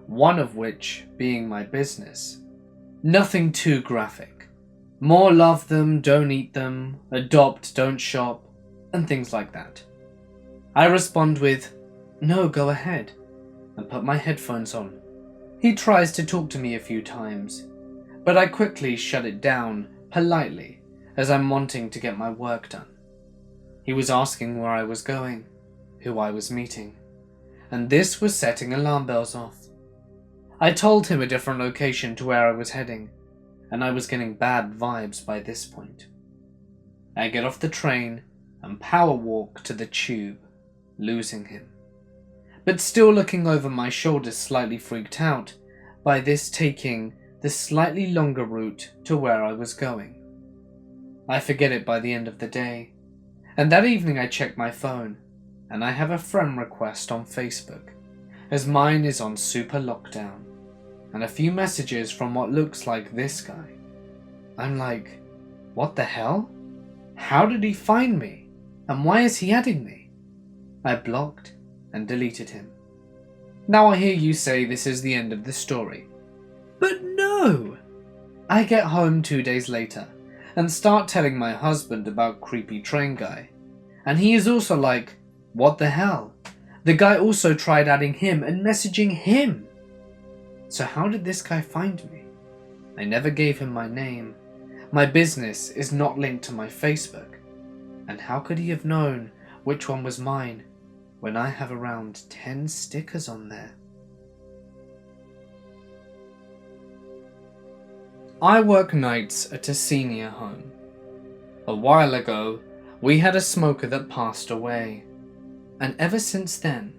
one of which being my business. Nothing too graphic. More love them, don't eat them, adopt, don't shop, and things like that. I respond with, "No, go ahead," and put my headphones on. He tries to talk to me a few times, but I quickly shut it down politely as I'm wanting to get my work done. He was asking where I was going, who I was meeting, and this was setting alarm bells off. I told him a different location to where I was heading, and I was getting bad vibes by this point. I get off the train and power walk to the tube, losing him, but still looking over my shoulder, slightly freaked out by this taking the slightly longer route to where I was going. I forget it by the end of the day, and that evening I check my phone, and I have a friend request on Facebook, as mine is on super lockdown, and a few messages from what looks like this guy. I'm like, what the hell? How did he find me? And why is he adding me? I blocked and deleted him. Now I hear you say this is the end of the story. But no! I get home 2 days later and start telling my husband about creepy train guy. And he is also like, what the hell? The guy also tried adding him and messaging him. So how did this guy find me? I never gave him my name. My business is not linked to my Facebook. And how could he have known which one was mine when I have around 10 stickers on there? I work nights at a senior home. A while ago, we had a smoker that passed away, and ever since then,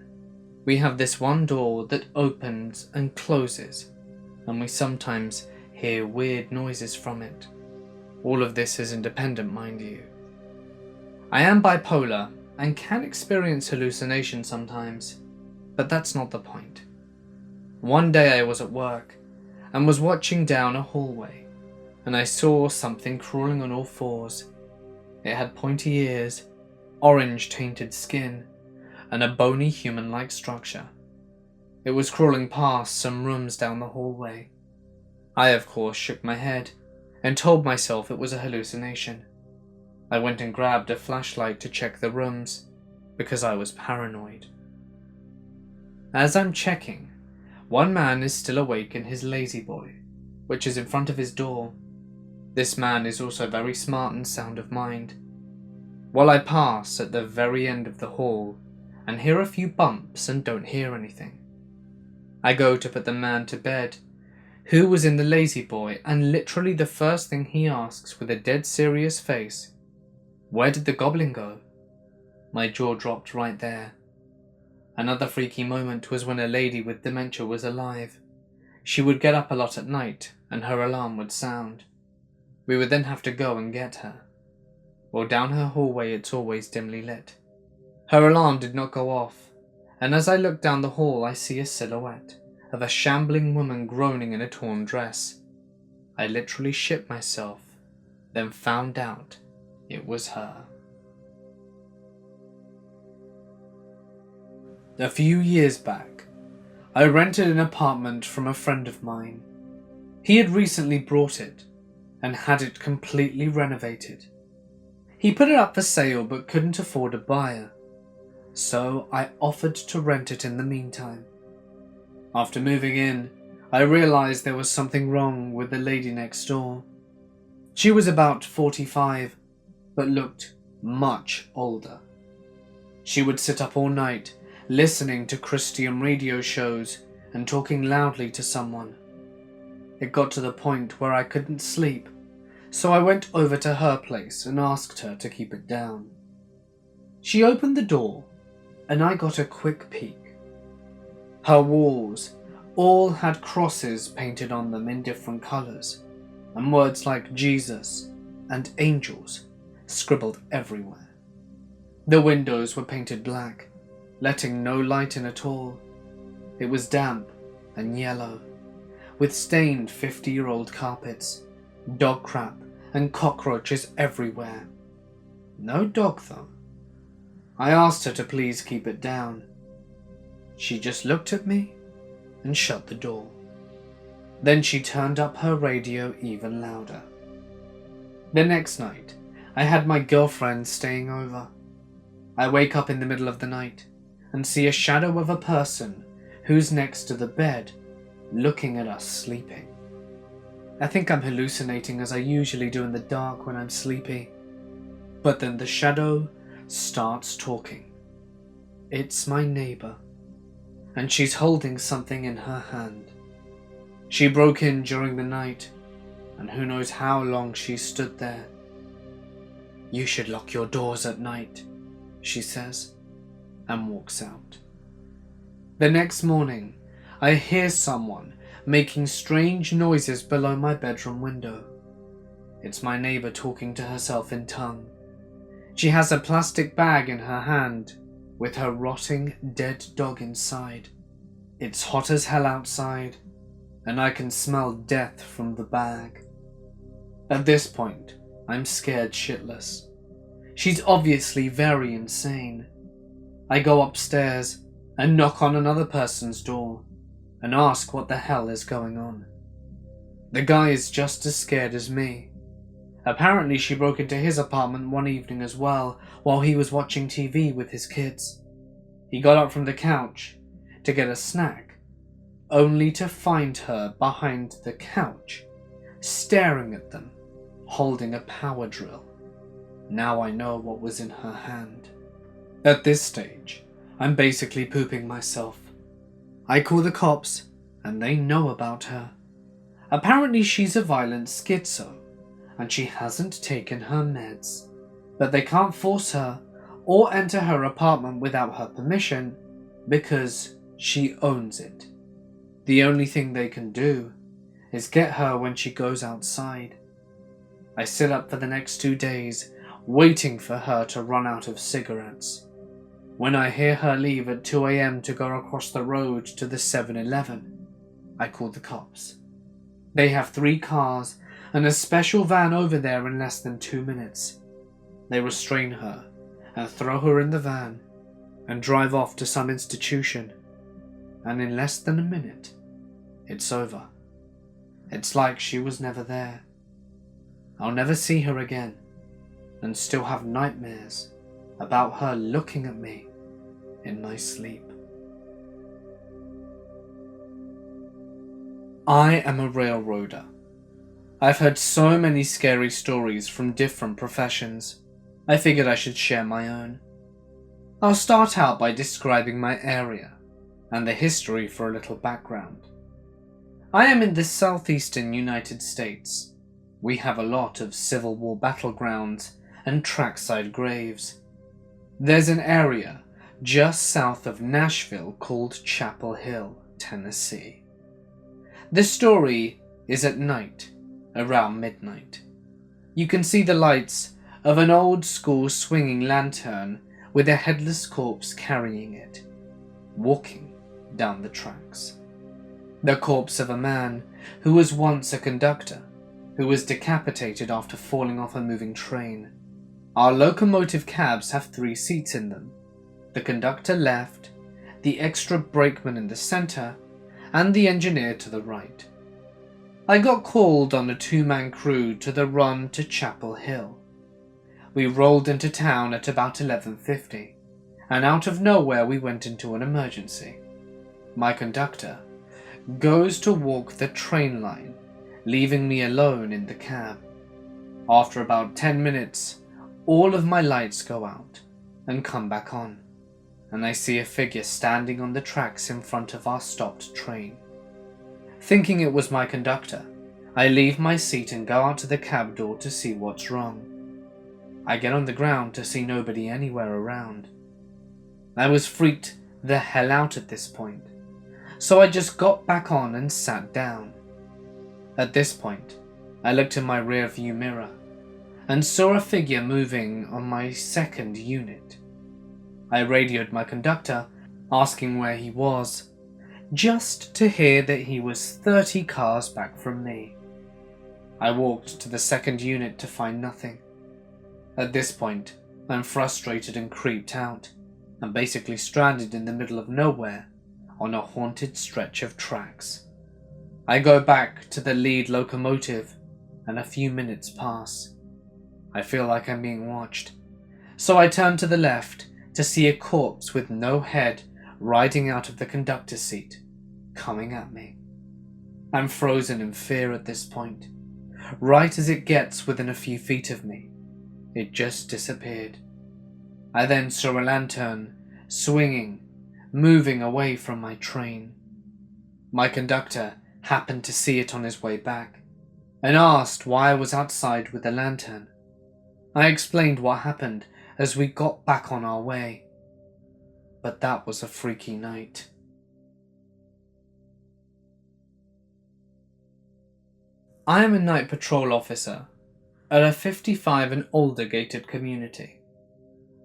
we have this one door that opens and closes, and we sometimes hear weird noises from it. All of this is independent, mind you. I am bipolar and can experience hallucinations sometimes, but that's not the point. One day I was at work and was watching down a hallway, and I saw something crawling on all fours. It had pointy ears, orange tainted skin, and a bony human-like structure. It was crawling past some rooms down the hallway. I, of course, shook my head and told myself it was a hallucination. I went and grabbed a flashlight to check the rooms because I was paranoid. As I'm checking, one man is still awake in his lazy boy, which is in front of his door. This man is also very smart and sound of mind. While I pass at the very end of the hall and hear a few bumps and don't hear anything, I go to put the man to bed, who was in the lazy boy, and literally the first thing he asks with a dead serious face, "Where did the goblin go?" My jaw dropped right there. Another freaky moment was when a lady with dementia was alive. She would get up a lot at night and her alarm would sound. We would then have to go and get her. Well, down her hallway it's always dimly lit. Her alarm did not go off, and as I look down the hall I see a silhouette of a shambling woman groaning in a torn dress. I literally shit myself, then found out it was her. A few years back, I rented an apartment from a friend of mine. He had recently bought it and had it completely renovated. He put it up for sale but couldn't afford a buyer, so I offered to rent it in the meantime. After moving in, I realized there was something wrong with the lady next door. She was about 45, but looked much older. She would sit up all night, listening to Christian radio shows and talking loudly to someone. It got to the point where I couldn't sleep, so I went over to her place and asked her to keep it down. She opened the door, and I got a quick peek. Her walls all had crosses painted on them in different colours, and words like Jesus, and angels scribbled everywhere. The windows were painted black, letting no light in at all. It was damp and yellow, with stained 50-year-old carpets, dog crap and cockroaches everywhere. No dog though. I asked her to please keep it down. She just looked at me and shut the door. Then she turned up her radio even louder. The next night, I had my girlfriend staying over. I wake up in the middle of the night and see a shadow of a person who's next to the bed, looking at us sleeping. I think I'm hallucinating as I usually do in the dark when I'm sleepy. But then the shadow starts talking. It's my neighbor, and she's holding something in her hand. She broke in during the night, and who knows how long she stood there. "You should lock your doors at night," she says, and walks out. The next morning, I hear someone making strange noises below my bedroom window. It's my neighbor talking to herself in tongue. She has a plastic bag in her hand with her rotting dead dog inside. It's hot as hell outside, and I can smell death from the bag. At this point, I'm scared shitless. She's obviously very insane. I go upstairs and knock on another person's door and ask what the hell is going on. The guy is just as scared as me. Apparently she broke into his apartment one evening as well while he was watching TV with his kids. He got up from the couch to get a snack, only to find her behind the couch, staring at them, holding a power drill. Now I know what was in her hand. At this stage, I'm basically pooping myself. I call the cops, and they know about her. Apparently she's a violent schizo, and she hasn't taken her meds, but they can't force her or enter her apartment without her permission because she owns it. The only thing they can do is get her when she goes outside. I sit up for the next 2 days, waiting for her to run out of cigarettes. When I hear her leave at 2 a.m. to go across the road to the 7-Eleven, I call the cops. They have 3 cars and a special van over there in less than 2 minutes. They restrain her and throw her in the van and drive off to some institution. And in less than a minute, it's over. It's like she was never there. I'll never see her again and still have nightmares about her looking at me in my sleep. I am a railroader. I've heard so many scary stories from different professions. I figured I should share my own. I'll start out by describing my area and the history for a little background. I am in the southeastern United States. We have a lot of Civil War battlegrounds and trackside graves. There's an area just south of Nashville called Chapel Hill, Tennessee. The story is at night, around midnight. You can see the lights of an old school swinging lantern with a headless corpse carrying it, walking down the tracks. The corpse of a man who was once a conductor, who was decapitated after falling off a moving train. Our locomotive cabs have 3 seats in them. The conductor left, the extra brakeman in the center, and the engineer to the right. I got called on a 2-man crew to the run to Chapel Hill. We rolled into town at about 11:50, and out of nowhere we went into an emergency. My conductor goes to walk the train line, leaving me alone in the cab. After about 10 minutes, all of my lights go out and come back on, and I see a figure standing on the tracks in front of our stopped train. Thinking it was my conductor, I leave my seat and go out to the cab door to see what's wrong. I get on the ground to see nobody anywhere around. I was freaked the hell out at this point, so I just got back on and sat down. At this point, I looked in my rear view mirror and saw a figure moving on my second unit. I radioed my conductor, asking where he was, just to hear that he was 30 cars back from me. I walked to the second unit to find nothing. At this point, I'm frustrated and creeped out. I'm basically stranded in the middle of nowhere on a haunted stretch of tracks. I go back to the lead locomotive and a few minutes pass. I feel like I'm being watched, so I turn to the left to see a corpse with no head riding out of the conductor's seat, coming at me. I'm frozen in fear at this point. Right as it gets within a few feet of me, it just disappeared. I then saw a lantern swinging, moving away from my train. My conductor happened to see it on his way back and asked why I was outside with the lantern. I explained what happened as we got back on our way. But that was a freaky night. I am a night patrol officer at a 55 and older gated community.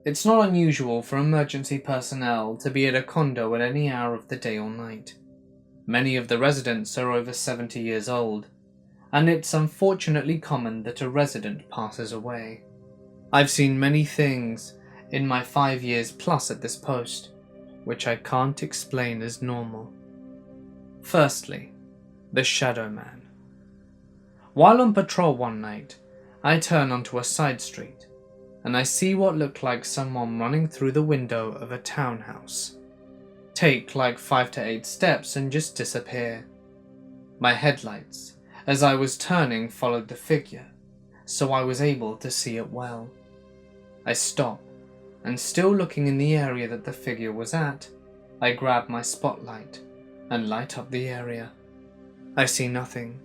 It's not unusual for emergency personnel to be at a condo at any hour of the day or night. Many of the residents are over 70 years old, and it's unfortunately common that a resident passes away. I've seen many things in my 5 years plus at this post, which I can't explain as normal. Firstly, the Shadow Man. While on patrol one night, I turn onto a side street, and I see what looked like someone running through the window of a townhouse. Take like 5 to 8 steps and just disappear. My headlights, as I was turning, followed the figure, so I was able to see it well. I stop, and still looking in the area that the figure was at, I grab my spotlight and light up the area. I see nothing.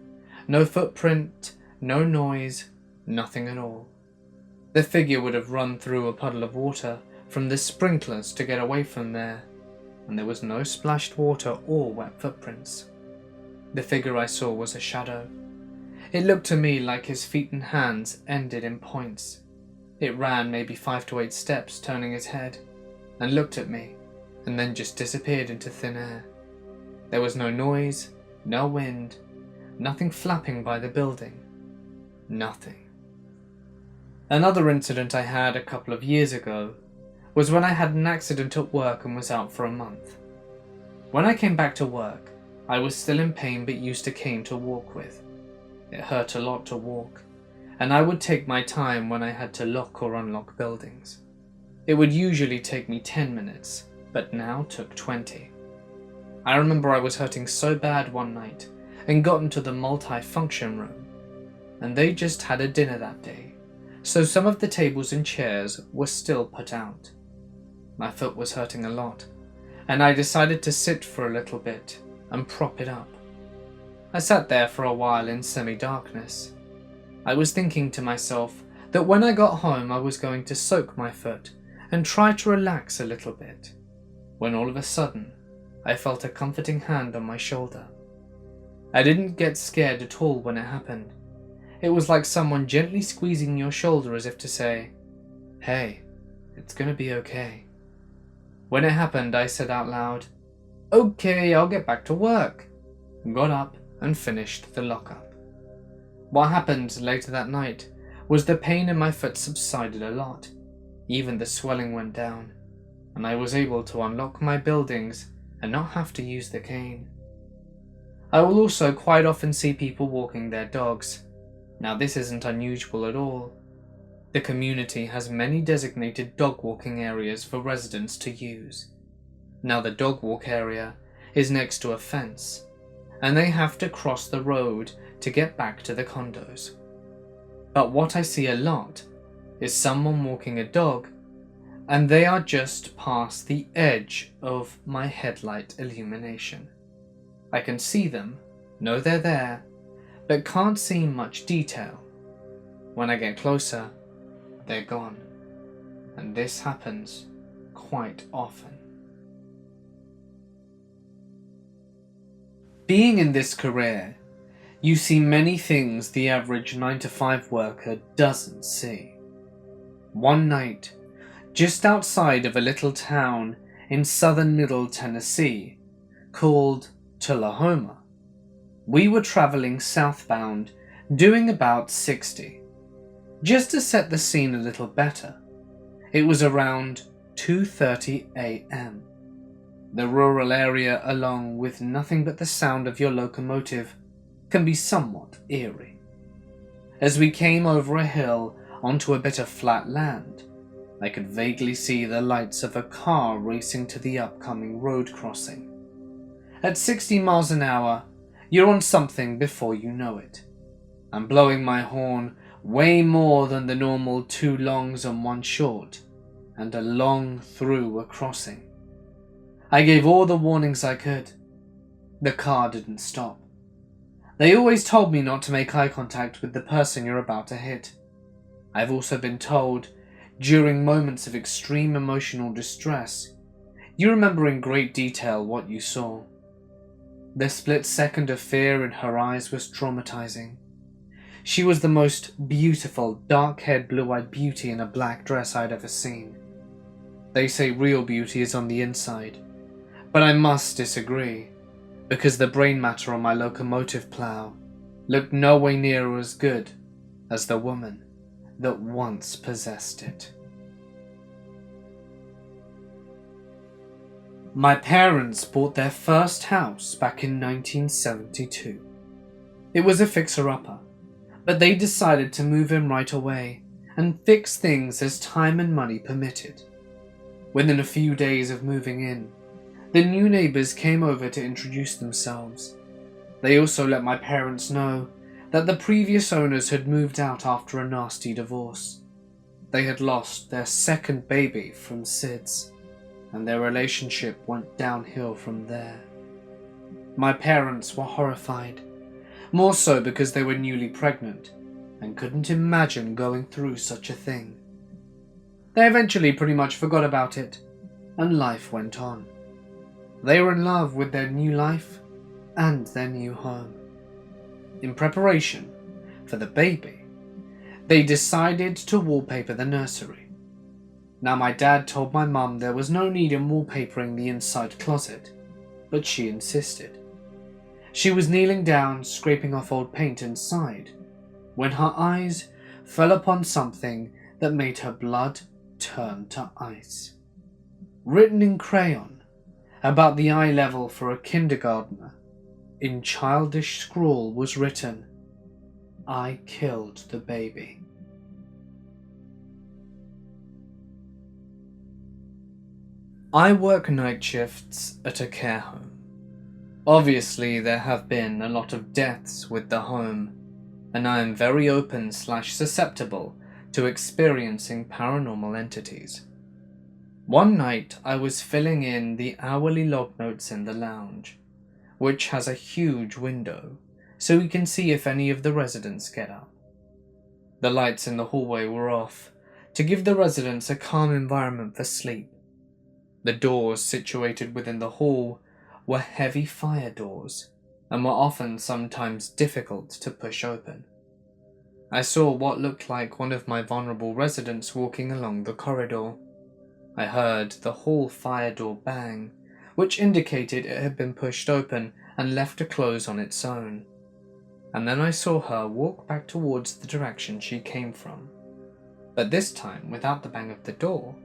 No footprint, no noise, nothing at all. The figure would have run through a puddle of water from the sprinklers to get away from there, and there was no splashed water or wet footprints. The figure I saw was a shadow. It looked to me like his feet and hands ended in points. It ran maybe 5 to 8 steps, turning its head, and looked at me, and then just disappeared into thin air. There was no noise, no wind, nothing flapping by the building. Nothing. Another incident I had a couple of years ago was when I had an accident at work and was out for a month. When I came back to work, I was still in pain but used a cane to walk with. It hurt a lot to walk, and I would take my time when I had to lock or unlock buildings. It would usually take me 10 minutes, but now took 20. I remember I was hurting so bad one night and got into the multi-function room, and they just had a dinner that day, so some of the tables and chairs were still put out. My foot was hurting a lot, and I decided to sit for a little bit and prop it up. I sat there for a while in semi-darkness. I was thinking to myself that when I got home I was going to soak my foot and try to relax a little bit, when all of a sudden I felt a comforting hand on my shoulder. I didn't get scared at all when it happened. It was like someone gently squeezing your shoulder as if to say, "Hey, it's gonna be okay." When it happened, I said out loud, "Okay, I'll get back to work," got up and finished the lockup. What happened later that night was the pain in my foot subsided a lot. Even the swelling went down, and I was able to unlock my buildings and not have to use the cane. I will also quite often see people walking their dogs. Now this isn't unusual at all. The community has many designated dog walking areas for residents to use. Now the dog walk area is next to a fence, and they have to cross the road to get back to the condos. But what I see a lot is someone walking a dog, and they are just past the edge of my headlight illumination. I can see them, know they're there, but can't see much detail. When I get closer, they're gone, and this happens quite often. Being in this career You see many things the average 9-to-5 worker doesn't see. One night, just outside of a little town in southern Middle Tennessee called Tullahoma, we were traveling southbound, doing about 60. Just to set the scene a little better, it was around 2:30 a.m. The rural area, along with nothing but the sound of your locomotive, can be somewhat eerie. As we came over a hill onto a bit of flat land, I could vaguely see the lights of a car racing to the upcoming road crossing. At 60 miles an hour, you're on something before you know it. I'm blowing my horn way more than the normal 2 longs and 1 short, and a long through a crossing. I gave all the warnings I could. The car didn't stop. They always told me not to make eye contact with the person you're about to hit. I've also been told, during moments of extreme emotional distress, you remember in great detail what you saw. The split second of fear in her eyes was traumatizing. She was the most beautiful, dark-haired, blue-eyed beauty in a black dress I'd ever seen. They say real beauty is on the inside, but I must disagree, because the brain matter on my locomotive plow looked no way near as good as the woman that once possessed it. My parents bought their first house back in 1972. It was a fixer-upper, but they decided to move in right away and fix things as time and money permitted. Within a few days of moving in, the new neighbours came over to introduce themselves. They also let my parents know that the previous owners had moved out after a nasty divorce. They had lost their second baby from SIDS, and their relationship went downhill from there. My parents were horrified, more so because they were newly pregnant and couldn't imagine going through such a thing. They eventually pretty much forgot about it, and life went on. They were in love with their new life and their new home. In preparation for the baby, they decided to wallpaper the nursery. Now, my dad told my mum there was no need in wallpapering the inside closet, but she insisted. She was kneeling down, scraping off old paint inside, when her eyes fell upon something that made her blood turn to ice. Written in crayon, about the eye level for a kindergartner, in childish scrawl was written, "I killed the baby." I work night shifts at a care home. Obviously, there have been a lot of deaths with the home, and I am very open/susceptible to experiencing paranormal entities. One night, I was filling in the hourly log notes in the lounge, which has a huge window, so we can see if any of the residents get up. The lights in the hallway were off, to give the residents a calm environment for sleep. The doors situated within the hall were heavy fire doors, and were often sometimes difficult to push open. I saw what looked like one of my vulnerable residents walking along the corridor. I heard the hall fire door bang, which indicated it had been pushed open and left to close on its own. And then I saw her walk back towards the direction she came from, but this time without the bang of the door,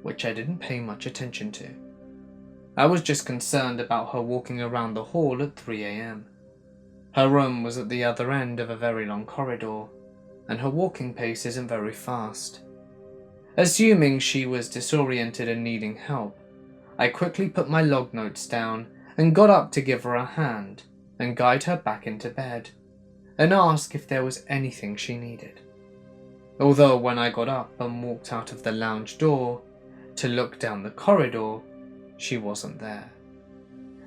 which I didn't pay much attention to. I was just concerned about her walking around the hall at 3 a.m. Her room was at the other end of a very long corridor, and her walking pace isn't very fast. Assuming she was disoriented and needing help, I quickly put my log notes down and got up to give her a hand and guide her back into bed, and ask if there was anything she needed. Although when I got up and walked out of the lounge door to look down the corridor, she wasn't there.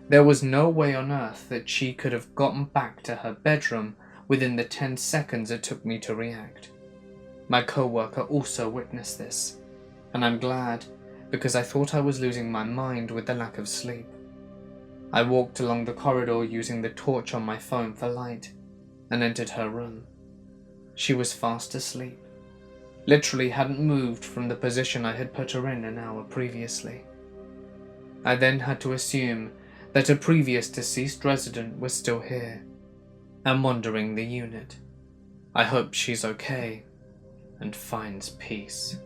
There was no way on earth that she could have gotten back to her bedroom within the 10 seconds it took me to react. My co-worker also witnessed this, and I'm glad, because I thought I was losing my mind with the lack of sleep. I walked along the corridor using the torch on my phone for light, and entered her room. She was fast asleep, literally hadn't moved from the position I had put her in an hour previously. I then had to assume that a previous deceased resident was still here and wandering the unit. I hope she's okay and finds peace.